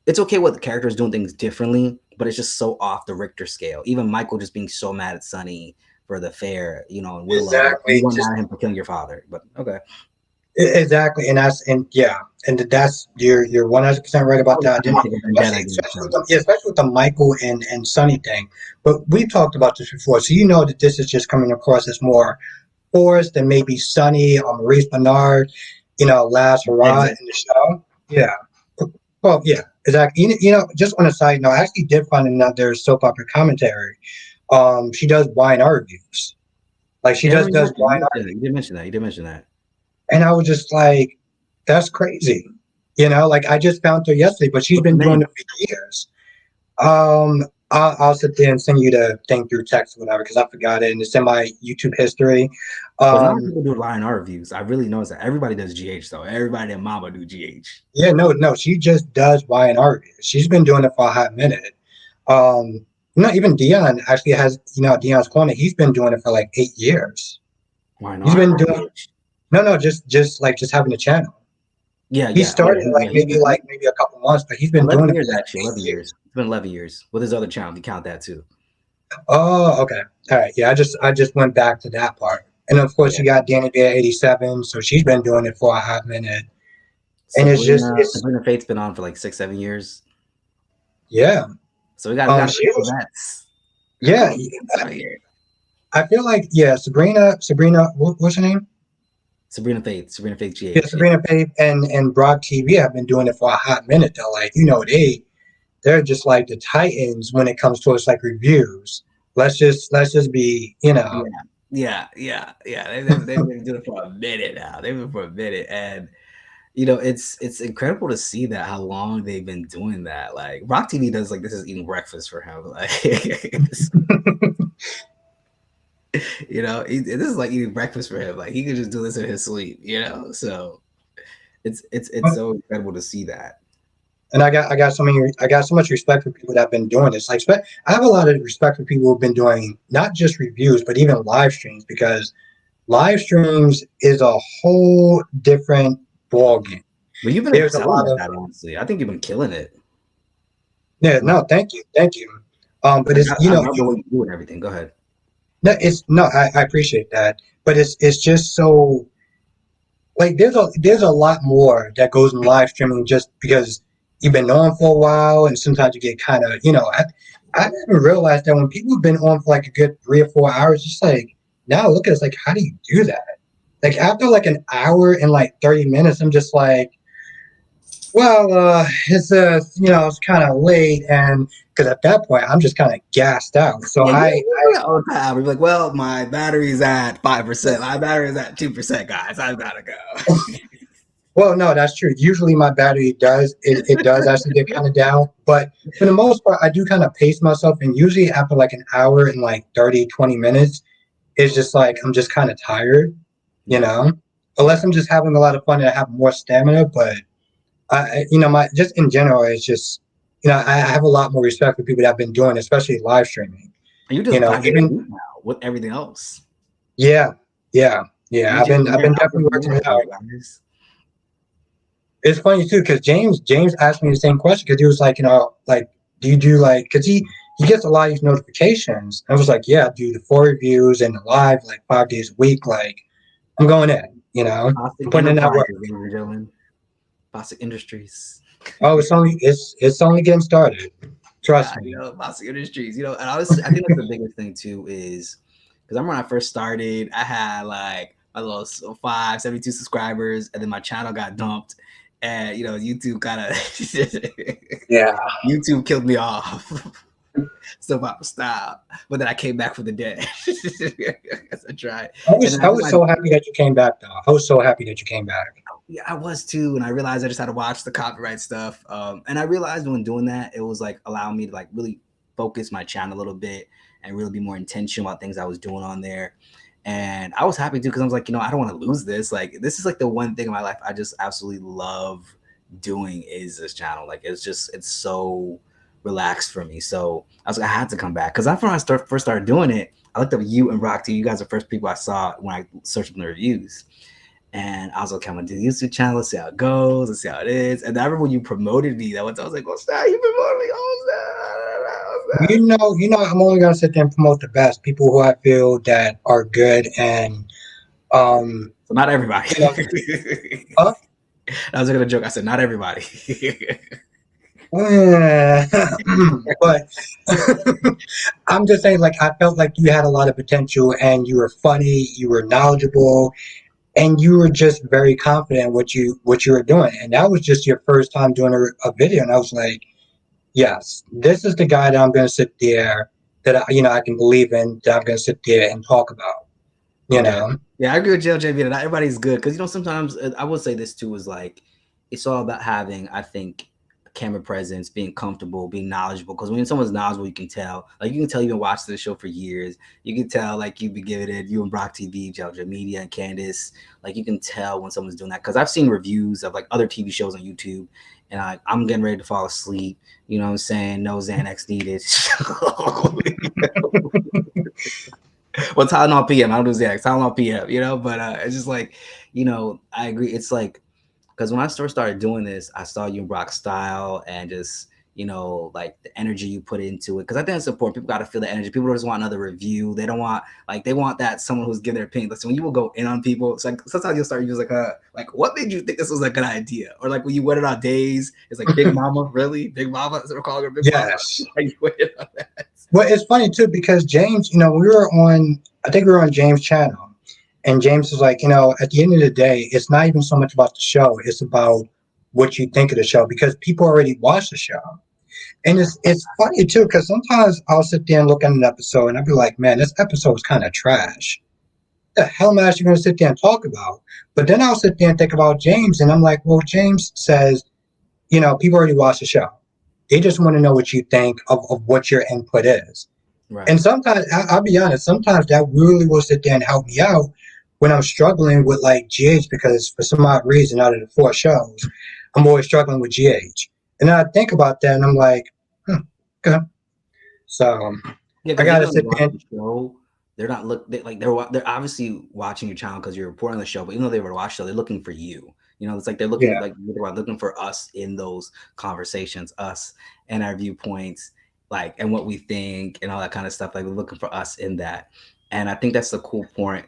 Speaker 1: it's okay what the characters doing things differently, but it's just so off the Richter scale. Even Michael just being so mad at Sunny for the affair, you know, and Willow, like, you
Speaker 2: Exactly.
Speaker 1: weren't
Speaker 2: Just
Speaker 1: mad at him for killing your father, but okay.
Speaker 2: exactly. And yeah, and that's you're 100% right
Speaker 1: I
Speaker 2: about
Speaker 1: was
Speaker 2: that.
Speaker 1: trying to take a vendetta against
Speaker 2: Especially with
Speaker 1: him.
Speaker 2: yeah, especially with the Michael and Sunny thing. But we've talked about this before, so you know that this is just coming across as more Forrest than maybe Sunny or Maurice Bernard, last hurrah
Speaker 1: Exit.
Speaker 2: in the show. Yeah. Well, yeah, exactly. Just on a side note, I actually did find another soap opera commentary. She does Y&R reviews. Like she
Speaker 1: Yeah, I
Speaker 2: just
Speaker 1: remember
Speaker 2: does
Speaker 1: you
Speaker 2: Y&R,
Speaker 1: mentioned that. You did mention that. You did mention that.
Speaker 2: and I was just like, that's crazy. Like I just found her yesterday, but she's
Speaker 1: What's the
Speaker 2: been doing
Speaker 1: name?
Speaker 2: it for years. I'll sit there and send you the thing through text or whatever because I forgot it, and it's in my YouTube history.
Speaker 1: Because a lot of
Speaker 2: Um,
Speaker 1: people do line R reviews. I really noticed that everybody does GH though. Everybody and Mama do GH.
Speaker 2: yeah, no, she just does Y&R reviews. She's been doing it for a hot minute. Even Dion actually has, Dion's Corner. He's been doing it for like 8 years.
Speaker 1: Line
Speaker 2: He's
Speaker 1: R
Speaker 2: been
Speaker 1: or
Speaker 2: doing
Speaker 1: GH?
Speaker 2: no, just having a channel.
Speaker 1: Yeah,
Speaker 2: He
Speaker 1: yeah. Oh
Speaker 2: started
Speaker 1: yeah, yeah.
Speaker 2: like maybe a couple months, but he's been doing
Speaker 1: 11
Speaker 2: it
Speaker 1: years
Speaker 2: for like
Speaker 1: actually.
Speaker 2: eight
Speaker 1: 11
Speaker 2: years.
Speaker 1: years. It's been 11 years with his other channel. If you count that too.
Speaker 2: Oh, okay. All right. Yeah, I just went back to that part. And of course
Speaker 1: Yeah.
Speaker 2: you got Danny Bear 87, so she's been doing it for a hot minute. And it's just it's
Speaker 1: Sabrina Faith's been on for like 6, 7 years.
Speaker 2: yeah.
Speaker 1: So we got a
Speaker 2: She
Speaker 1: couple
Speaker 2: was
Speaker 1: vets. Got a
Speaker 2: yeah.
Speaker 1: couple vets right here.
Speaker 2: I feel like yeah, Sabrina, what's her name?
Speaker 1: Sabrina Faith
Speaker 2: Yeah,
Speaker 1: GH. Yeah.
Speaker 2: Sabrina Faith and Broad TV have been doing it for a hot minute though. Like, they're just like the titans when it comes to us like reviews. Let's just be,
Speaker 1: Yeah, yeah. They've been doing it for a minute now. They've been for a minute, and it's incredible to see that how long they've been doing that. Like Rock TV does like this is eating breakfast for him. Like this is like eating breakfast for him. Like he could just do this in his sleep. So it's so incredible to see that.
Speaker 2: And I got so much respect for people that have been doing this. Like, I have a lot of respect for people who've been doing not just reviews, but even live streams because live streams is a whole different ballgame.
Speaker 1: But you've been
Speaker 2: There's a
Speaker 1: excelling
Speaker 2: lot
Speaker 1: at
Speaker 2: of
Speaker 1: that, honestly. I think you've been killing it.
Speaker 2: yeah,
Speaker 1: Like,
Speaker 2: no, thank you. But
Speaker 1: like
Speaker 2: it's
Speaker 1: I love the way you do it and everything. Go ahead.
Speaker 2: no, I appreciate that, but it's just so like there's a lot more that goes in live streaming just because you've been on for a while and sometimes you get kind of I didn't realize that when people have been on for like a good 3 or 4 hours, just like now look at it's like how do you do that? Like after like an hour and like 30 minutes, I'm just like, well, it's kind of late, and because at that point I'm just kind of gassed out. So
Speaker 1: Yeah,
Speaker 2: I
Speaker 1: you do that all the time. You're like, well, my battery's at 5%. My battery's at 2%, guys. I've gotta go.
Speaker 2: well, no, that's true. Usually my battery it does actually get kind of down, but for the most part, I do kind of pace myself, and usually after like an hour and like 30, 20 minutes, it's just like I'm just kind of tired, you
Speaker 1: Yeah.
Speaker 2: know. unless I'm just having a lot of fun and I have more stamina. But my just in general, it's just I have a lot more respect for people that have been doing, especially live streaming.
Speaker 1: And you just 5 days a
Speaker 2: Even
Speaker 1: week now with everything else.
Speaker 2: yeah, yeah, yeah.
Speaker 1: You
Speaker 2: I've
Speaker 1: man,
Speaker 2: been
Speaker 1: I was
Speaker 2: definitely
Speaker 1: looking
Speaker 2: working
Speaker 1: forward
Speaker 2: it
Speaker 1: to
Speaker 2: out.
Speaker 1: it, guys.
Speaker 2: It's funny too because James asked me the same question because he was like, like, do you do like because he gets a lot of these notifications. I was like, yeah, I do the 4 reviews and the live like 5 days a week. Like I'm going in, I'm
Speaker 1: Bostic
Speaker 2: putting in that
Speaker 1: Enterprises,
Speaker 2: work.
Speaker 1: ladies and gentlemen. Bostic Industries.
Speaker 2: Oh, it's only getting started.
Speaker 1: Yeah,
Speaker 2: Trust me.
Speaker 1: Bostic Industries. And honestly, I think that's the biggest thing too is because I remember when I first started, I had like my little 72 subscribers, and then my channel got dumped, and YouTube kind of
Speaker 2: Yeah,
Speaker 1: YouTube killed me off. So about style, but then I came back from the dead. I tried, and then I
Speaker 2: I
Speaker 1: did
Speaker 2: was
Speaker 1: my
Speaker 2: so happy that you came back though. I was so happy that you came back.
Speaker 1: yeah, I was too, and I realized I just had to watch the copyright stuff. And I realized when doing that, it was like allowing me to like really focus my channel a little bit and really be more intentional about things I was doing on there. And I was happy too because I was like, I don't want to lose this. Like, this is like the one thing in my life I just absolutely love doing is this channel. Like, it's so relaxed for me. So I was like, I had to come back because after I first started doing it, I looked up you and Rock T. You guys are the first people I saw when I searched for the reviews. And I was like, I'm gonna do the YouTube channel, let's see how it goes, let's see how it is. And I remember when you promoted me that one time, I was like, oh snap, you promoted me, oh snap, oh snap.
Speaker 2: I'm only gonna sit there and promote the best people who I feel that are good and um,
Speaker 1: So not everybody.
Speaker 2: you know, uh,
Speaker 1: I was gonna joke. I said not everybody.
Speaker 2: but I'm just saying, like, I felt like you had a lot of potential and you were funny, you were knowledgeable, and you were just very confident in what you were doing. And that was just your first time doing a video, and I was like, yes, this is the guy that I'm going to sit there that I can believe in, that I'm going to sit there and talk about. You
Speaker 1: Yeah,
Speaker 2: know,
Speaker 1: yeah, I agree with JLJ. Not everybody's good because sometimes I would say this too is like it's all about having I think camera presence, being comfortable, being knowledgeable. Because when someone's knowledgeable, you can tell. Like you can tell you've been watching the show for years. You can tell like you've been giving it. You and Brock TV, JLJ Media, and Candace. Like you can tell when someone's doing that because I've seen reviews of like other TV shows on YouTube, and I'm getting ready to fall asleep. You know what I'm saying? No Xanax needed. Well, Tylenol PM. I don't do Xanax. Tylenol PM. But it's just like, I agree. It's like because when I first started doing this, I saw you in Brock's style and just like the energy you put into it. Because I think it's important. People got to feel the energy. People just want another review. They don't want they want that someone who's giving their opinion. Like, so when you will go in on people, it's like sometimes you'll start using like what made you think this was a good idea? Or like when you went it on days, it's like Big Mama, really? Big Mama? Is it calling her Big Mama?
Speaker 2: yes.
Speaker 1: Are you went in on that?
Speaker 2: Well, it's funny too because James, I think we were on James' channel, and James was like, at the end of the day, it's not even so much about the show; it's about what you think of the show because people already watch the show. And it's funny too because sometimes I'll sit there and look at an episode and I'll be like, man, this episode is kind of trash. What the hell am I actually going to sit there and talk about? But then I'll sit there and think about James, and I'm like, well, James says, people already watch the show. They just want to know what you think of what your input is.
Speaker 1: Right.
Speaker 2: And sometimes, I'll be honest, sometimes that really will sit there and help me out when I'm struggling with like GH because for some odd reason, out of the 4 shows, I'm always struggling with GH. And then I think about that and I'm like, okay. So
Speaker 1: Yeah,
Speaker 2: I
Speaker 1: because
Speaker 2: got to
Speaker 1: even when
Speaker 2: sit
Speaker 1: they
Speaker 2: there.
Speaker 1: watch the show, they're not they're obviously watching your channel because you're reporting on the show. But even though they were to watch the show, they're looking for you. It's like they're looking
Speaker 2: Yeah.
Speaker 1: looking for us in those conversations, us and our viewpoints, like and what we think and all that kind of stuff. Like we're looking for us in that. And I think that's the cool part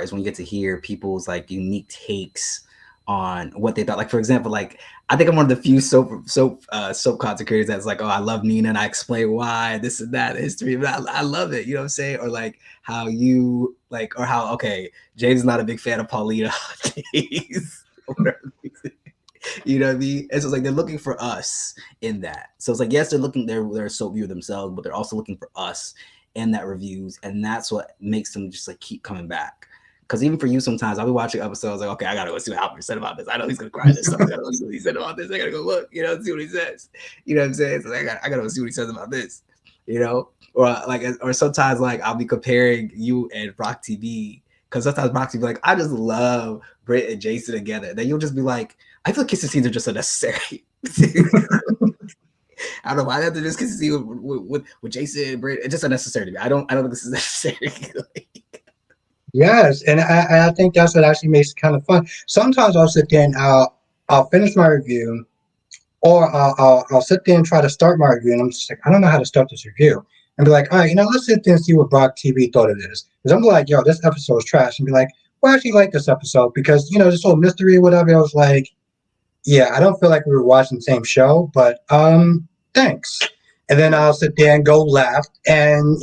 Speaker 1: is when you get to hear people's like unique takes on what they thought. Like for example, like I think I'm one of the few soap content creators that's like, oh, I love Nina and I explain why this and that history. But I love it, you know what I'm saying? Or like how you like, or how James is not a big fan of Paulina. You know what I mean? And so it's like they're looking for us in that. So it's like yes, they're a soap viewer themselves, but they're also looking for us in that reviews, and that's what makes them just like keep coming back. Because even for you, sometimes I'll be watching episodes like, okay, I gotta go see what Albert said about this. I know he's gonna cry this stuff. I gotta go see what he said about this. I gotta go look, see what he says. You know what I'm saying? So I gotta go see what he says about this. Or like, or sometimes like I'll be comparing you and Rock TV Because sometimes Roxy be like, I just love Britt and Jason together. Then you'll just be like, I feel like kissing scenes are just unnecessary. I don't know why they have to just kiss scene with Jason and Britt. It's just unnecessary to me. I don't think this is necessary.
Speaker 2: Yes, and I think that's what actually makes it kind of fun. Sometimes I'll sit there and I'll finish my review, or I'll sit there and try to start my review, and I'm just like, I don't know how to start this review, and be like, all right, let's sit there and see what Brock TV thought of this, because I'm like, yo, this episode is trash, and be like, well, I actually like this episode because this whole mystery or whatever. I was like, yeah, I don't feel like we were watching the same show, but thanks. And then I'll sit there and go left, and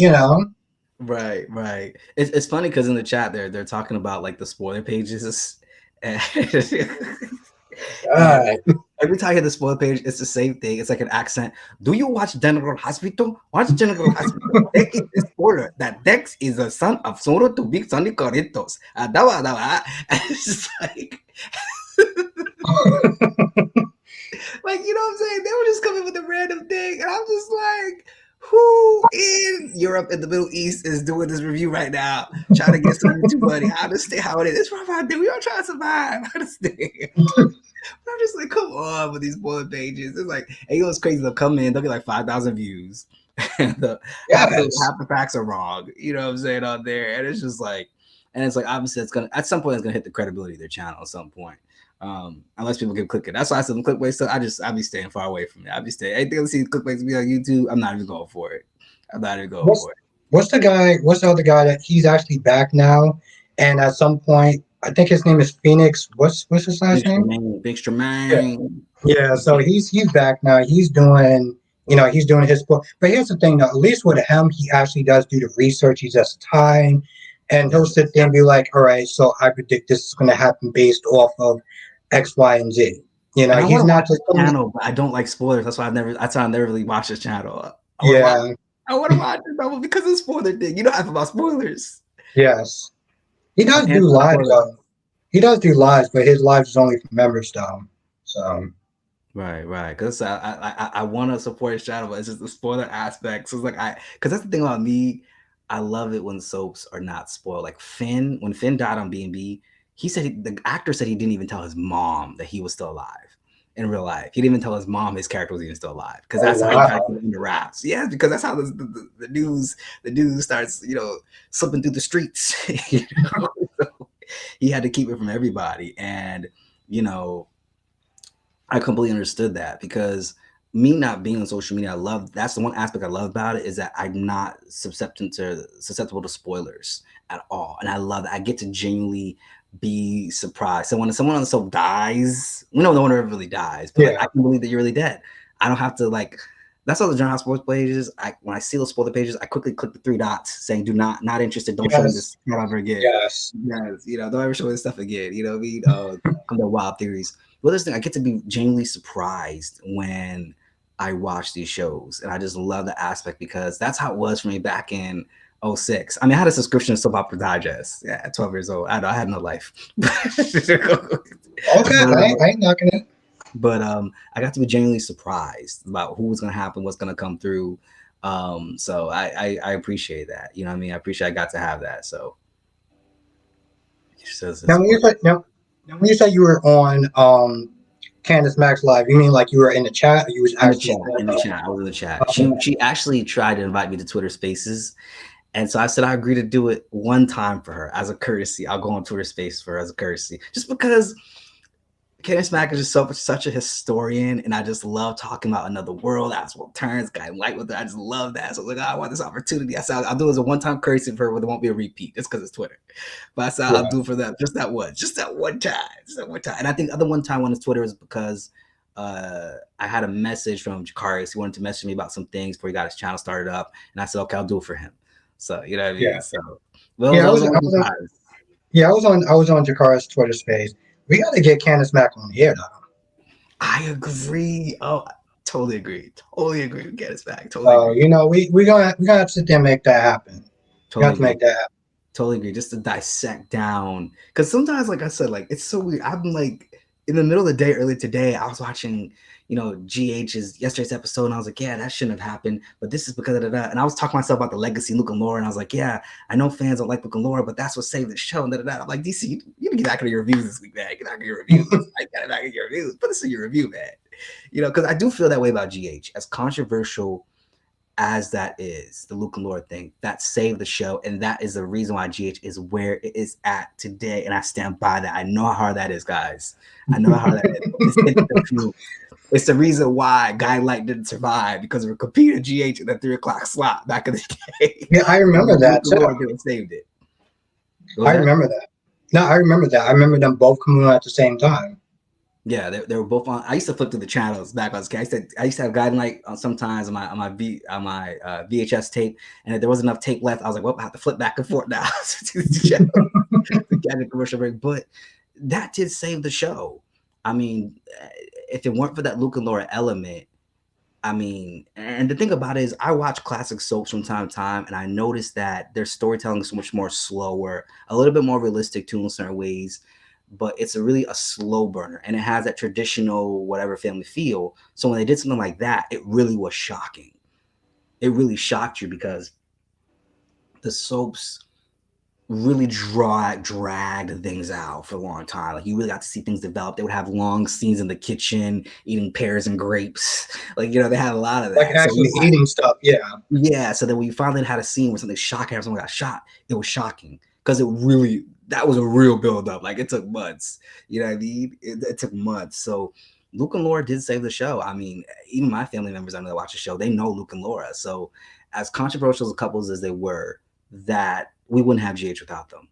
Speaker 1: Right, right. It's funny because in the chat they're talking about like the spoiler pages, and, and
Speaker 2: God.
Speaker 1: every time I hear the spoiler page, it's the same thing. It's like an accent. Do you watch General Hospital? Watch General Hospital. Dex is the spoiler that Dex is the son of Zoro to Big Sonny Corritos. Dawa, dawa. And it's just like, you know what I'm saying? They were just coming with a random thing, and I'm just like, who in Europe and the Middle East is doing this review right now, trying to get some YouTube money? I understand how it is. It's what I do. We all trying to survive. I understand. I'm just like, come on with these bullet pages. It's like, hey, you know what's crazy? They'll come in, they'll get like 5,000 views, and half
Speaker 2: Yes.
Speaker 1: the facts are wrong. You know what I'm saying on there, and it's just like, and it's like obviously it's gonna at some point it's gonna hit the credibility of their channel at some point. Unless people keep clicking. That's why I said the clickbait stuff. I'll be staying far away from it. I'll be staying. Anything I see clickbaits be on YouTube, I'm not even going for it. I'm not even going
Speaker 2: What's
Speaker 1: for it.
Speaker 2: what's the guy? What's the other guy that he's actually back now? And at some point, I think his name is Phoenix. What's his last name?
Speaker 1: Big
Speaker 2: Yeah,
Speaker 1: Tremaine.
Speaker 2: yeah. So he's back now. He's doing his book. But here's the thing, though. At least with him, he actually does do the research. He does the time, and
Speaker 1: Yeah.
Speaker 2: he'll sit there and be like, "All right, so I predict this is going to happen based off of X, Y, and Z."
Speaker 1: And I want
Speaker 2: He's
Speaker 1: to
Speaker 2: not
Speaker 1: watch
Speaker 2: just
Speaker 1: his channel, but I don't like spoilers. That's why I never really watched his channel. I want to watch.
Speaker 2: yeah,
Speaker 1: I want to watch it though, because of the spoiler thing. You know, I about spoilers.
Speaker 2: yes. He
Speaker 1: I'm
Speaker 2: does do lives
Speaker 1: anti-spoiler.
Speaker 2: though. He does do lives, but his lives is only for members though. So
Speaker 1: Right, right. Because I want to support his channel, but it's just the spoiler aspect. So it's like because that's the thing about me. I love it when soaps are not spoiled. Like Finn, when Finn died on B&B, he said the actor said he didn't even tell his mom that he was still alive in real life. He didn't even tell his mom his character was even still alive because
Speaker 2: oh
Speaker 1: that's how he tried to
Speaker 2: wow.
Speaker 1: keep it under wraps. Yeah, because that's how the news starts slipping through the streets. So he had to keep it from everybody, and you know I completely understood that because me not being on social media, that's the one aspect I love about it is that I'm not susceptible to spoilers at all. And I love that. I get to genuinely be surprised. So when someone on the show dies, we know no one ever really dies, but like
Speaker 2: Yeah.
Speaker 1: I can believe that you're really dead. I don't have to like that's all the general sports pages. When I see those spoiler pages, I quickly click the three dots saying do not interested, don't show me
Speaker 2: Yes.
Speaker 1: this ever again.
Speaker 2: Yes.
Speaker 1: Yes, don't ever show me this stuff again. You know what I mean? Come to wild theories. Well, this thing, I get to be genuinely surprised when I watch these shows, and I just love the aspect because that's how it was for me back in '06. I mean, I had a subscription to Soap Opera Digest. Yeah, at 12 years old. I had no life.
Speaker 2: Okay. I ain't knocking it.
Speaker 1: but I got to be genuinely surprised about who was going to happen, what's going to come through. So I appreciate that. You know what I mean? I appreciate I got to have that. So
Speaker 2: Now when you said now when you said you were on Candace Max Live, you mean like you were in the chat or you was
Speaker 1: in the
Speaker 2: actually
Speaker 1: chat,
Speaker 2: on
Speaker 1: in the chat, I was in the chat.
Speaker 2: okay.
Speaker 1: She actually tried to invite me to Twitter Spaces, and so I said I agree to do it one time for her as a courtesy. I'll go on Twitter Space for her as a courtesy, just because Candace Mack is just such a historian, and I just love talking about another world, actual turns, guy light with it. I just love that. So I was like, oh, I want this opportunity. I said I'll do it as a one-time courtesy for her, but it won't be a repeat, just because it's Twitter. But I said I'll
Speaker 2: Yeah.
Speaker 1: do it for them, just that one time, And I think the other one time on his Twitter is because I had a message from Jakarius. He wanted to message me about some things before he got his channel started up, and I said, okay, I'll do it for him. So you know what I mean.
Speaker 2: Yeah.
Speaker 1: So well,
Speaker 2: Yeah,
Speaker 1: those are
Speaker 2: I
Speaker 1: only
Speaker 2: was on
Speaker 1: times.
Speaker 2: yeah, I was on Jakara's Twitter space. We gotta get Candace Mack on here though.
Speaker 1: I agree. Oh, totally agree. Totally agree. Get us back. Totally
Speaker 2: So,
Speaker 1: agree.
Speaker 2: we gonna have to sit there and make that happen. We
Speaker 1: Totally
Speaker 2: have to
Speaker 1: agree.
Speaker 2: make that happen.
Speaker 1: Totally agree. Just to dissect down, because sometimes, like I said, like it's so weird. I'm like in the middle of the day earlier today. I was watching, GH's yesterday's episode, and I was like, yeah, that shouldn't have happened, but this is because of that. And I was talking to myself about the legacy Luke and Laura, and I was like, yeah, I know fans don't like Luke and Laura, but that's what saved the show. And I'm like, DC, you need to get back into your reviews this week, man. Get back into your reviews. I got back into your reviews. Put this in your review, man. Because I do feel that way about GH. As controversial as that is, the Luke and Laura thing, that saved the show, and that is the reason why GH is where it is at today, and I stand by that. I know how hard that is, guys. I know how hard that is. It's the reason why Guy Light didn't survive, because we competed GH in the 3 o'clock slot back in the day.
Speaker 2: Yeah, I remember that too.
Speaker 1: Laura didn't saved it.
Speaker 2: I remember that. No, I remember that. I remember them both coming on at the same time.
Speaker 1: Yeah, they were both on. I used to flip through the channels back when I was a kid. I used to have Guiding Light on sometimes on my VHS tape, and if there wasn't enough tape left, I was like, well, I have to flip back and forth now to the channel to get a commercial break. But that did save the show. I mean, if it weren't for that Luke and Laura element, I mean, and the thing about it is, I watch classic soaps from time to time, and I noticed that their storytelling is so much more slower, a little bit more realistic too in certain ways, but it's really a slow burner, and it has that traditional whatever family feel. So when they did something like that, it really was shocking. It really shocked you, because the soaps really dragged things out for a long time. Like, you really got to see things develop. They would have long scenes in the kitchen eating pears and grapes. Like, they had a lot of that.
Speaker 2: Like actually eating stuff, yeah.
Speaker 1: Yeah. So then we finally had a scene where something shocking or someone got shot. It was shocking because that was a real buildup. Like, it took months. You know what I mean? It took months. So Luke and Laura did save the show. I mean, even my family members, I know that watch the show, they know Luke and Laura. So as controversial as couples as they were, that we wouldn't have GH without them.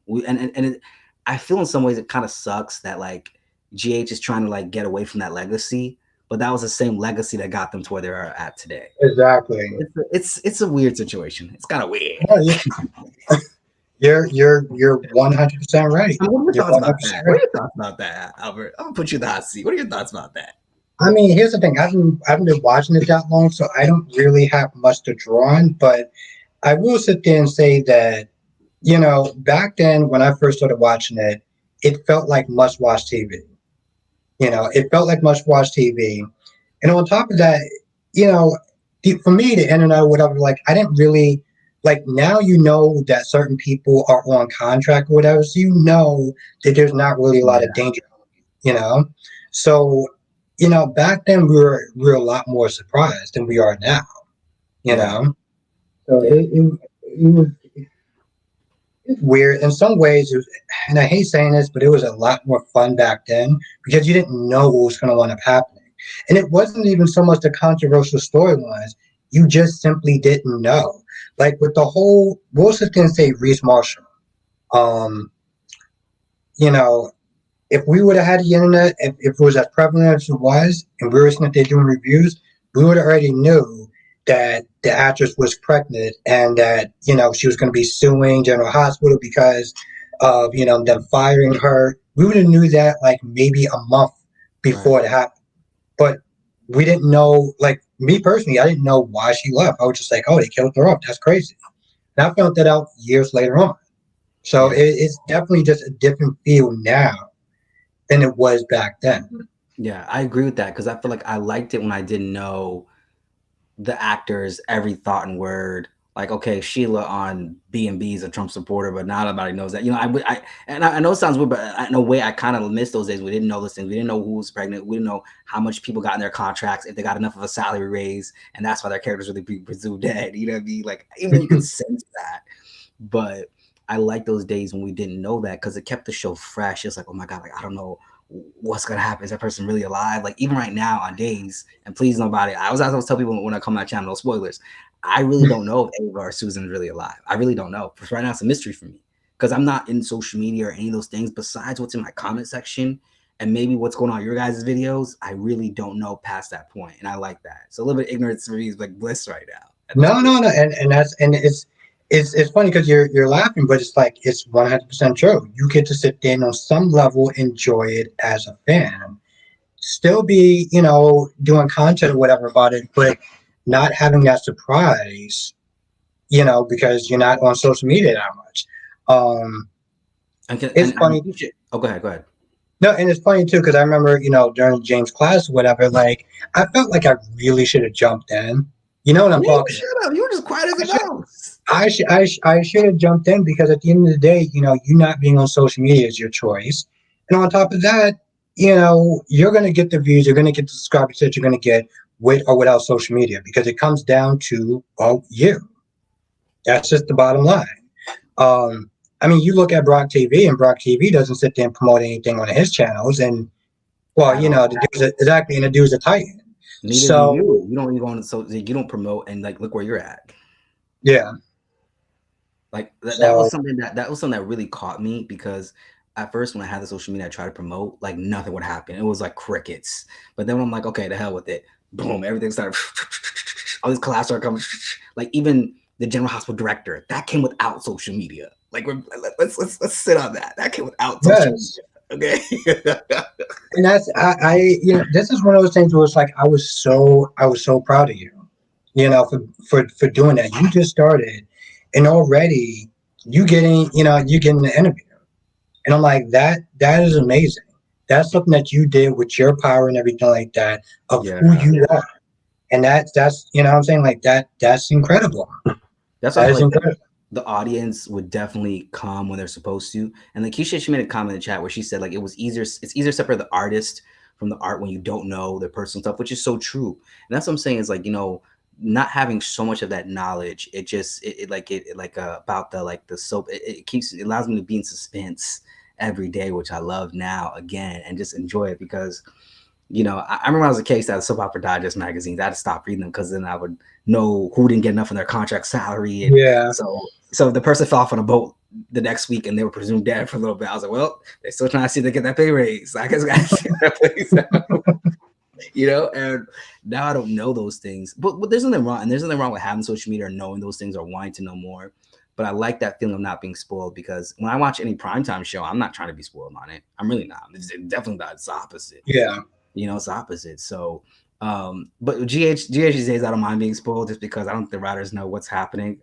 Speaker 1: I feel in some ways it kind of sucks that like GH is trying to like get away from that legacy, but that was the same legacy that got them to where they are at today.
Speaker 2: Exactly.
Speaker 1: It's a weird situation. It's kind of weird.
Speaker 2: You're 100% right.
Speaker 1: What are your thoughts about that? What are your thoughts about that, Albert? I'm gonna put you in the hot seat. What are your thoughts about that?
Speaker 2: I mean, here's the thing. I haven't been watching it that long, so I don't really have much to draw on. But I will sit there and say that, back then when I first started watching it, it felt like must-watch TV. It felt like must-watch TV. And on top of that, for me, the internet or whatever, like, I didn't really, like, now that certain people are on contract or whatever, so that there's not really a lot of danger, So, back then we were a lot more surprised than we are now, So it was weird in some ways. And I hate saying this, but it was a lot more fun back then because you didn't know what was going to wind up happening. And it wasn't even so much the controversial storylines. You just simply didn't know. Like with the whole, we'll sit there and say Reese Marshall. If we would have had the internet, if it was as prevalent as it was, and we were sitting there doing reviews, we would have already knew that the actress was pregnant and that, she was going to be suing General Hospital because of, them firing her. We would have knew that like maybe a month before it happened. But we didn't know, like me personally, I didn't know why she left. I was just like, oh, they killed her off. That's crazy. And I found that out years later on. So it's definitely just a different feel now than it was back then.
Speaker 1: Yeah, I agree with that because I feel like I liked it when I didn't know the actors, every thought and word. Like, okay, Sheila on B&B is a Trump supporter, but not everybody knows that. I know it sounds weird, but in a way, I kind of missed those days. We didn't know those things. We didn't know who was pregnant. We didn't know how much people got in their contracts, if they got enough of a salary raise, and that's why their characters really be presumed dead. You know what I mean? Like, even you can sense that. But I like those days when we didn't know that because it kept the show fresh. It's like, oh my God, like, I don't know what's gonna happen. Is that person really alive? Like, even right now on days, and please nobody, I was tell people when I come on my channel, no spoilers. I really don't know if Ava or Susan is really alive. I really don't know. Right now, it's a mystery for me because I'm not in social media or any of those things besides what's in my comment section and maybe what's going on in your guys' videos. I really don't know past that point, and I like that. So a little bit of ignorance for me is like bliss right now.
Speaker 2: No, and it's funny because you're laughing, but it's like it's 100% true. You get to sit there and on some level enjoy it as a fan, still be doing content or whatever about it, but not having that surprise, because you're not on social media that much. It's funny.
Speaker 1: Go ahead.
Speaker 2: No, and it's funny too because I remember, during James' class or whatever, like I felt like I really should have jumped in. You know what I'm
Speaker 1: Yeah,
Speaker 2: talking about?
Speaker 1: shut up. You were just quiet as
Speaker 2: I
Speaker 1: a
Speaker 2: should,
Speaker 1: mouse.
Speaker 2: I should have jumped in because at the end of the day, you not being on social media is your choice, and on top of that, you're gonna get the views, you're gonna get the subscribers that you're gonna get with or without social media because it comes down to you. That's just the bottom line. Um, I mean, you look at Brock TV, and Brock TV doesn't sit there and promote anything on his channels, and well,
Speaker 1: At all.
Speaker 2: the dude's exactly, and the dude's a titan.
Speaker 1: Neither do
Speaker 2: So
Speaker 1: you. You don't even go on so you don't promote and like look where you're at.
Speaker 2: yeah,
Speaker 1: Like that was
Speaker 2: so
Speaker 1: something that was something that really caught me because at first when I had the social media I tried to promote, like nothing would happen. It was like crickets. But then when I'm like, okay, the hell with it. Boom, everything started all these collabs started coming. Like even the general hospital director, that came without social media. Like let's sit on that. That came without social
Speaker 2: yes,
Speaker 1: media. Okay.
Speaker 2: and that's this is one of those things where it's like I was so proud of you, for doing that. You just started, and already you getting the interview, and I'm like that is amazing. That's something that you did with your power and everything like that of who
Speaker 1: Yeah.
Speaker 2: you are, and that's what I'm saying, like that's incredible.
Speaker 1: That's why I
Speaker 2: That
Speaker 1: feel
Speaker 2: is
Speaker 1: like
Speaker 2: incredible.
Speaker 1: the audience would definitely come when they're supposed to. And like Keisha, she made a comment in the chat where she said like it was easier. It's easier to separate the artist from the art when you don't know their personal stuff, which is so true. And that's what I'm saying is like not having so much of that knowledge. It just it like about the soap. It allows me to be in suspense every day, which I love now again and just enjoy it because I remember when I was a case that Soap Opera Digest magazines. I had to stop reading them because then I would know who didn't get enough in their contract salary, and
Speaker 2: Yeah.
Speaker 1: so if the person fell off on a boat the next week and they were presumed dead for a little bit, I was like, well, they're still trying to see if they get that pay raise. So I guess I got to see that place out. And now I don't know those things, but there's nothing wrong, and there's nothing wrong with having social media or knowing those things or wanting to know more. But I like that feeling of not being spoiled because when I watch any primetime show, I'm not trying to be spoiled on it. I'm really not. It's definitely not. It's the opposite.
Speaker 2: Yeah.
Speaker 1: It's the opposite. So, but GH these days, I don't mind being spoiled just because I don't think the writers know what's happening.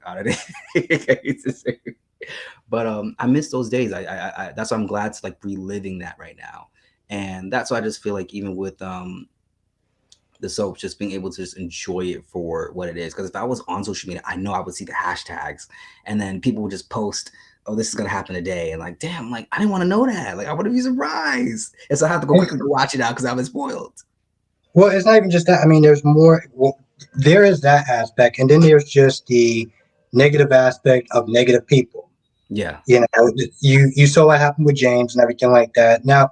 Speaker 1: But I miss those days. I that's why I'm glad to like reliving that right now, and that's why I just feel like even with the soaps, just being able to just enjoy it for what it is. Because if I was on social media, I know I would see the hashtags, and then people would just post, "Oh, this is gonna happen today," and like, damn, like I didn't want to know that. Like I want to be surprised, and so I have to go quickly go watch it out because I've been spoiled.
Speaker 2: Well, it's not even just that. I mean, there's more. Well, there is that aspect, and then there's just the negative aspect of negative people.
Speaker 1: Yeah,
Speaker 2: You saw what happened with James and everything like that. Now,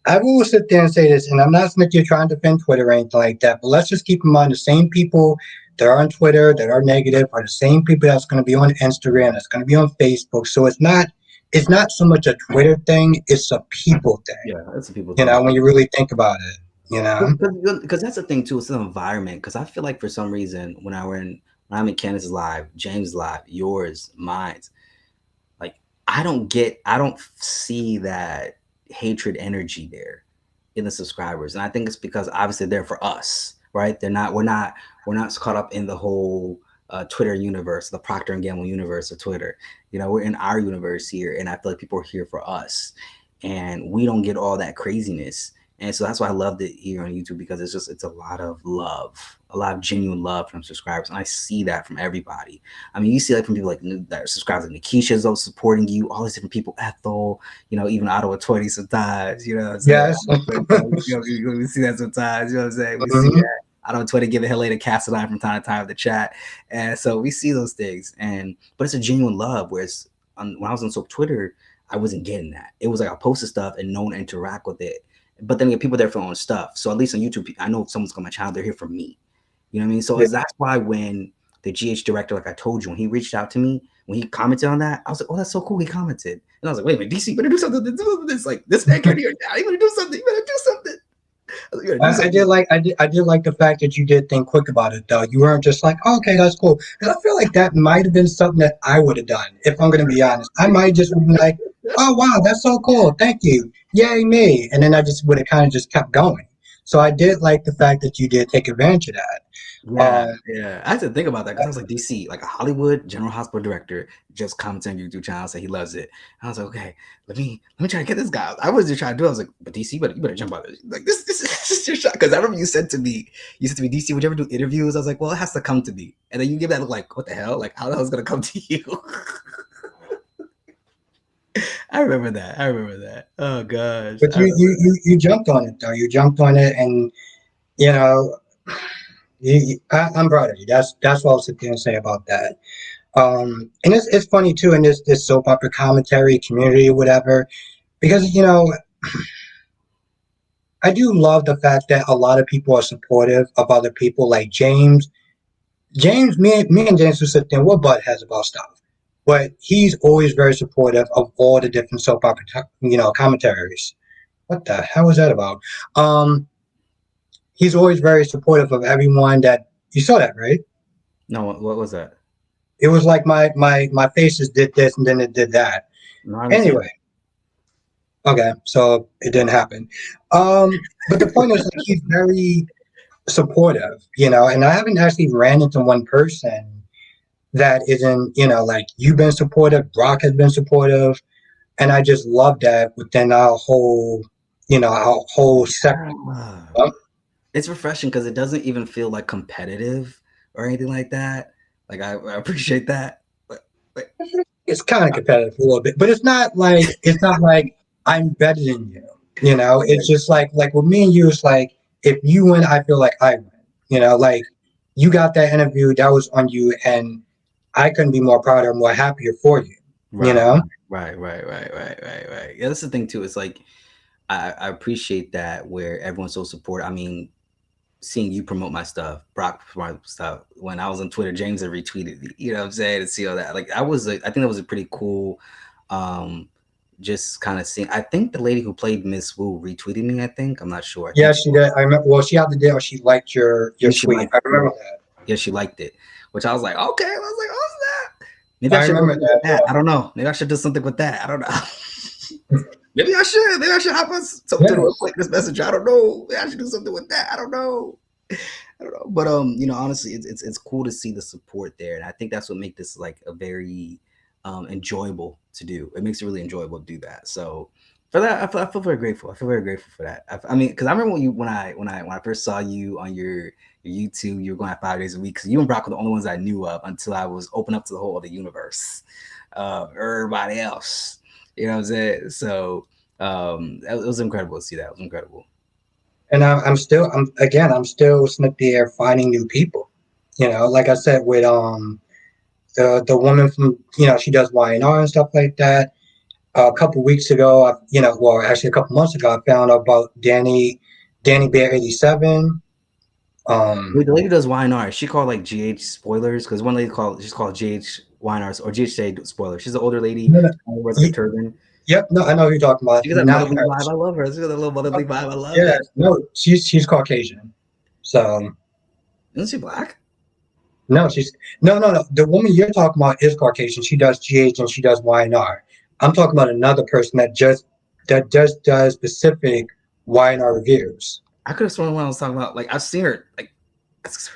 Speaker 2: I will sit there and say this, and I'm not saying that you're trying to defend Twitter or anything like that, but let's just keep in mind the same people that are on Twitter that are negative are the same people that's going to be on Instagram, that's going to be on Facebook. So it's not so much a Twitter thing; it's a people thing.
Speaker 1: yeah, that's the people thing.
Speaker 2: When you really think about it,
Speaker 1: Because that's the thing too. It's the environment. Because I feel like for some reason when I'm in Candace's live, James' live, yours, mine's, like I don't see that hatred energy there in the subscribers, and I think it's because obviously they're for us, right? We're not caught up in the whole Twitter universe, the Procter and Gamble universe of Twitter. We're in our universe here, and I feel like people are here for us, and we don't get all that craziness. And so that's why I loved it here on YouTube because it's a lot of love, a lot of genuine love from subscribers, and I see that from everybody. I mean, you see like from people like that are subscribers, like Nikisha's also supporting you, all these different people, Ethel, even Ottawa 20 sometimes, you know what I'm saying?
Speaker 2: yes.
Speaker 1: We see that sometimes, you know what I'm saying? We see
Speaker 2: Mhm.
Speaker 1: that. Ottawa 20 giving Helena Cassadine from time to time in the chat. And so we see those things. But it's a genuine love, whereas when I was on Twitter, I wasn't getting that. It was like I posted stuff and no one interact with it. But then you get people there for their own stuff. So at least on YouTube, I know if someone's on my channel, they're here for me. You know what I mean? So
Speaker 2: Yeah.
Speaker 1: that's why when the GH director, like I told you, when he reached out to me, when he commented on that, I was like, oh, that's so cool. He commented. And I was like, wait a minute, DC, you better do something to do this. Like this man can't hear now. You better do something. You better do something.
Speaker 2: I did like the fact that you did think quick about it though. You weren't just like, oh, okay, that's cool. Because I feel like that might have been something that I would have done if I'm going to be honest. I might just been like, oh wow, that's so cool, thank you, yay me, and then I just would have kind of just kept going. So I did like the fact that you did take advantage of that.
Speaker 1: Yeah,
Speaker 2: Um,
Speaker 1: yeah. I had to think about that because I was like, DC, like a Hollywood General Hospital director, just commented on your YouTube channel, say he loves it. And I was like, okay, let me try to get this guy. I was just trying to do it. I was like, but DC, you better jump on this. Like this is your shot. Because I remember you said to me, DC, would you ever do interviews? I was like, well, it has to come to me. And then you give that look like, what the hell? Like, how the hell is it gonna come to you? I remember that. I remember that. Oh gosh.
Speaker 2: but you jumped on it though. You jumped on it, and you know, I'm proud of you. That's what I was going to say about that. And it's funny too in this soap opera commentary community or whatever, because I do love the fact that a lot of people are supportive of other people, like James. James, me and James will sit there and we'll butt heads about stuff, but he's always very supportive of all the different soap opera, commentaries. What the hell was that about? Um, he's always very supportive of everyone that you saw that, right?
Speaker 1: No, what was that?
Speaker 2: It was like my faces did this and then it did that.
Speaker 1: No, I haven't seen
Speaker 2: Anyway, okay, so it didn't happen. But the point is, like, he's very supportive, and I haven't actually ran into one person that isn't, like you've been supportive, Brock has been supportive, and I just love that within our whole sector.
Speaker 1: it.
Speaker 2: Um,
Speaker 1: It's refreshing because it doesn't even feel like competitive or anything like that. Like I appreciate that. But
Speaker 2: It's kind of competitive a little bit, but it's not like I'm better than you. It's just like with me and you, it's like if you win, I feel like I win. Like you got that interview, that was on you, and I couldn't be more prouder, more happier for you. You
Speaker 1: right,
Speaker 2: know?
Speaker 1: right. Yeah, that's the thing too. It's like I appreciate that where everyone's so supportive. I mean, seeing you promote my stuff, Brock promote my stuff. When I was on Twitter, James had retweeted me. You know what I'm saying? To see all that. Like I think that was a pretty cool um just kind of seeing. I think the lady who played Miss Wu retweeted me, I think. I'm not sure. I
Speaker 2: Yeah,
Speaker 1: think
Speaker 2: she did. I remember. Well, she had the deal. She liked your
Speaker 1: she
Speaker 2: tweet.
Speaker 1: liked
Speaker 2: I
Speaker 1: it.
Speaker 2: remember that.
Speaker 1: Yeah, she liked it. Which I was like, okay. I was like, oh snap. Maybe I
Speaker 2: I
Speaker 1: should do
Speaker 2: remember
Speaker 1: something with
Speaker 2: that.
Speaker 1: that. I don't know. Maybe I should do something with that. I don't know. Maybe I should. Maybe I should hop on something to
Speaker 2: Yes,
Speaker 1: reflect this message. I don't know. Maybe I should do something with that. I don't know. I don't know. But honestly, it's cool to see the support there, and I think that's what makes this like a very enjoyable to do. It makes it really enjoyable to do that. So for that, I feel very grateful. I feel very grateful for that. I mean, because I remember when I first saw you on your YouTube, you were going at 5 days a week. Because you and Brock were the only ones I knew of until I was open up to the whole other universe. Everybody else, you know what I'm saying? So it was incredible to see that. It was incredible.
Speaker 2: and I'm still sitting there finding new people. Like I said with the woman from she does Y&R and stuff like that. A couple weeks ago, well, actually a couple months ago, I found out about Danny Bear 87.
Speaker 1: Wait,
Speaker 2: Um,
Speaker 1: the lady does YNR. She called like GH spoilers because one lady she's called GH YNR or GHJ spoilers. She's an older lady.
Speaker 2: no, no,
Speaker 1: Wears like a turban.
Speaker 2: yep, no, I know who you're talking about.
Speaker 1: She got that
Speaker 2: Not
Speaker 1: motherly
Speaker 2: her.
Speaker 1: vibe. I love her. She's got that little motherly vibe. I love
Speaker 2: Yeah,
Speaker 1: it.
Speaker 2: no, she's Caucasian. So
Speaker 1: Isn't she black?
Speaker 2: no, she's no. The woman you're talking about is Caucasian. She does GH and she does YNR. I'm talking about another person that just does specific YNR reviews.
Speaker 1: I could have sworn when I was talking about like I've seen her like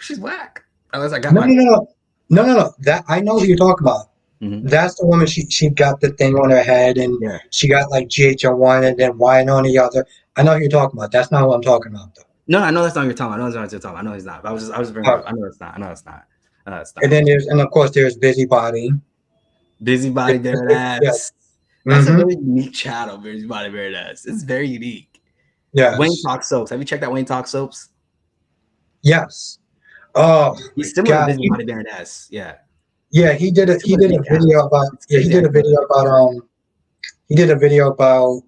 Speaker 1: she's black. Unless I got
Speaker 2: No,
Speaker 1: my.
Speaker 2: no, no, no, no, no, no. That I know who you're talking about.
Speaker 1: Mhm.
Speaker 2: That's the woman. She got the thing on her head, and
Speaker 1: Yeah.
Speaker 2: she got like GH on one, and then YN on the other. I know who you're talking about. That's not what I'm talking about, though.
Speaker 1: No, I know that's not what you're talking about. I know that's not what you're talking about. I know he's not. But I was bringing it up.
Speaker 2: Uh,
Speaker 1: I know it's not. I know it's not. I know it's
Speaker 2: and
Speaker 1: not.
Speaker 2: then and of course there's Busybody.
Speaker 1: Busybody Bear
Speaker 2: Yeah.
Speaker 1: Ass. That's a
Speaker 2: Mm-hmm.
Speaker 1: very unique channel, Busybody Bear Ass. It's very unique. Wayne
Speaker 2: Yes.
Speaker 1: Talk Soaps. Have you checked out Wayne Talk Soaps?
Speaker 2: Yes. Oh my
Speaker 1: He's similar to
Speaker 2: God.
Speaker 1: Busybody Bear Ass. Yeah.
Speaker 2: Yeah, he did it. He
Speaker 1: Similar
Speaker 2: did
Speaker 1: to
Speaker 2: a
Speaker 1: Nick Cannon.
Speaker 2: video about.
Speaker 1: It's
Speaker 2: Yeah, he
Speaker 1: crazy how
Speaker 2: did a
Speaker 1: he does
Speaker 2: video
Speaker 1: it.
Speaker 2: about. He did a video about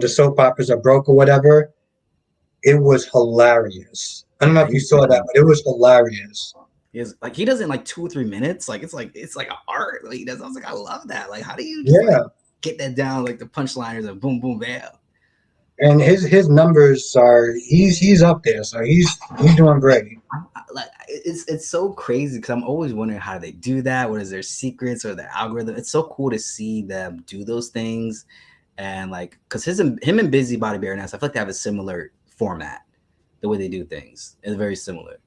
Speaker 2: the soap operas that broke or whatever. It was hilarious. I don't know
Speaker 1: Yeah,
Speaker 2: if you
Speaker 1: he's
Speaker 2: saw that,
Speaker 1: funny.
Speaker 2: but it was hilarious.
Speaker 1: He does it in like 2 or 3 minutes. Like it's like an art. Like he does. I was like, I love that. Like, how do you just like
Speaker 2: Yeah,
Speaker 1: get that down? Like the punchliners and boom, boom, bam.
Speaker 2: and his numbers are he's up there, so he's doing great.
Speaker 1: Like it's so crazy because I'm always wondering how they do that. What is their secrets or their algorithm? It's so cool to see them do those things, and like because him and Busybody Bear Ness, I feel like they have a similar format. the way they do things. It's very similar.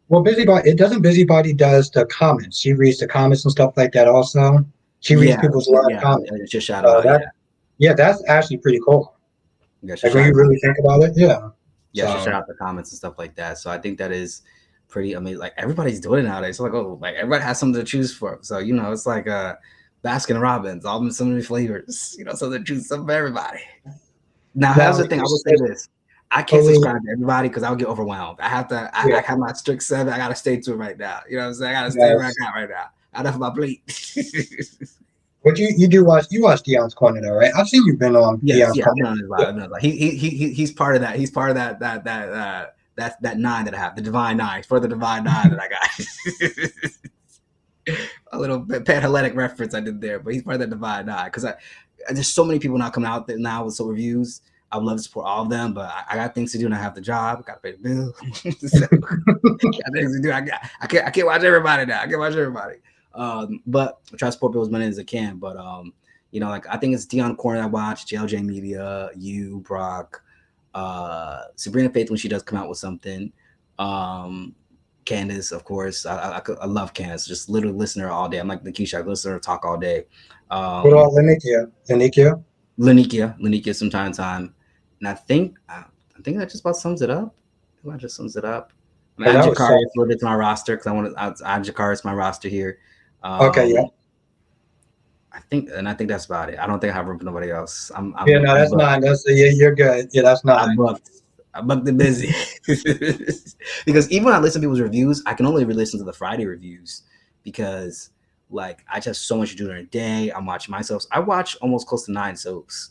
Speaker 2: Well, Busybody, it doesn't Busybody does the comments. She reads the comments and stuff like that also. She reads
Speaker 1: Yeah,
Speaker 2: people's live
Speaker 1: yeah.
Speaker 2: comments.
Speaker 1: Just shout them
Speaker 2: So
Speaker 1: out. Yeah,
Speaker 2: yeah, that's actually pretty cool.
Speaker 1: yeah. Just
Speaker 2: Like when
Speaker 1: shout
Speaker 2: you
Speaker 1: them out.
Speaker 2: really think about it, yeah.
Speaker 1: Yeah, just shout
Speaker 2: So
Speaker 1: out the comments and stuff like that. So I think that is pretty amazing. Like everybody's doing it nowadays. So like, oh, like everybody has something to choose for. So it's like Baskin Robbins, all them so many flavors. Something to choose some for everybody. Now, here's
Speaker 2: now
Speaker 1: the thing. I will say this: I can't
Speaker 2: totally,
Speaker 1: subscribe to everybody because I'll get overwhelmed. I have to. I
Speaker 2: yeah,
Speaker 1: have my strict 7. I gotta stay to it right now. You know what I'm saying? I gotta stay where I
Speaker 2: yes.
Speaker 1: got right now. Enough of my plate.
Speaker 2: But you do watch Dion's Corner though, right? I've seen you've been on
Speaker 1: Yes,
Speaker 2: Dion's
Speaker 1: yeah, I've
Speaker 2: Corner.
Speaker 1: been on his live.
Speaker 2: Yeah.
Speaker 1: I've been on his live. He's part of that. He's part of that 9 that I have, the divine 9. For the divine 9 that I got. A little bit Panhellenic reference I did there, but he's part of that divine 9 because there's so many people now coming out there now with reviews. I would love to support all of them, but I got things to do and I have the job. I got to pay the bill. So, I got things to do. I can't watch everybody now. I can't watch everybody. But I try to support people as many as I can. But like I think it's Dion Corner I watch, JLJ Media, you, Brock, Sabrina Faith when she does come out with something. Candace, of course. I love Candace. Just literally listen to her all day. I'm like Nikisha. I listen to her talk all day.
Speaker 2: What
Speaker 1: Um,
Speaker 2: about Lenikia? Lenikia?
Speaker 1: Lanikia, from time to time, and I think that just about sums it up. I think that just sums it up. I'm
Speaker 2: Because
Speaker 1: adding
Speaker 2: that was so
Speaker 1: Jakari a little bit to my roster because I want to add Jakari to my roster here.
Speaker 2: okay, yeah.
Speaker 1: Um, I think that's about it. I don't think I have room for nobody else. I'm
Speaker 2: Yeah,
Speaker 1: I'm
Speaker 2: no,
Speaker 1: I'm
Speaker 2: that's
Speaker 1: booked.
Speaker 2: nine. That's yeah, you're good. Yeah, that's
Speaker 1: I'm
Speaker 2: nine.
Speaker 1: booked. I'm booked and busy. Because even when I listen to people's reviews, I can only re-listen to the Friday reviews because like I just have so much to do during the day. I'm watching myself. I watch almost close to 9 soaps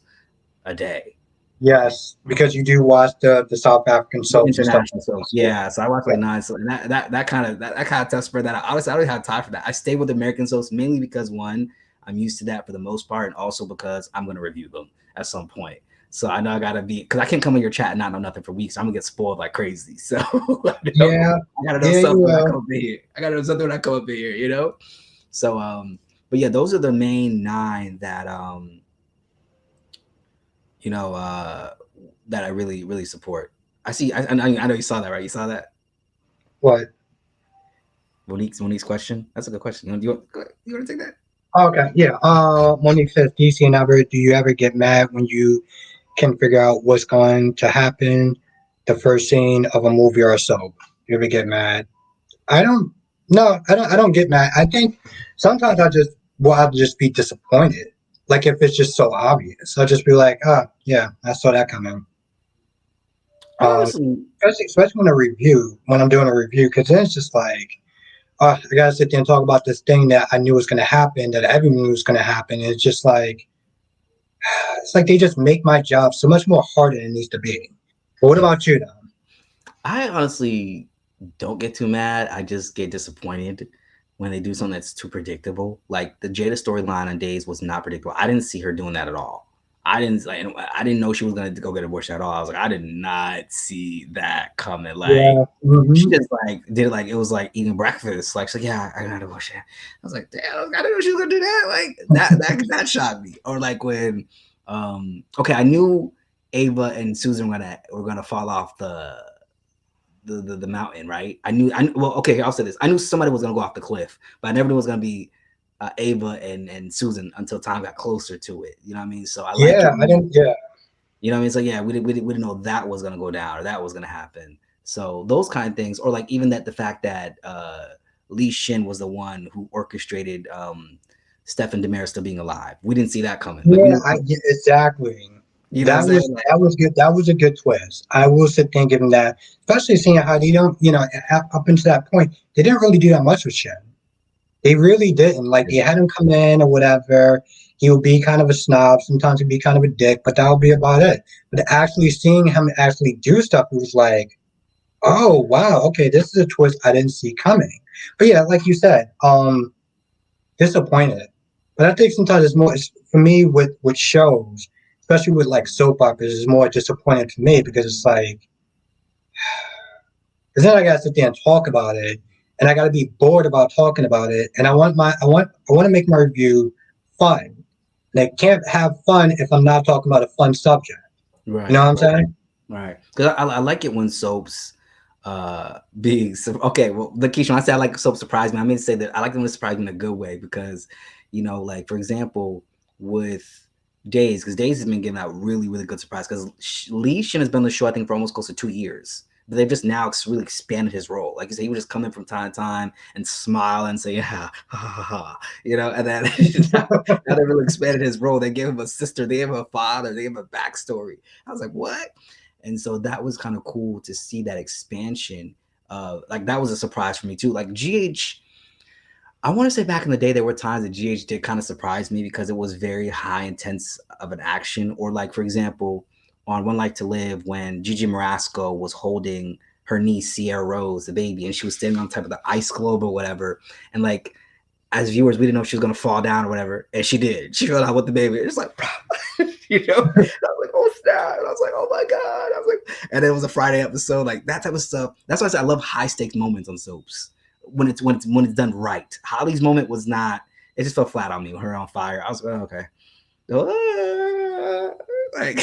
Speaker 1: a day.
Speaker 2: Yes, because you do watch the South African
Speaker 1: The
Speaker 2: soaps and stuff
Speaker 1: international
Speaker 2: like
Speaker 1: soaps,
Speaker 2: that.
Speaker 1: yeah. So I watch
Speaker 2: Yeah.
Speaker 1: like 9 soaps, and that kind of tough spread that out. Honestly, I don't have time for that. I stay with American soaps mainly because one, I'm used to that for the most part, and also because I'm going to review them at some point. So I know I gotta be because I can't come in your chat and not know nothing for weeks. I'm gonna get spoiled like crazy. So
Speaker 2: Yeah,
Speaker 1: I gotta know
Speaker 2: yeah, you
Speaker 1: something when I
Speaker 2: will.
Speaker 1: come up in here. I gotta know something when I come up in here. So but yeah, those are the main 9 that you know uh that I really really support. I see. I know you saw that, right? You saw that.
Speaker 2: What?
Speaker 1: Monique's question. That's a good question. You want to take that?
Speaker 2: Oh, okay, yeah. Monique says, DC and Albert, do you ever get mad when you can figure out what's going to happen the first scene of a movie or a soap? You ever get mad? I don't. No, I don't. I don't get mad. I think sometimes I'll just be disappointed. Like if it's just so obvious, I'll just be like, ah, yeah, I saw that coming.
Speaker 1: I
Speaker 2: Uh,
Speaker 1: honestly,
Speaker 2: especially when I'm doing a review, because then it's just like, I gotta sit there and talk about this thing that I knew was gonna happen, that everyone knew was gonna happen. And it's just like, it's like they just make my job so much more harder than it needs to be. But what about you, though?
Speaker 1: I honestly don't get too mad. I just get disappointed when they do something that's too predictable. Like the Jada storyline on Days was not predictable. I didn't see her doing that at all. I didn't know she was gonna go get abortion at all. I was like, I did not see that coming. Like
Speaker 2: Yeah.
Speaker 1: she
Speaker 2: Hmm.
Speaker 1: just like did it like it was like eating breakfast. Like she's like, yeah, I got an abortion. I was like, damn, I didn't know she was gonna do that. Like that shocked me. Or like when okay, I knew Ava and Susan were gonna fall off the mountain, right? Well, okay, I'll say this. I knew somebody was gonna go off the cliff, but I never knew it was gonna be Ava and Susan until time got closer to it. You know what I mean? So I like it.
Speaker 2: Yeah, I didn't. Yeah,
Speaker 1: You know what I mean? So yeah, we didn't know that was gonna go down or that was gonna happen. So those kind of things, or like even that the fact that Lee Shin was the one who orchestrated Stefan Demare still being alive. We didn't see that coming. Like
Speaker 2: yeah, yeah, exactly.
Speaker 1: you know what I'm saying?
Speaker 2: That was good. That was a good twist. I will sit there and give him that, especially seeing how they don't, up until that point, they didn't really do that much with Shen. They really didn't. Like they had him come in or whatever. He would be kind of a snob. Sometimes he'd be kind of a dick, but that would be about it. But actually seeing him actually do stuff, it was like, oh wow, okay, this is a twist I didn't see coming. But yeah, like you said, disappointed. But I think sometimes for me with shows, especially with like soap operas, it's more disappointing to me because it's like, because then I gotta sit there and talk about it, and I gotta be bored about talking about it, and I want to make my review fun. And I can't have fun if I'm not talking about a fun subject. You know
Speaker 1: Right.
Speaker 2: what I'm saying?
Speaker 1: Right. Because I like it when soaps. Okay, well, Lakeisha, when I say I like soap surprise me, I mean to say that I like them to surprise me in a good way because, like for example, with Days, because Days has been giving out really, really good surprise because Lee Shin has been on the show I think for almost close to 2 years. But they've just now really expanded his role. Like you said, he would just come in from time to time and smile and say, "Yeah, ha ha ha," and then now they really expanded his role. They gave him a sister, they gave him a father, they gave him a backstory. I was like, what? And so that was kind of cool to see that expansion. Like that was a surprise for me too. Like GH, I want to say back in the day there were times that GH did kind of surprise me because it was very high intense of an action. Or like for example, on One Life to Live when Gigi Marasco was holding her niece Sierra Rose, the baby, and she was standing on top of the ice globe or whatever, and like as viewers, we didn't know if she was gonna fall down or whatever, and she did. She fell out with the baby. It's like, I was like, oh snap! And I was like, oh my god! I was like, and it was a Friday episode, like that type of stuff. That's why I said I love high stakes moments on soaps when it's done right. Holly's moment was not. It just fell flat on me. Her on fire. I was like, oh, okay, like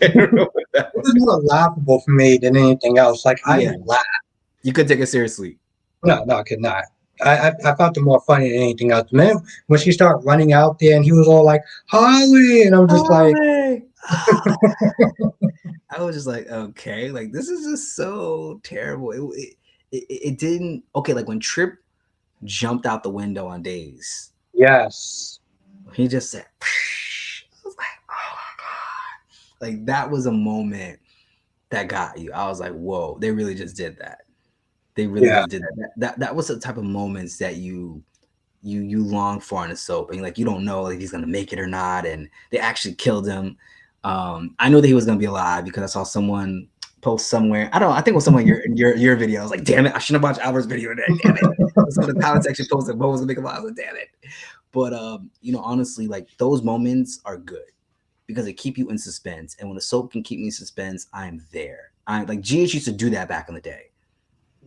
Speaker 1: I don't know what that
Speaker 2: It
Speaker 1: was.
Speaker 2: was more laughable for me than anything else. Like I
Speaker 1: Yeah,
Speaker 2: laughed.
Speaker 1: you could take it seriously.
Speaker 2: No, I could not. I found it more funny than anything else. Man, when she started running out there and he was all like, Holly, and I'm just like,
Speaker 1: Holly. I was just like, okay, like this is just so terrible. It didn't okay. Like when Trip jumped out the window on Days,
Speaker 2: yes.
Speaker 1: he just said, I was like, oh my god, like that was a moment that got you. I was like, whoa, they really just did that. They really
Speaker 2: Yeah.
Speaker 1: just did that. That was the type of moments that you long for in a soap, and like you don't know if he's gonna make it or not, and they actually killed him. I knew that he was gonna be alive because I saw someone post somewhere. I don't know. I think it was someone your video. I was like, damn it, I shouldn't have watched Albert's video today. Damn it. So the comment section posted Bo was gonna make him alive. I was like, damn it. But honestly, like those moments are good because they keep you in suspense. And when a soap can keep me in suspense, I'm there. I like GH used to do that back in the day,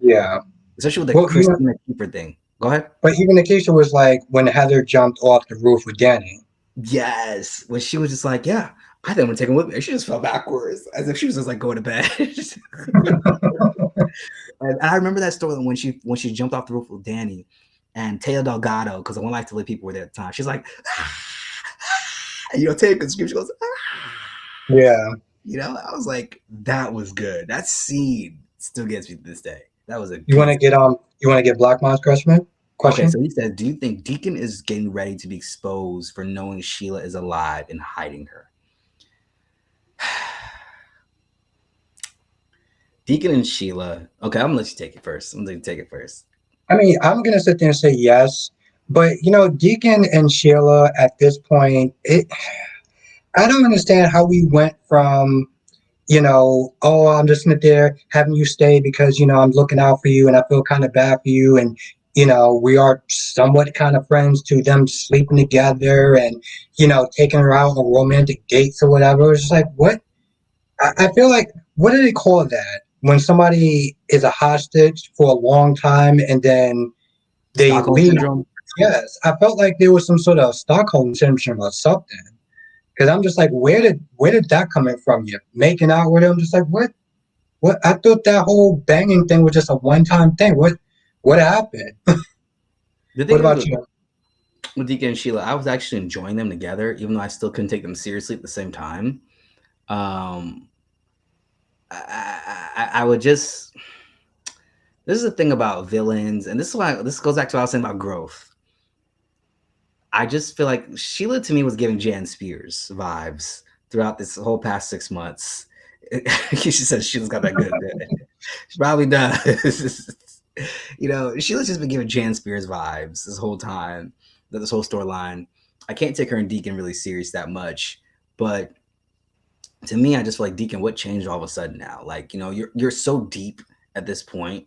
Speaker 2: Yeah.
Speaker 1: especially with the
Speaker 2: Well, even
Speaker 1: Christina Keeper thing. Go ahead.
Speaker 2: but even the case was like when Heather jumped off the roof with Danny.
Speaker 1: Yes, when she was just like, "Yeah, I think I'm gonna take him with me." She just fell backwards as if she was just like going to bed. And I remember that story when she jumped off the roof with Danny and Taya Delgado, because the One Life to Live people were there at the time. She's like, Taya could scream. She goes,
Speaker 2: Yeah.
Speaker 1: I was like, that was good. That scene still gets me to this day. That was a
Speaker 2: You
Speaker 1: good
Speaker 2: want to get you want to get Black Mom's question?
Speaker 1: Okay,
Speaker 2: Question?
Speaker 1: so he says, do you think Deacon is getting ready to be exposed for knowing Sheila is alive and hiding her? Deacon and Sheila. Okay, I'm gonna let you take it first. I'm gonna take it first.
Speaker 2: I mean, I'm gonna sit there and say yes, but Deacon and Sheila at this point, I don't understand how we went from oh, I'm just sitting there having you stay because, I'm looking out for you and I feel kind of bad for you. And, we are somewhat kind of friends to them sleeping together and, taking her out on romantic dates or whatever. It's just like, what? I feel like, what do they call that? When somebody is a hostage for a long time and then they
Speaker 1: Stockholm
Speaker 2: leave.
Speaker 1: syndrome.
Speaker 2: Yes, I felt like there was some sort of Stockholm syndrome or something. Because I'm just like, where did that come in from? You making out with him? Just like what? What? I thought that whole banging thing was just a one-time thing. What happened?
Speaker 1: The
Speaker 2: What
Speaker 1: thing is
Speaker 2: about you?
Speaker 1: with Deacon and Sheila, I was actually enjoying them together, even though I still couldn't take them seriously at the same time. Um, I would just. This is the thing about villains, and this goes back to what I was saying about growth. I just feel like Sheila to me was giving Jan Spears vibes throughout this whole past 6 months. She says Sheila's got that good. She probably does. Sheila's just been giving Jan Spears vibes this whole time, this whole storyline. I can't take her and Deacon really serious that much, but to me, I just feel like Deacon, what changed all of a sudden now? Like, you're so deep at this point.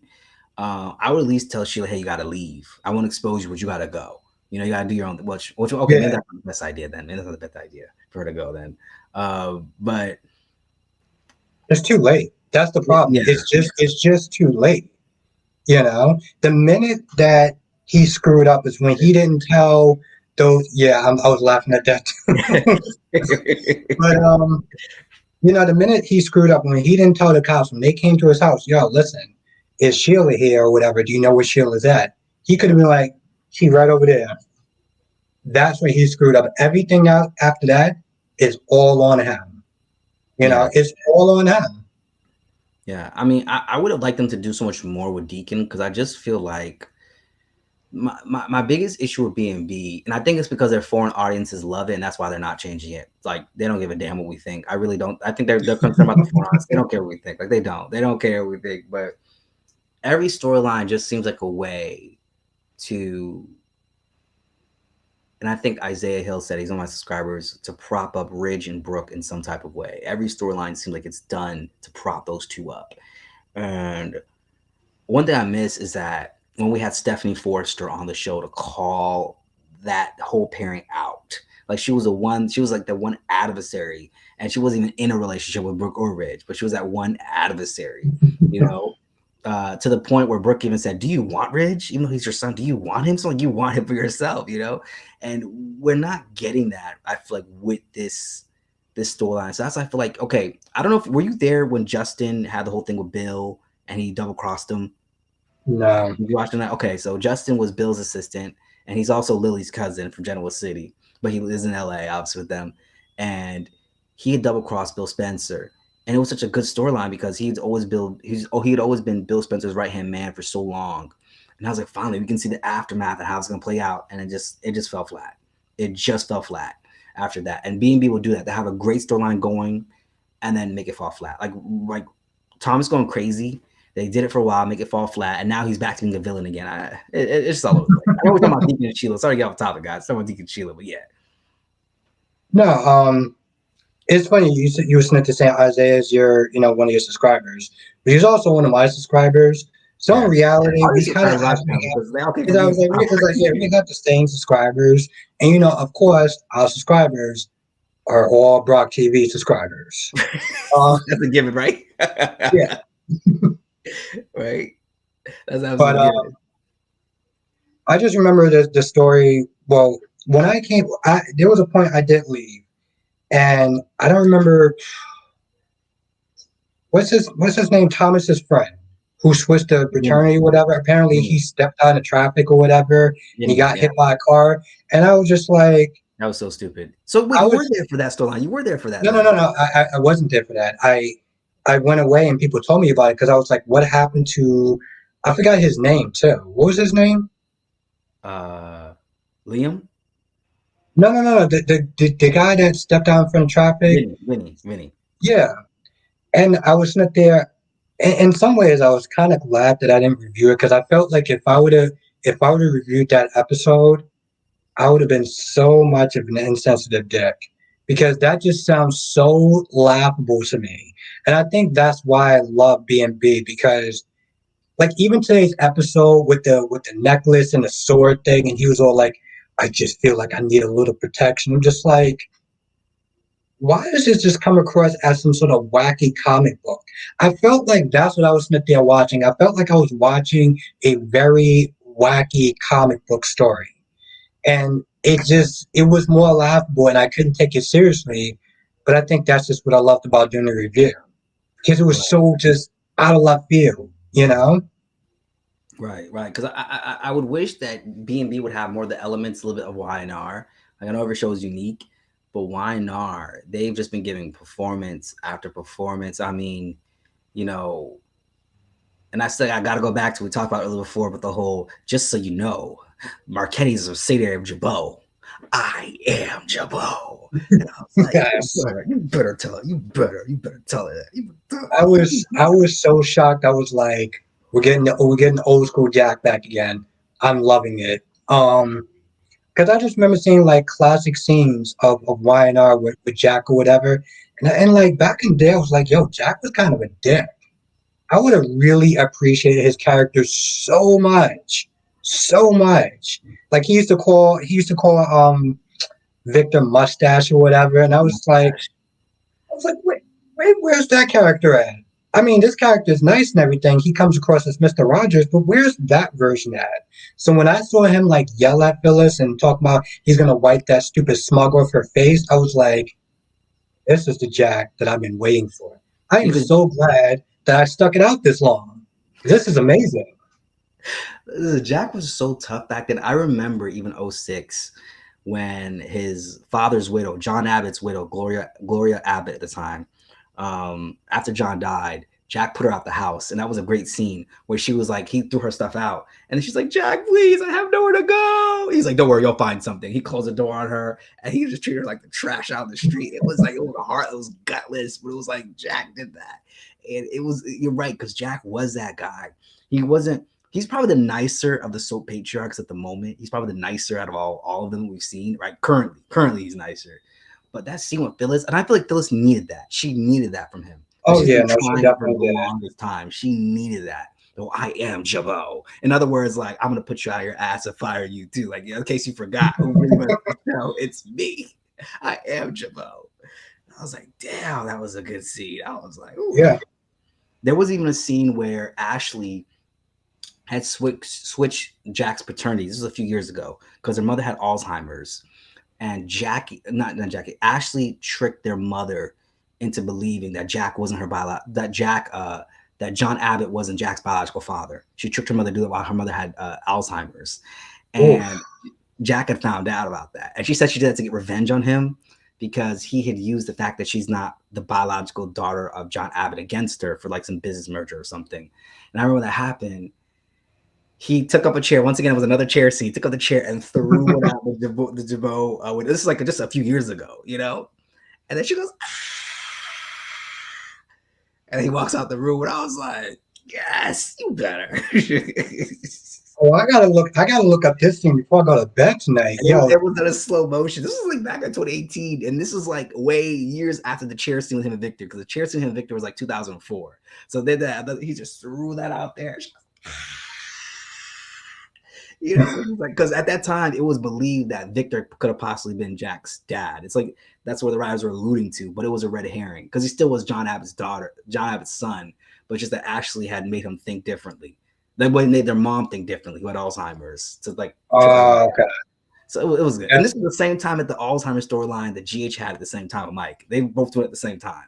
Speaker 1: I would at least tell Sheila, hey, you gotta leave. I won't expose you, but you gotta go. You gotta do your own. Okay, maybe
Speaker 2: Yeah,
Speaker 1: that's not the best idea then. Maybe that's not the best idea for her to go then. But
Speaker 2: it's too late. That's the problem.
Speaker 1: yeah,
Speaker 2: It's just too late. The minute that he screwed up is when he didn't tell those. Yeah, I was laughing at that. But the minute he screwed up when he didn't tell the cops when they came to his house, yo, listen. is Sheila here or whatever? Do you know where Sheila's at? He could have been like, she right over there. That's where he screwed up. Everything out after that is all on him. You know,
Speaker 1: Yeah.
Speaker 2: it's all on him.
Speaker 1: Yeah. I mean, I would have liked them to do so much more with Deacon because I just feel like my biggest issue with B&B, and I think it's because their foreign audiences love it, and that's why they're not changing it. Like they don't give a damn what we think. I really don't. I think they're concerned about the foreign audience. They don't care what we think. Like they don't. They don't care what we think. But every storyline just seems like a way to, and I think Isaiah Hill said he's on my subscribers to prop up Ridge and Brooke in some type of way. Every storyline seems like it's done to prop those two up. And one thing I miss is that when we had Stephanie Forrester on the show to call that whole pairing out, like she was she was like the one adversary, and she wasn't even in a relationship with Brooke or Ridge, but she was that one adversary, you know, to the point where Brooke even said, "Do you want Ridge? Even though he's your son, do you want him? So like you want him for yourself, you know?" And we're not getting that. I feel like with this storyline, so that's why I feel like okay. I don't know if were you there when Justin had the whole thing with Bill and he double crossed him.
Speaker 2: No.
Speaker 1: You watching that? Okay, so Justin was Bill's assistant, and he's also Lily's cousin from Genoa City, but he lives in LA, obviously with them. And he had double crossed Bill Spencer, and it was such a good storyline because he had always been Bill Spencer's right hand man for so long. And I was like, finally, we can see the aftermath of how it's going to play out, and it just fell flat. It just fell flat after that. And B&B will do that. They have a great storyline going, and then make it fall flat. Like Thomas going crazy. They did it for a while, make it fall flat, and now he's back to being a villain again. It's just all over the place. I know we're talking about Deacon and Sheila. Sorry to get off topic, guys. Talking about Deacon and Sheila, but yeah.
Speaker 2: No, it's funny you were to say Isaiah is your, one of your subscribers, but he's also one of my subscribers. So in
Speaker 1: Yeah.
Speaker 2: reality,
Speaker 1: All
Speaker 2: we
Speaker 1: these
Speaker 2: kind of
Speaker 1: subscribers like
Speaker 2: actually
Speaker 1: them
Speaker 2: have,
Speaker 1: because they all came
Speaker 2: because
Speaker 1: from
Speaker 2: I
Speaker 1: me.
Speaker 2: was like, yeah, we got the same subscribers, and of course, our subscribers are all Brock TV subscribers. Uh,
Speaker 1: That's a given, right?
Speaker 2: yeah,
Speaker 1: Right? That's
Speaker 2: but
Speaker 1: absolutely given.
Speaker 2: I just remember the story. Well, when there was a point I did leave, and I don't remember what's his name, Thomas's friend who switched to
Speaker 1: Vinny.
Speaker 2: fraternity, whatever. Apparently, he
Speaker 1: Vinny.
Speaker 2: stepped out of traffic or whatever, and he
Speaker 1: Vinny.
Speaker 2: got
Speaker 1: Yeah.
Speaker 2: hit by a car. And I was just like,
Speaker 1: That was so stupid. So wait,
Speaker 2: I
Speaker 1: you were
Speaker 2: was
Speaker 1: there for that storyline. You were there for that
Speaker 2: no, no,
Speaker 1: then.
Speaker 2: no, no. I wasn't there for that. I went away, and people told me about it because I was like, what happened to? I forgot his name too. What was his name?
Speaker 1: Uh Liam?
Speaker 2: No, no, no, no. The guy that stepped out in front of traffic.
Speaker 1: Vinny.
Speaker 2: Yeah. And I was not there. In some ways, I was kind of glad that I didn't review it because I felt like if I would have reviewed that episode, I would have been so much of an insensitive dick because that just sounds so laughable to me. And I think that's why I love B&B because like even today's episode with the necklace and the sword thing, and he was all like, "I just feel like I need a little protection." I'm just like, why does this just come across as some sort of wacky comic book? I felt like that's what I was sitting there watching. I felt like I was watching a very wacky comic book story. And it was more laughable and I couldn't take it seriously. But I think that's just what I loved about doing the review. Because it was
Speaker 1: Right.
Speaker 2: so just out of left field.
Speaker 1: Right. Because I would wish that B&B would have more of the elements, a little bit of Y&R. Like I know every show is unique, but Y&R, they've just been giving performance after performance. I mean, you know, and I got to go back to we talked about it earlier before, but the whole just so you know, Marquette's a subsidiary of Jabot. I am Jabot. And I was like,
Speaker 2: Yes.
Speaker 1: you better tell her. You better tell her that. You better tell
Speaker 2: I
Speaker 1: her.
Speaker 2: was I was so shocked. I was like, we're getting old school Jack back again. I'm loving it. Because I just remember seeing like classic scenes of Y&R with Jack or whatever, and like back in the day, I was like, yo, Jack was kind of a dick. I would have really appreciated his character so much, so much. Like he used to call Victor Mustache or whatever, and I was like, where's that character at? I mean, this character is nice and everything. He comes across as Mr. Rogers, but where's that version at? So when I saw him like yell at Phyllis and talk about he's gonna wipe that stupid smug off her face, I was like, this is the Jack that I've been waiting for. I am
Speaker 1: Because
Speaker 2: so glad that I stuck it out this long. This is amazing.
Speaker 1: Jack was so tough back then. I remember even '06 when his father's widow, John Abbott's widow, Gloria Abbott at the time, after John died, Jack put her out the house, and that was a great scene where she was like, he threw her stuff out, and then she's like, "Jack, please, I have nowhere to go." He's like, "Don't worry, you'll find something." He closed the door on her, and he just treated her like the trash out in the street. It was like it was hard, it was gutless, but it was like Jack did that, and it was you're right because Jack was that guy. He wasn't. He's probably the nicer of the soap patriarchs at the moment. He's probably the nicer out of all of them we've seen. Right, currently he's nicer. But that scene with Phyllis, and I feel like Phyllis needed that. She needed that from him because
Speaker 2: Oh
Speaker 1: she's
Speaker 2: yeah,
Speaker 1: been
Speaker 2: no, she
Speaker 1: trying for the
Speaker 2: definitely did.
Speaker 1: longest time. She needed that. Oh, I am Jabot. In other words, like I'm gonna put you out of your ass and fire you too. Like in case you forgot who really runs the show, it's me. I am Jabot. I was like, damn, that was a good scene. I was like, ooh.
Speaker 2: Yeah.
Speaker 1: There was even a scene where Ashley had switched Jack's paternity. This was a few years ago because her mother had Alzheimer's, and Jackie, not Jackie, Ashley tricked their mother into believing that Jack wasn't her that John Abbott wasn't Jack's biological father. She tricked her mother to do it while her mother had Alzheimer's,
Speaker 2: Oof.
Speaker 1: and Jack had found out about that, and she said she did that to get revenge on him because he had used the fact that she's not the biological daughter of John Abbott against her for like some business merger or something. And I remember that happened. He took up a chair. Once again, it was another chair seat. Took up the chair and threw it out the Jabot. This is like just a few years ago, you know. And then she goes, "Ah," and he walks out the room, and I was like, "Yes, you better."
Speaker 2: Oh, I gotta look up this thing before I go to bed tonight.
Speaker 1: And
Speaker 2: Yo,
Speaker 1: it was in a slow motion. This was like back in 2018, and this was like way years after the chair scene with him and Victor, because the chair scene with him and Victor was like 2004. So then he just threw that out there. You know, like because at that time it was believed that Victor could have possibly been Jack's dad. It's like that's where the writers were alluding to, but it was a red herring because he still was John Abbott's daughter, John Abbott's son, but just that Ashley had made him think differently. They made their mom think differently, who had Alzheimer's, to like trip over.
Speaker 2: okay.
Speaker 1: So it was good. And
Speaker 2: That's
Speaker 1: this was the same time at the Alzheimer's storyline that GH had at the same time with Mike. They both do it at the same time.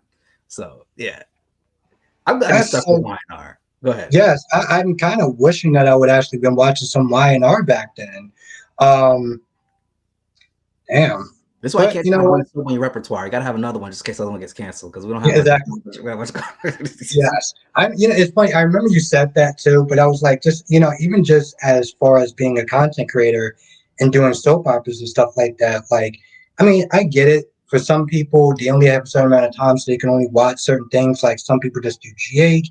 Speaker 1: So yeah, I'm glad you
Speaker 2: that's
Speaker 1: stuck with
Speaker 2: so.
Speaker 1: YNR. Go ahead.
Speaker 2: Yes, I'm kind of wishing that I would actually been watching some Y&R back then. Um, damn.
Speaker 1: This is why you
Speaker 2: But
Speaker 1: can't
Speaker 2: you know
Speaker 1: have
Speaker 2: what?
Speaker 1: one soap in your repertoire. You got to have another one just in case the other one gets canceled because we don't have
Speaker 2: Yeah,
Speaker 1: much.
Speaker 2: exactly.
Speaker 1: We don't have much.
Speaker 2: Yes. It's funny. I remember you said that too, but I was like, just, even just as far as being a content creator and doing soap operas and stuff like that, like, I mean, I get it. For some people, they only have a certain amount of time, so they can only watch certain things. Like some people just do GH,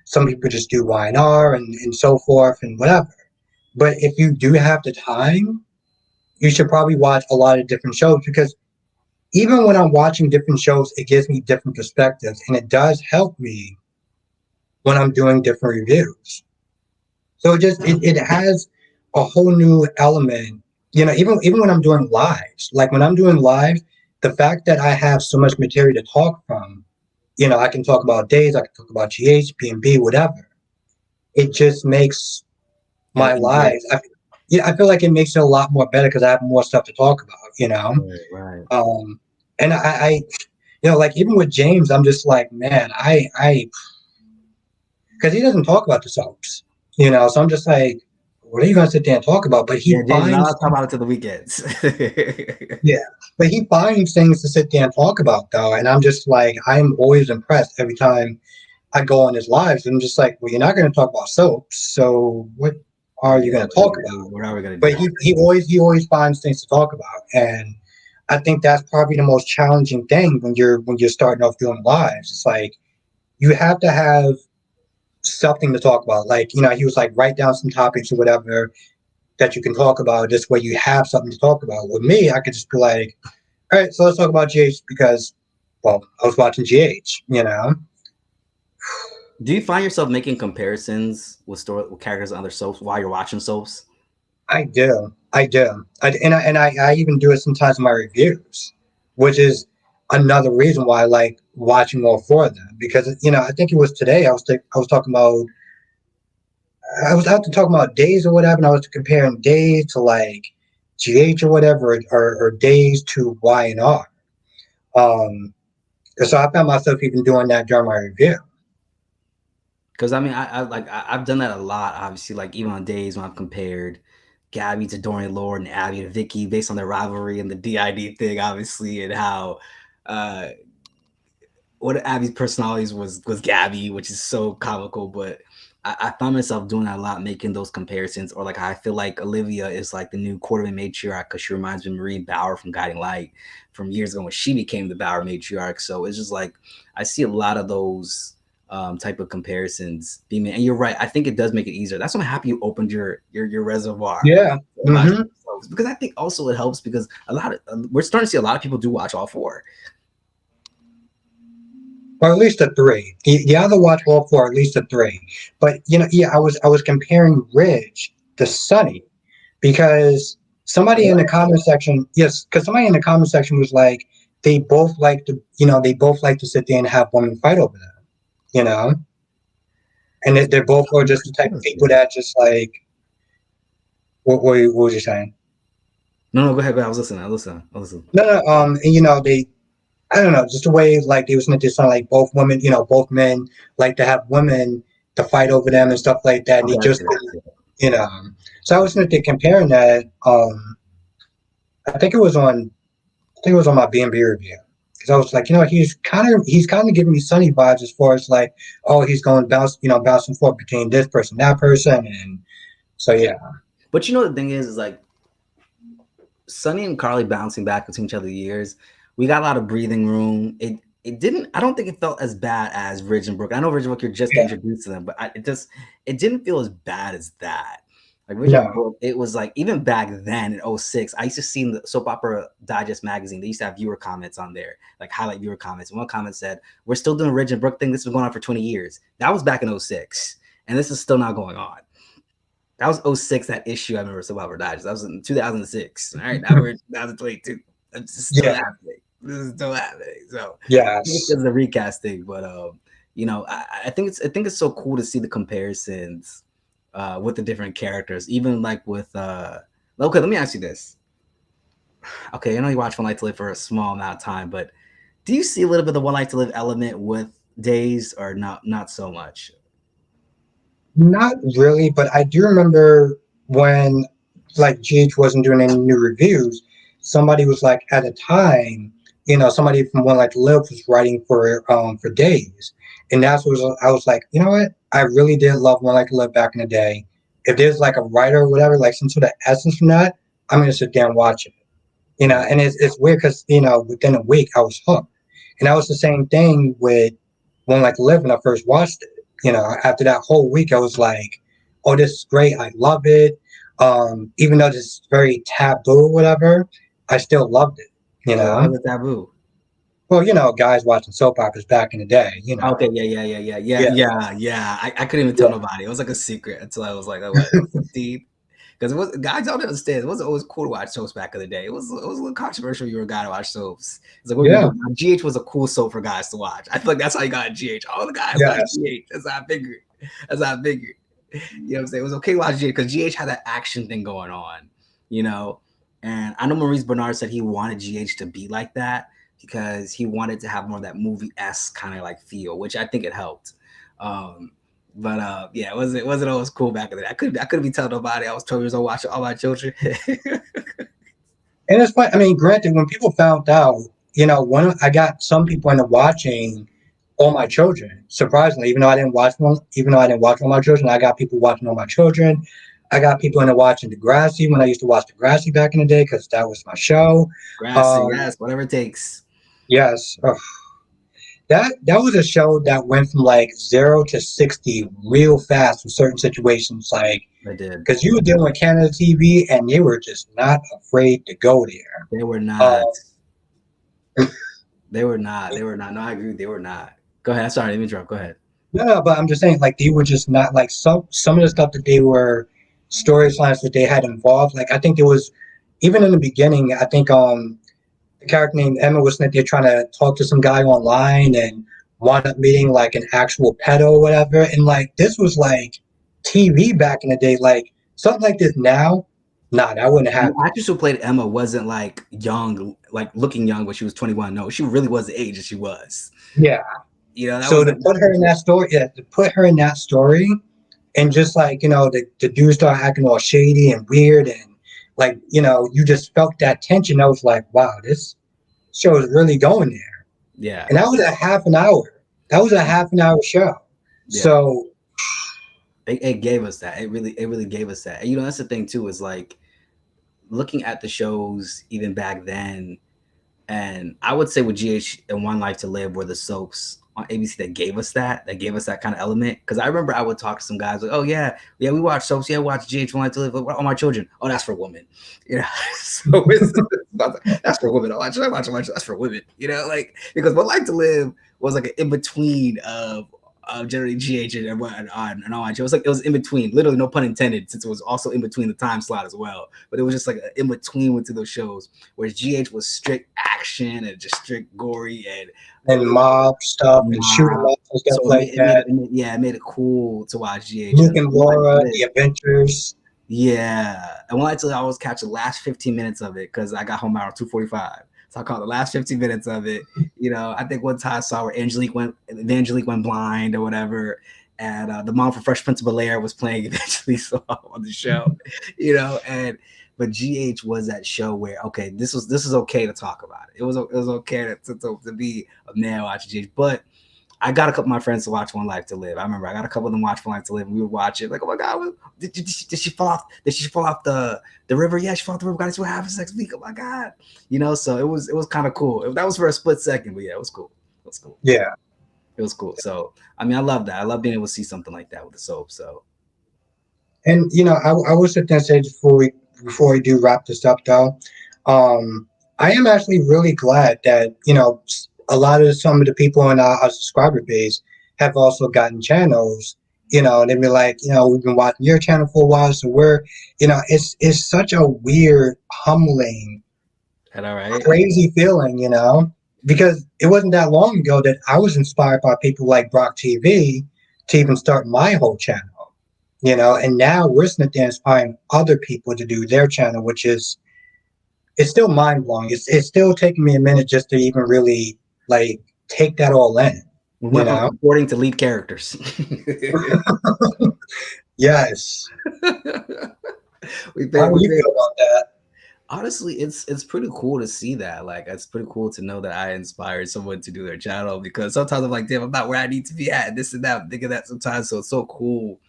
Speaker 2: some people just do Y&R and so forth and whatever. But if you do have the time, you should probably watch a lot of different shows because even when I'm watching different shows, it gives me different perspectives and it does help me when I'm doing different reviews. So it has a whole new element. Even when I'm doing lives, like when I'm doing lives, the fact that I have so much material to talk from, I can talk about days, I can talk about GH, B&B, whatever. It just makes
Speaker 1: Yeah,
Speaker 2: my
Speaker 1: enjoy.
Speaker 2: lives. I feel like it makes it a lot more better because I have more stuff to talk about.
Speaker 1: Right, right.
Speaker 2: Um, and like even with James, I'm just like, man, because he doesn't talk about the soaps, so I'm just like, what are you gonna sit there and talk about? But he
Speaker 1: Yeah, James, you're not allowed
Speaker 2: finds
Speaker 1: to talk about it to the weekends.
Speaker 2: yeah, but he finds things to sit there and talk about though, and I'm just like, I'm always impressed every time I go on his lives, and I'm just like, well, you're not gonna talk about soaps, so what are you
Speaker 1: Yeah,
Speaker 2: gonna
Speaker 1: what are we
Speaker 2: talk
Speaker 1: gonna
Speaker 2: about?
Speaker 1: do? What are we gonna
Speaker 2: But
Speaker 1: do?
Speaker 2: he always finds things to talk about, and I think that's probably the most challenging thing when you're starting off doing lives. It's like you have to have something to talk about. Like, he was like, write down some topics or whatever that you can talk about. This way you have something to talk about. With me, I could just be like, all right, so let's talk about GH because, well, I was watching GH.
Speaker 1: Do you find yourself making comparisons with characters on other soaps while you're watching soaps?
Speaker 2: I do. I do. I even do it sometimes in my reviews, which is another reason why I like watching all four of them because, I think it was today I was talking about I was out to talk about days or whatever, and I was comparing days to like GH or whatever, or days to Y&R. So I found myself even doing that during my review.
Speaker 1: Because I mean, I've done that a lot. Obviously, like even on days when I've compared Gabby to Dorian Lord and Abby to Vicky based on their rivalry and the DID thing, obviously, and how uh, one of Abby's personalities was Gabby, which is so comical. But I found myself doing that a lot, making those comparisons. Or like I feel like Olivia is like the new Quarterman matriarch because she reminds me of Marie Bauer from Guiding Light from years ago when she became the Bauer matriarch. So it's just like I see a lot of those type of comparisons being made. And you're right. I think it does make it easier. That's why I'm happy you opened your reservoir.
Speaker 2: Yeah. Hmm.
Speaker 1: Because I think also it helps because a lot of we're starting to see a lot of people do watch all four.
Speaker 2: Or at least a three. You either watch all four, or at least a three. But yeah, I was comparing Ridge to Sunny because somebody in the comment section, yes, because somebody in the comment section was like, they both like to sit there and have women fight over them, you know, and they're both are just the type of people that just like, what was you saying?
Speaker 1: No, no, go ahead. Go ahead. I was listening. I listen.
Speaker 2: No, no, and I don't know, just the way like they was meant to sound like both women, both men like to have women to fight over them and stuff like that, and
Speaker 1: Okay,
Speaker 2: he
Speaker 1: I
Speaker 2: just
Speaker 1: see that.
Speaker 2: you know. So I was meant to comparing that. I think it was on my B&B review because I was like, he's kind of giving me Sunny vibes as far as like, oh, he's going bouncing forth between this person, that person, and so yeah,
Speaker 1: But you know the thing is like Sonny and Carly bouncing back between each other years. We got a lot of breathing room. It didn't. I don't think it felt as bad as Ridge and Brooke. I know Ridge and Brooke, you're just
Speaker 2: yeah,
Speaker 1: introduced to them, but it didn't feel as bad as that. Like Ridge and
Speaker 2: no,
Speaker 1: Brooke, it was like even back then in '06, I used to see in the Soap Opera Digest magazine. They used to have viewer comments on there, like highlight viewer comments. And one comment said, "We're still doing Ridge and Brooke thing. This has been going on for 20 years." That was back in '06, and this is still not going on. That was '06, that issue I remember Soap Opera Digest. That was in 2006. All right, now we're in 2022. It's still
Speaker 2: yeah,
Speaker 1: happening. This is still happening. So I think it's
Speaker 2: yes.
Speaker 1: because of the recast thing, but I think it's so cool to see the comparisons with the different characters, even like with okay, let me ask you this. Okay, I know you watch One Life to Live for a small amount of time, but do you see a little bit of the One Life to Live element with Days or not so much?
Speaker 2: Not really, but I do remember when like GH wasn't doing any new reviews, somebody was like at a time, somebody from One Like to Live was writing for Days. And that's what I was like, you know what? I really did love One Like to Live back in the day. If there's like a writer or whatever, like some sort of essence from that, I'm gonna sit down and watch it.
Speaker 1: Right.
Speaker 2: And it's weird because within a week I was hooked. And that was the same thing with One Like to Live when I first watched it. After that whole week, I was like, "Oh, this is great! I love it." Even though this is very taboo or whatever, I still loved it. You
Speaker 1: Wait, why
Speaker 2: know,
Speaker 1: was it taboo?
Speaker 2: well, guys watching soap operas back in the day.
Speaker 1: Okay, yeah.
Speaker 2: Yeah,
Speaker 1: Yeah. I couldn't even tell
Speaker 2: yeah,
Speaker 1: nobody. It was like a secret until I was like, oh, what, 15? Because it was guys don't understand. It wasn't always cool to watch soaps back in the day. It was a little controversial. You were a guy to watch soaps. It's like what are you
Speaker 2: yeah,
Speaker 1: gonna do? GH was a cool soap for guys to watch. I feel like that's how you got GH. All the guys watch
Speaker 2: yes,
Speaker 1: GH. That's how I figured. That's how I figured. You know what I'm saying? It was okay to watch GH because GH had that action thing going on. You know, and I know Maurice Bernard said he wanted GH to be like that because he wanted to have more of that movie esque kind of like feel, which I think it helped. Um, but yeah, it wasn't always cool back in the day. I couldn't be telling nobody I was 12 years old watching all my children.
Speaker 2: and it's funny. I mean, granted, when people found out, I got some people into watching All My Children. Surprisingly, even though I didn't watch All My Children, I got people watching All My Children. I got people into watching Degrassi when I used to watch Degrassi back in the day because that was my show.
Speaker 1: Grassy,
Speaker 2: Um,
Speaker 1: yes, whatever it takes.
Speaker 2: yes, that was a show that went from like 0 to 60 real fast in certain situations, like
Speaker 1: I did.
Speaker 2: because you were dealing with Canada TV and they were just not afraid to go there.
Speaker 1: They were
Speaker 2: Uh,
Speaker 1: not. They were not. They were not. No, I agree. They were not. Go ahead. Sorry, let me interrupt. Go ahead.
Speaker 2: no, no, but I'm just saying, like they were just not like some of the stuff that they were storylines that they had involved. Like I think there was even in the beginning. I think the character named Emma was like they're trying to talk to some guy online and wound up meeting like an actual pedo or whatever. And like this was like TV back in the day. Like something like this now, nah, that wouldn't
Speaker 1: The
Speaker 2: happen.
Speaker 1: actress who played Emma wasn't like young, like looking young, but she was 21. No, she really was the age that she was.
Speaker 2: Yeah,
Speaker 1: That
Speaker 2: So
Speaker 1: was
Speaker 2: to
Speaker 1: that
Speaker 2: put her in that story, yeah, to put her in that story, and just like the dude started acting all shady and weird, and like you just felt that tension. I was like, wow, this show is really going there.
Speaker 1: yeah,
Speaker 2: And that was a half an hour. That was a half an hour show.
Speaker 1: yeah.
Speaker 2: So
Speaker 1: It gave us that. It really gave us that. And that's the thing too, is like looking at the shows even back then. And I would say with GH and One Life to Live were the soaps on ABC that gave us that kind of element. Because I remember I would talk to some guys like, "Oh yeah, we watch soaps. Yeah, we watch GH One Life to Live. All my children. Oh, that's for women. So that's for women. I watch. That's for women. Like because One Life to Live was like an in between of generally GH and all. It was like it was in between, literally no pun intended, since it was also in between the time slot as well. But it was just like an in between with those shows, whereas GH was strict action and just strict gory and
Speaker 2: and mob stuff and shoot 'em
Speaker 1: mob.
Speaker 2: up and stuff
Speaker 1: So
Speaker 2: like that.
Speaker 1: it made it cool to watch GH
Speaker 2: Luke
Speaker 1: and
Speaker 2: and
Speaker 1: One Life to
Speaker 2: Laura,
Speaker 1: Live.
Speaker 2: the Adventures.
Speaker 1: Yeah, and One Life to Live, I always catch the last 15 minutes of it because I got home around 2:45. So I caught the last 15 minutes of it. I think one time I saw where Angelique went blind or whatever, and the mom from Fresh Prince of Bel-Air was playing Evangeline on the show. And but GH was that show where okay, this is okay to talk about it. It was okay to be a man watching GH, but I got a couple of my friends to watch One Life to Live. I remember I got a couple of them watch One Life to Live, and we would watch it like, oh my god, did she fall off? Did she fall off the river? Yeah, she fell off the river. Got to see what happens next week. Oh my god, so it was kind of cool. That was for a split second, but yeah, it was cool. It was cool.
Speaker 2: Yeah.
Speaker 1: It was cool. So I mean, I love that. I love being able to see something like that with the soap. So
Speaker 2: And I will sit there and say before we do wrap this up though, um, I am actually really glad that a lot of some of the people in our subscriber base have also gotten channels. And they'd be like, we've been watching your channel for a while, so it's such a weird, humbling,
Speaker 1: that all right?
Speaker 2: crazy feeling, because it wasn't that long ago that I was inspired by people like Brock TV to even start my whole channel, and now we're sitting there inspiring other people to do their channel, which is it's still mind blowing. It's still taking me a minute just to even really like take that all in,
Speaker 1: We
Speaker 2: you
Speaker 1: went from
Speaker 2: know.
Speaker 1: supporting to lead characters.
Speaker 2: Yes.
Speaker 1: we
Speaker 2: How
Speaker 1: paid,
Speaker 2: do
Speaker 1: we
Speaker 2: you
Speaker 1: paid
Speaker 2: feel about that?
Speaker 1: honestly, it's pretty cool to see that. Like, it's pretty cool to know that I inspired someone to do their channel because sometimes I'm like, damn, I'm not where I need to be at, this and that. I'm thinking that sometimes. So it's so cool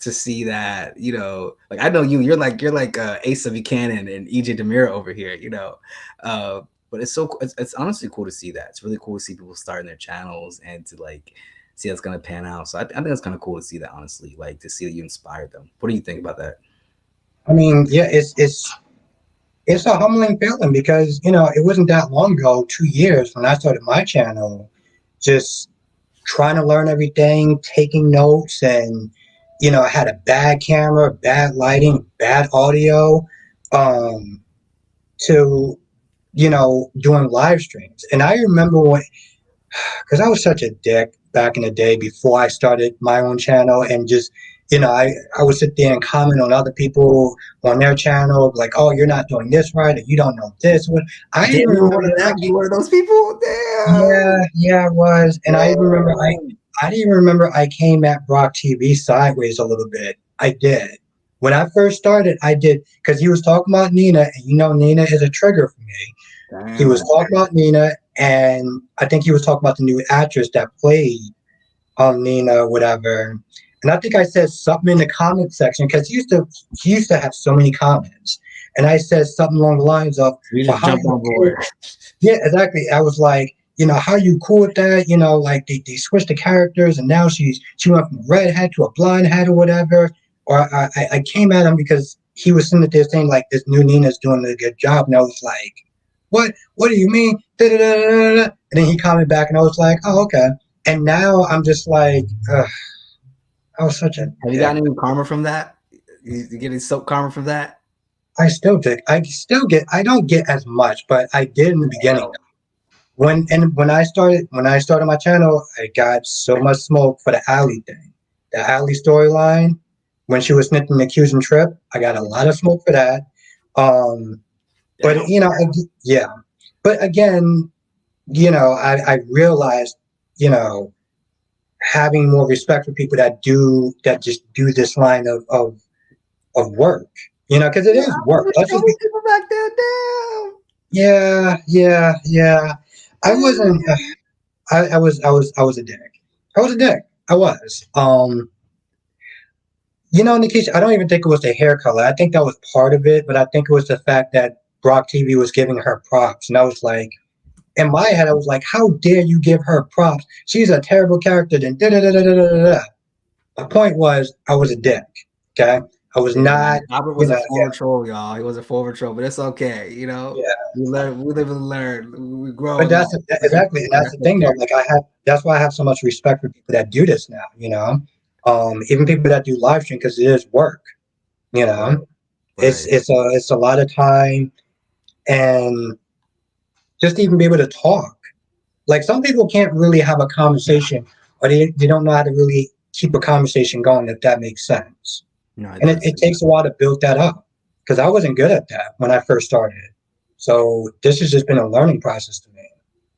Speaker 1: to see that, like I know you're like Asa Buchanan and EJ Demira over here, Uh, but it's honestly cool to see that. It's really cool to see people starting their channels and to like see that's gonna pan out. So I think it's kind of cool to see that, honestly, like to see that you inspired them. What do you think about that?
Speaker 2: I mean, yeah, it's a humbling feeling because it wasn't that long ago, 2 years when I started my channel, just trying to learn everything, taking notes, and I had a bad camera, bad lighting, bad audio, um, to doing live streams. And I remember when, because I was such a dick back in the day before I started my own channel, and just I would sit there and comment on other people on their channel, like, oh, you're not doing this right, or you don't know this. What I
Speaker 1: Damn,
Speaker 2: even
Speaker 1: you were one
Speaker 2: remember,
Speaker 1: of that. You were one of those people.
Speaker 2: yeah,
Speaker 1: Damn.
Speaker 2: yeah, I was, and I even remember
Speaker 1: Damn.
Speaker 2: I didn't even remember I came at Brock TV sideways a little bit. I did. When I first started, I did because he was talking about Nina, and Nina is a trigger for me. He was
Speaker 1: Damn.
Speaker 2: talking about Nina, and I think he was talking about the new actress that played Nina, whatever. And I think I said something in the comment section because he used to have so many comments, and I said something along the lines of,
Speaker 1: We
Speaker 2: "Well,
Speaker 1: just
Speaker 2: how
Speaker 1: jumped
Speaker 2: you
Speaker 1: on
Speaker 2: cool?"
Speaker 1: board.
Speaker 2: Yeah, exactly. I was like, how you cool with that? Like they switched the characters, and now she went from a redhead to a blonde head or whatever. Or I came at him because he was sitting there saying like this new Nina's doing a good job, and I was like, what do you mean? Da, da, da, da, da. And then he commented back, and I was like, oh, okay. And now I'm just like, ugh, I was such a
Speaker 1: Have you
Speaker 2: dick.
Speaker 1: gotten any karma from that? You getting soap karma from that?
Speaker 2: I still did. I still get. I don't get as much, but I did in the beginning.
Speaker 1: Damn.
Speaker 2: When I started my channel, I got so much smoke for the Alley thing, the Alley storyline. When she was snitching the accusing Trip, I got a lot of smoke for that. Um, but
Speaker 1: Damn.
Speaker 2: yeah. But again, I realized, you know, having more respect for people that just do this line of work. Because it
Speaker 1: Yeah,
Speaker 2: is work. Let's
Speaker 1: how
Speaker 2: just
Speaker 1: many
Speaker 2: be.
Speaker 1: people back there? Damn.
Speaker 2: Yeah, yeah, yeah. I wasn't.
Speaker 1: Damn.
Speaker 2: I was a dick. I was a dick. I was. Nikisha, I don't even think it was the hair color. I think that was part of it, but I think it was the fact that Brock TV was giving her props, and I was like, in my head, I was like, how dare you give her props? She's a terrible character. Then da da da da da da da. My point was, I was a dick. Okay, I was
Speaker 1: Yeah,
Speaker 2: not.
Speaker 1: Albert
Speaker 2: You
Speaker 1: was a
Speaker 2: know, yeah,
Speaker 1: former troll, y'all. He was a former troll, but it's okay.
Speaker 2: yeah.
Speaker 1: We learn, we live and learn. We grow
Speaker 2: But
Speaker 1: and learn.
Speaker 2: exactly, and that's the
Speaker 1: That's
Speaker 2: thing, though.
Speaker 1: okay.
Speaker 2: Like I have, that's why I have so much respect for people that do this now. Even people that do live stream because it is work. You
Speaker 1: Right,
Speaker 2: know, it's
Speaker 1: right.
Speaker 2: it's a lot of time and just to even be able to talk. Like some people can't really have a conversation, or they don't know how to really keep a conversation going. If that makes sense,
Speaker 1: No, it
Speaker 2: and it,
Speaker 1: does.
Speaker 2: it takes a while to build that up because I wasn't good at that when I first started. So this has just been a learning process to me.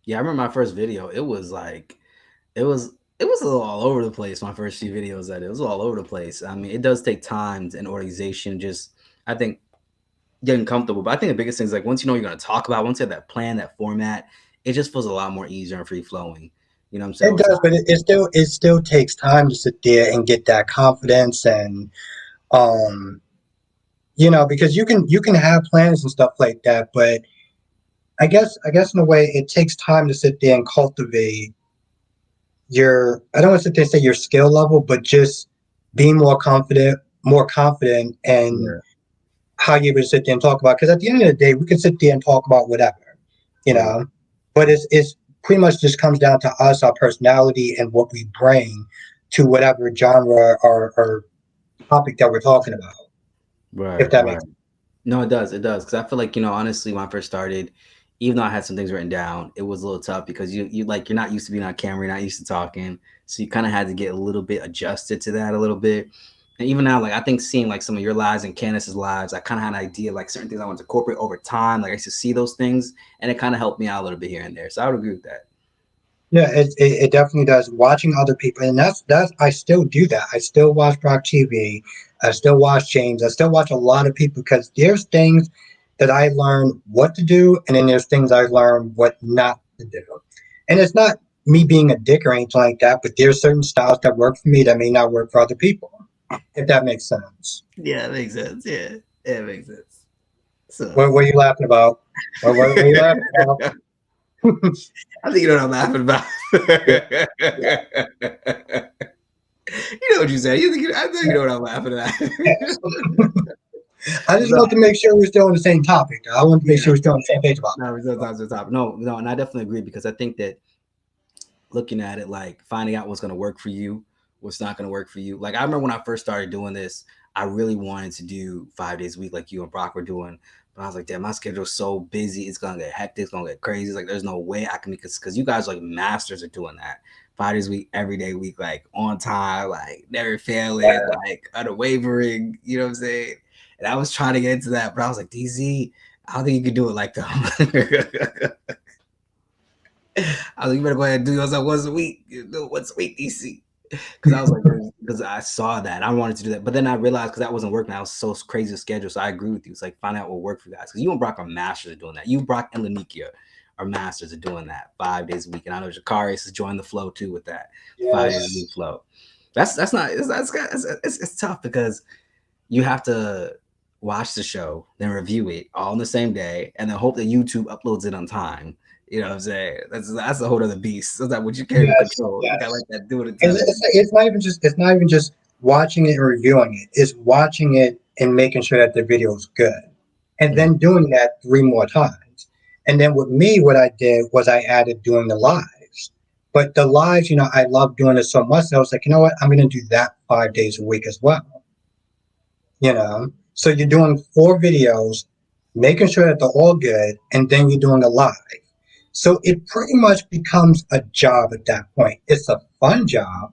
Speaker 1: Yeah, I remember my first video. It was like, it was, it was a little all over the place. My first few videos that it was all over the place. I mean, it does take time and organization. Just, I think getting comfortable. But I think the biggest thing is like once you know what you're going to talk about, once you have that plan, that format, it just feels a lot more easier and free flowing. You know what I'm saying?
Speaker 2: It
Speaker 1: Over time.
Speaker 2: does, but it still takes time to sit there and get that confidence and um because you can have plans and stuff like that, but I guess in a way it takes time to sit there and cultivate your I don't want to sit there and say your skill level, but just being more confident and
Speaker 1: Yeah.
Speaker 2: how you're able to sit there and talk about. Because at the end of the day, we can sit there and talk about whatever, you
Speaker 1: Right.
Speaker 2: know. But it's pretty much just comes down to us, our personality, and what we bring to whatever genre or topic that we're talking about. If
Speaker 1: Right.
Speaker 2: that
Speaker 1: Right.
Speaker 2: makes
Speaker 1: No, it does. It does. Because I feel like, honestly, when I first started, even though I had some things written down, it was a little tough because you like you're not used to being on camera, you're not used to talking. So you kind of had to get a little bit adjusted to that a little bit. And even now, like I think seeing like some of your lives and Candace's lives, I kind of had an idea like certain things I want to incorporate over time. Like I used to see those things and it kind of helped me out a little bit here and there. So I would agree with that.
Speaker 2: Yeah, it definitely does. Watching other people, and that's I still do that. I still watch Brock TV. I still watch James. I still watch a lot of people because there's things that I learn what to do, and then there's things I learn what not to do. And it's not me being a dick or anything like that, but there's certain styles that work for me that may not work for other people. If that makes sense.
Speaker 1: Yeah, it makes sense. Yeah, it makes sense. So
Speaker 2: What are you laughing about? What are you laughing about?
Speaker 1: I think you know what I'm laughing about.
Speaker 2: Yeah, yeah.
Speaker 1: You know what you said. I know you know what I'm laughing at.
Speaker 2: I just
Speaker 1: No,
Speaker 2: want to make sure we're still on the same topic. I want to make
Speaker 1: yeah,
Speaker 2: sure we're still on the same page about
Speaker 1: no, it's on the top. No, no, and I definitely agree because I think that looking at it, like finding out what's going to work for you, what's not going to work for you. Like I remember when I first started doing this, I really wanted to do 5 days a week, like you and Brock were doing. But I was like, damn, my schedule's so busy. It's gonna get hectic. It's gonna get crazy. It's like, there's no way I can because you guys are like masters at doing that. 5 days a week, every day a week, like on time, like never failing,
Speaker 2: it.
Speaker 1: like unwavering. You know what I'm saying? And I was trying to get into that, but I was like, DZ, I don't think you can do it like that. I was like, you better go ahead and do yourself once a week. You do it once a week, DC. Because I was like, because I saw that. I wanted to do that. But then I realized because that wasn't working, I was so crazy to schedule. So I agree with you. It's like, find out what worked for you guys. Because you and Brock are masters at doing that. You, Brock, and Lanikia are masters at doing that 5 days a week. And I know Jakarius has joined the flow too with that 5 days a
Speaker 2: Yes.
Speaker 1: week flow. That's not, it's tough because you have to watch the show, then review it all on the same day, and then hope that YouTube uploads it on time. You know what I'm saying? That's a whole other beast. So that what you can't even
Speaker 2: Yes.
Speaker 1: control. You gotta
Speaker 2: Yes.
Speaker 1: let that do what it
Speaker 2: It's,
Speaker 1: does.
Speaker 2: it's, it's not even just watching it and reviewing it. It's watching it and making sure that the video is good, and
Speaker 1: Mhm.
Speaker 2: then doing that three more times. And then with me, what I did was I added doing the lives. But the lives, I love doing it so much that I was like, you know what, I'm going to do that 5 days a week as well. So you're doing 4 videos, making sure that they're all good, and then you're doing a live. So it pretty much becomes a job at that point. It's a fun job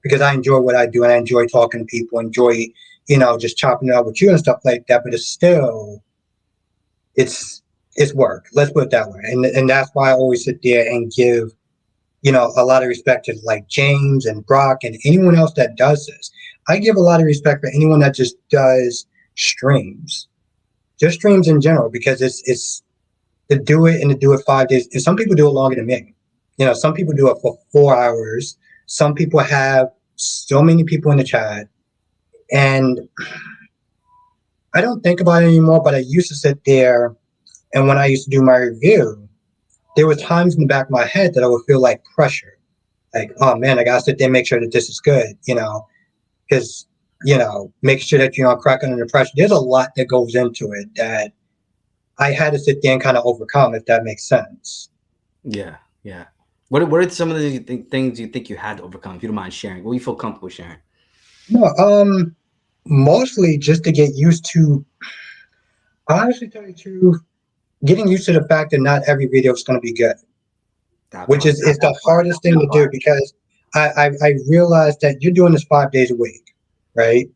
Speaker 2: because I enjoy what I do and I enjoy talking to people, enjoy, just chopping it up with you and stuff like that. But it's work. Let's put it that way. And that's why I always sit there and give, a lot of respect to like James and Brock and anyone else that does this. I give a lot of respect for anyone that just does streams, just streams in general, because it's to do it and to do it 5 days. And some people do it longer than me. Some people do it for 4 hours. Some people have so many people in the chat, and I don't think about it anymore. But I used to sit there, and when I used to do my review, there were times in the back of my head that I would feel like pressure, like, oh man, I gotta sit there and make sure that this is good, because make sure that you don't crack under the pressure. There's a lot that goes into it that I had to sit there and kind of overcome, if that makes sense.
Speaker 1: Yeah, yeah. What are some of the things you think you had to overcome? If you don't mind sharing, what you feel comfortable sharing?
Speaker 2: No, mostly just to get used to. Honestly, tell you the truth, getting used to the fact that not every video is going to be good,
Speaker 1: That
Speaker 2: which
Speaker 1: part.
Speaker 2: is the hardest thing to do, because I realized that you're doing this 5 days a week, right?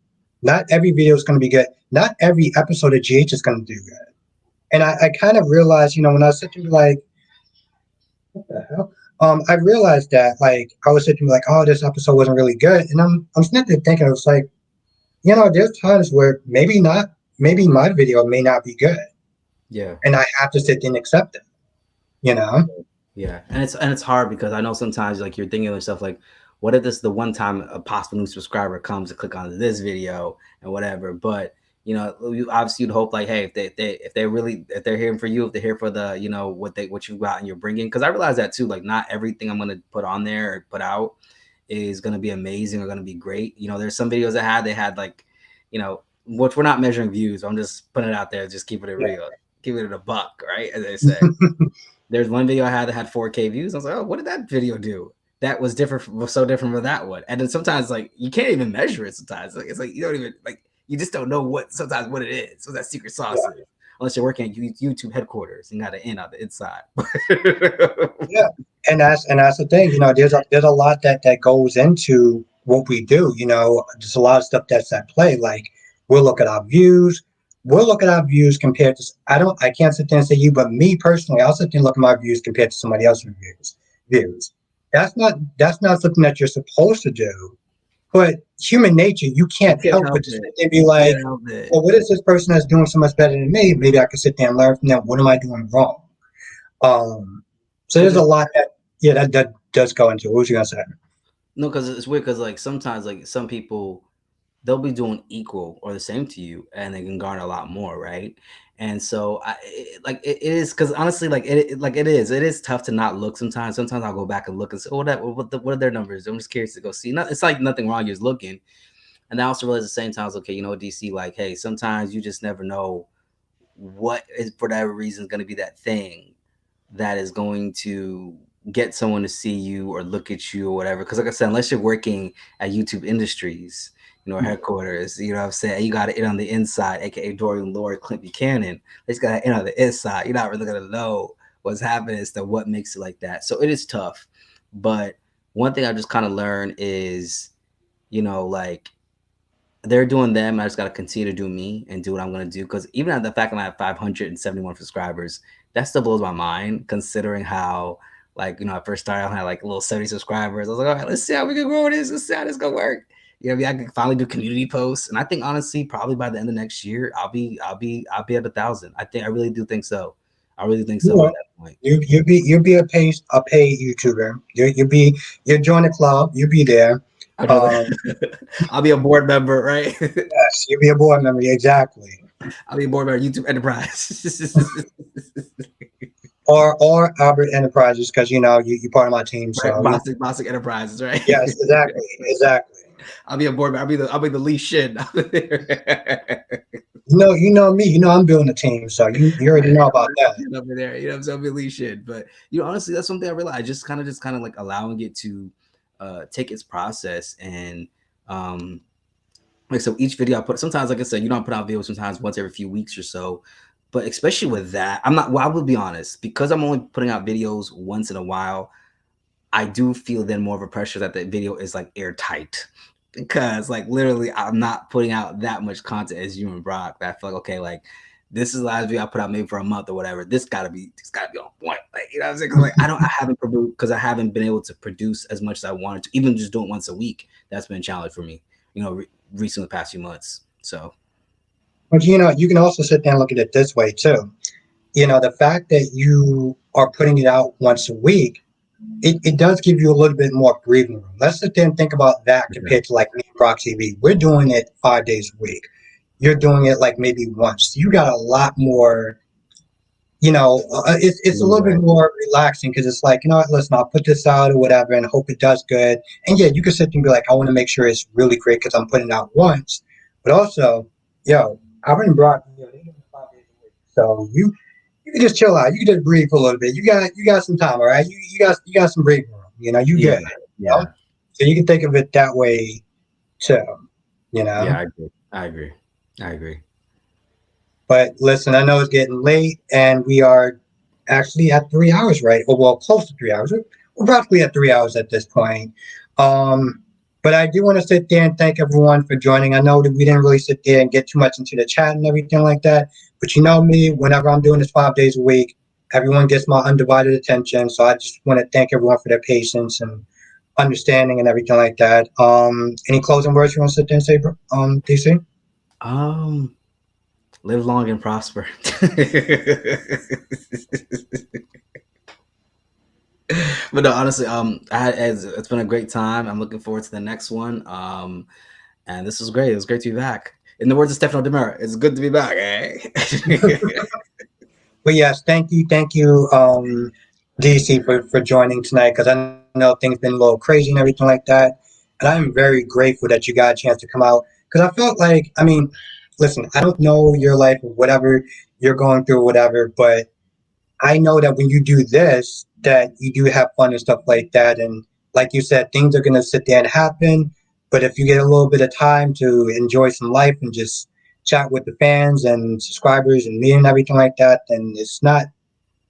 Speaker 2: Not every video is going to be good. Not every episode of GH is going to do good. And I kind of realized, when I was sitting like, what the hell? I realized that, like, I was sitting like, oh, this episode wasn't really good, and I'm sitting there thinking, I was like, there's times where maybe my video may not be good,
Speaker 1: Yeah.
Speaker 2: and I have to sit there and accept it. You know?
Speaker 1: Yeah, and it's hard because I know sometimes like you're thinking of yourself like, what if this the one time a possible new subscriber comes to click on this video and whatever, but obviously you'd hope like, hey, if they're here for you, if they're here for the what you got and you're bringing, because I realize that too, like not everything I'm gonna put on there or put out is gonna be amazing or gonna be great. There's some videos they had like, which we're not measuring views. I'm just putting it out there, just keeping it
Speaker 2: Yeah.
Speaker 1: real, keeping it a buck, right? As they say. There's one video I had that had 4K views. I was like, oh, what did that video do? That was different, was so different from that one. And then sometimes like you can't even measure it. Sometimes like it's like you don't even like you just don't know what it is. What that secret sauce
Speaker 2: Yeah.
Speaker 1: is, unless you're working at YouTube headquarters and got to in on the inside.
Speaker 2: Yeah, and that's the thing. There's a lot that goes into what we do. There's a lot of stuff that's at play. Like we'll look at our views. We'll look at our views compared to. I can't sit there and say you, but me personally, I'll sit there and look at my views compared to somebody else's views. That's not something that you're supposed to do. But human nature, you can't
Speaker 1: Can't
Speaker 2: help
Speaker 1: help
Speaker 2: but to sit
Speaker 1: it.
Speaker 2: there and be like,
Speaker 1: Can't help it.
Speaker 2: well, what is this person that's doing so much better than me? Maybe I could sit there and learn from them. What am I doing wrong? Um, so there's
Speaker 1: Because
Speaker 2: a lot that does go into it. What was you gonna say?
Speaker 1: no, because it's weird. Because like sometimes like some people they'll be doing equal or the same to you and they can garner a lot more, right? And so it is, because honestly like it is tough to not look sometimes I'll go back and look and say, oh, what are their numbers? I'm just curious to go see. It's like nothing wrong, you're just looking. And I also realize at the same time, okay, DC, like, hey, sometimes you just never know what is for whatever reason is going to be that thing that is going to get someone to see you or look at you or whatever. Because like I said, unless you're working at YouTube Industries, headquarters, what I'm saying, you got to in on the inside, aka Dorian Lord, Clint Buchanan. They just got to in on the inside. You're not really gonna know what's happening as to what makes it like that. So it is tough. But one thing I just kind of learned is, like they're doing them. I just got to continue to do me and do what I'm going to do. Because even at the fact that I have 571 subscribers, that still blows my mind considering how, like, I first started, I had like a little 70 subscribers. I was like, all right, let's see how we can grow this. Let's see how this going to work. I can finally do community posts. And I think honestly, probably by the end of next year, I'll be at 1,000. I really do think so. I really think
Speaker 2: You
Speaker 1: so by
Speaker 2: know,
Speaker 1: that point.
Speaker 2: you'll be a paid YouTuber. You'll join a club. You'll be there.
Speaker 1: I'd rather
Speaker 2: Um,
Speaker 1: I'll be a board member, right?
Speaker 2: yes, you'll be a board member. Exactly.
Speaker 1: I'll be a board member of YouTube Enterprise.
Speaker 2: Or Albert Enterprises, because you're part of my team.
Speaker 1: Right,
Speaker 2: So
Speaker 1: Bostic Enterprises, right?
Speaker 2: yes, exactly.
Speaker 1: I'll be a board member. I'll be the lead shin.
Speaker 2: You know me. I'm building a team. So you already know about that.
Speaker 1: Over there, so I'll be the lead shin. But honestly, that's something I realized. Just kind of like allowing it to take its process and like so each video I put. Sometimes, like I said, I put out videos sometimes once every few weeks or so. But especially with that, I'm not. Well, I will be honest, because I'm only putting out videos once in a while. I do feel then more of a pressure that the video is like airtight, because like literally I'm not putting out that much content as you and Brock. That I feel like, okay, like this is the last video I put out maybe for a month or whatever. This gotta be on point. Like, you know what I'm saying? 'Cause, like, I haven't produced because I haven't been able to produce as much as I wanted to. Even just doing once a week, that's been a challenge for me. Recently the past few months. So
Speaker 2: But you can also sit there and look at it this way too. The fact that you are putting it out once a week, it does give you a little bit more breathing room. Let's sit there and think about that
Speaker 1: okay.
Speaker 2: compared to like me and Brock TV. We're doing it 5 days a week. You're doing it like maybe once. You got a lot more. It's a little bit
Speaker 1: Right.
Speaker 2: more relaxing because it's like, listen, I'll put this out or whatever and hope it does good. And yeah, you can sit there and be like, I want to make sure it's really great because I'm putting it out once. But also, I've been brought, they do it 5 days a week. So you can just chill out. You can just breathe for a little bit. You got some time, all right? You got some breathing room. You
Speaker 1: Yeah.
Speaker 2: good.
Speaker 1: Yeah.
Speaker 2: So you can think of it that way too. You
Speaker 1: Yeah,
Speaker 2: know.
Speaker 1: I agree. I agree. I agree.
Speaker 2: But listen, I know it's getting late, and we are actually at 3 hours, right? Or well, close to 3 hours. We're roughly at 3 hours at this point. Um, but I do want to sit there and thank everyone for joining. I know that we didn't really sit there and get too much into the chat and everything like that. But you know me, whenever I'm doing this 5 days a week, everyone gets my undivided attention. So I just want to thank everyone for their patience and understanding and everything like that. Any closing words you want to sit there and say, DC?
Speaker 1: Um, Live long and prosper. But no, honestly, it's been a great time. I'm looking forward to the next one. And this was great. It was great to be back. In the words of Stefano Demera, it's good to be back, eh?
Speaker 2: But yes, thank you, DC, for joining tonight because I know things been a little crazy and everything like that. And I'm very grateful that you got a chance to come out because I felt like, I mean, listen, I don't know your life or whatever you're going through or whatever, but I know that when you do this, that you do have fun and stuff like that. And like you said, things are gonna sit there and happen. But if you get a little bit of time to enjoy some life and just chat with the fans and subscribers and me and everything like that, then it's not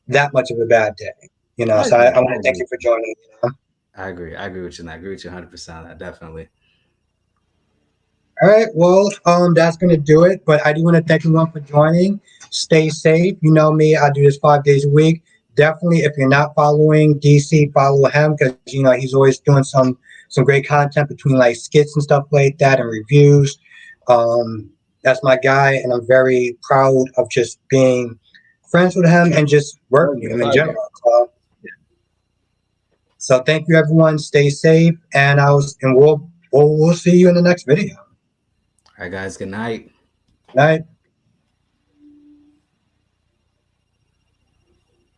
Speaker 2: that much of a bad day.
Speaker 1: I
Speaker 2: So I
Speaker 1: agree.
Speaker 2: want
Speaker 1: I
Speaker 2: to thank
Speaker 1: agree.
Speaker 2: you for joining.
Speaker 1: I agree. I agree with you. And I agree with you 100% on that. Definitely.
Speaker 2: All right, well, that's gonna do it. But I do want to thank everyone for joining. Stay safe. You know me, I do this 5 days a week. Definitely, if you're not following DC, follow him because he's always doing some great content between like skits and stuff like that and reviews. Um, that's my guy, and I'm very proud of just being friends with him and just working with him in general. So thank you, everyone. Stay safe, and we'll see you in the next video.
Speaker 1: All right, guys. Good night.
Speaker 2: Night.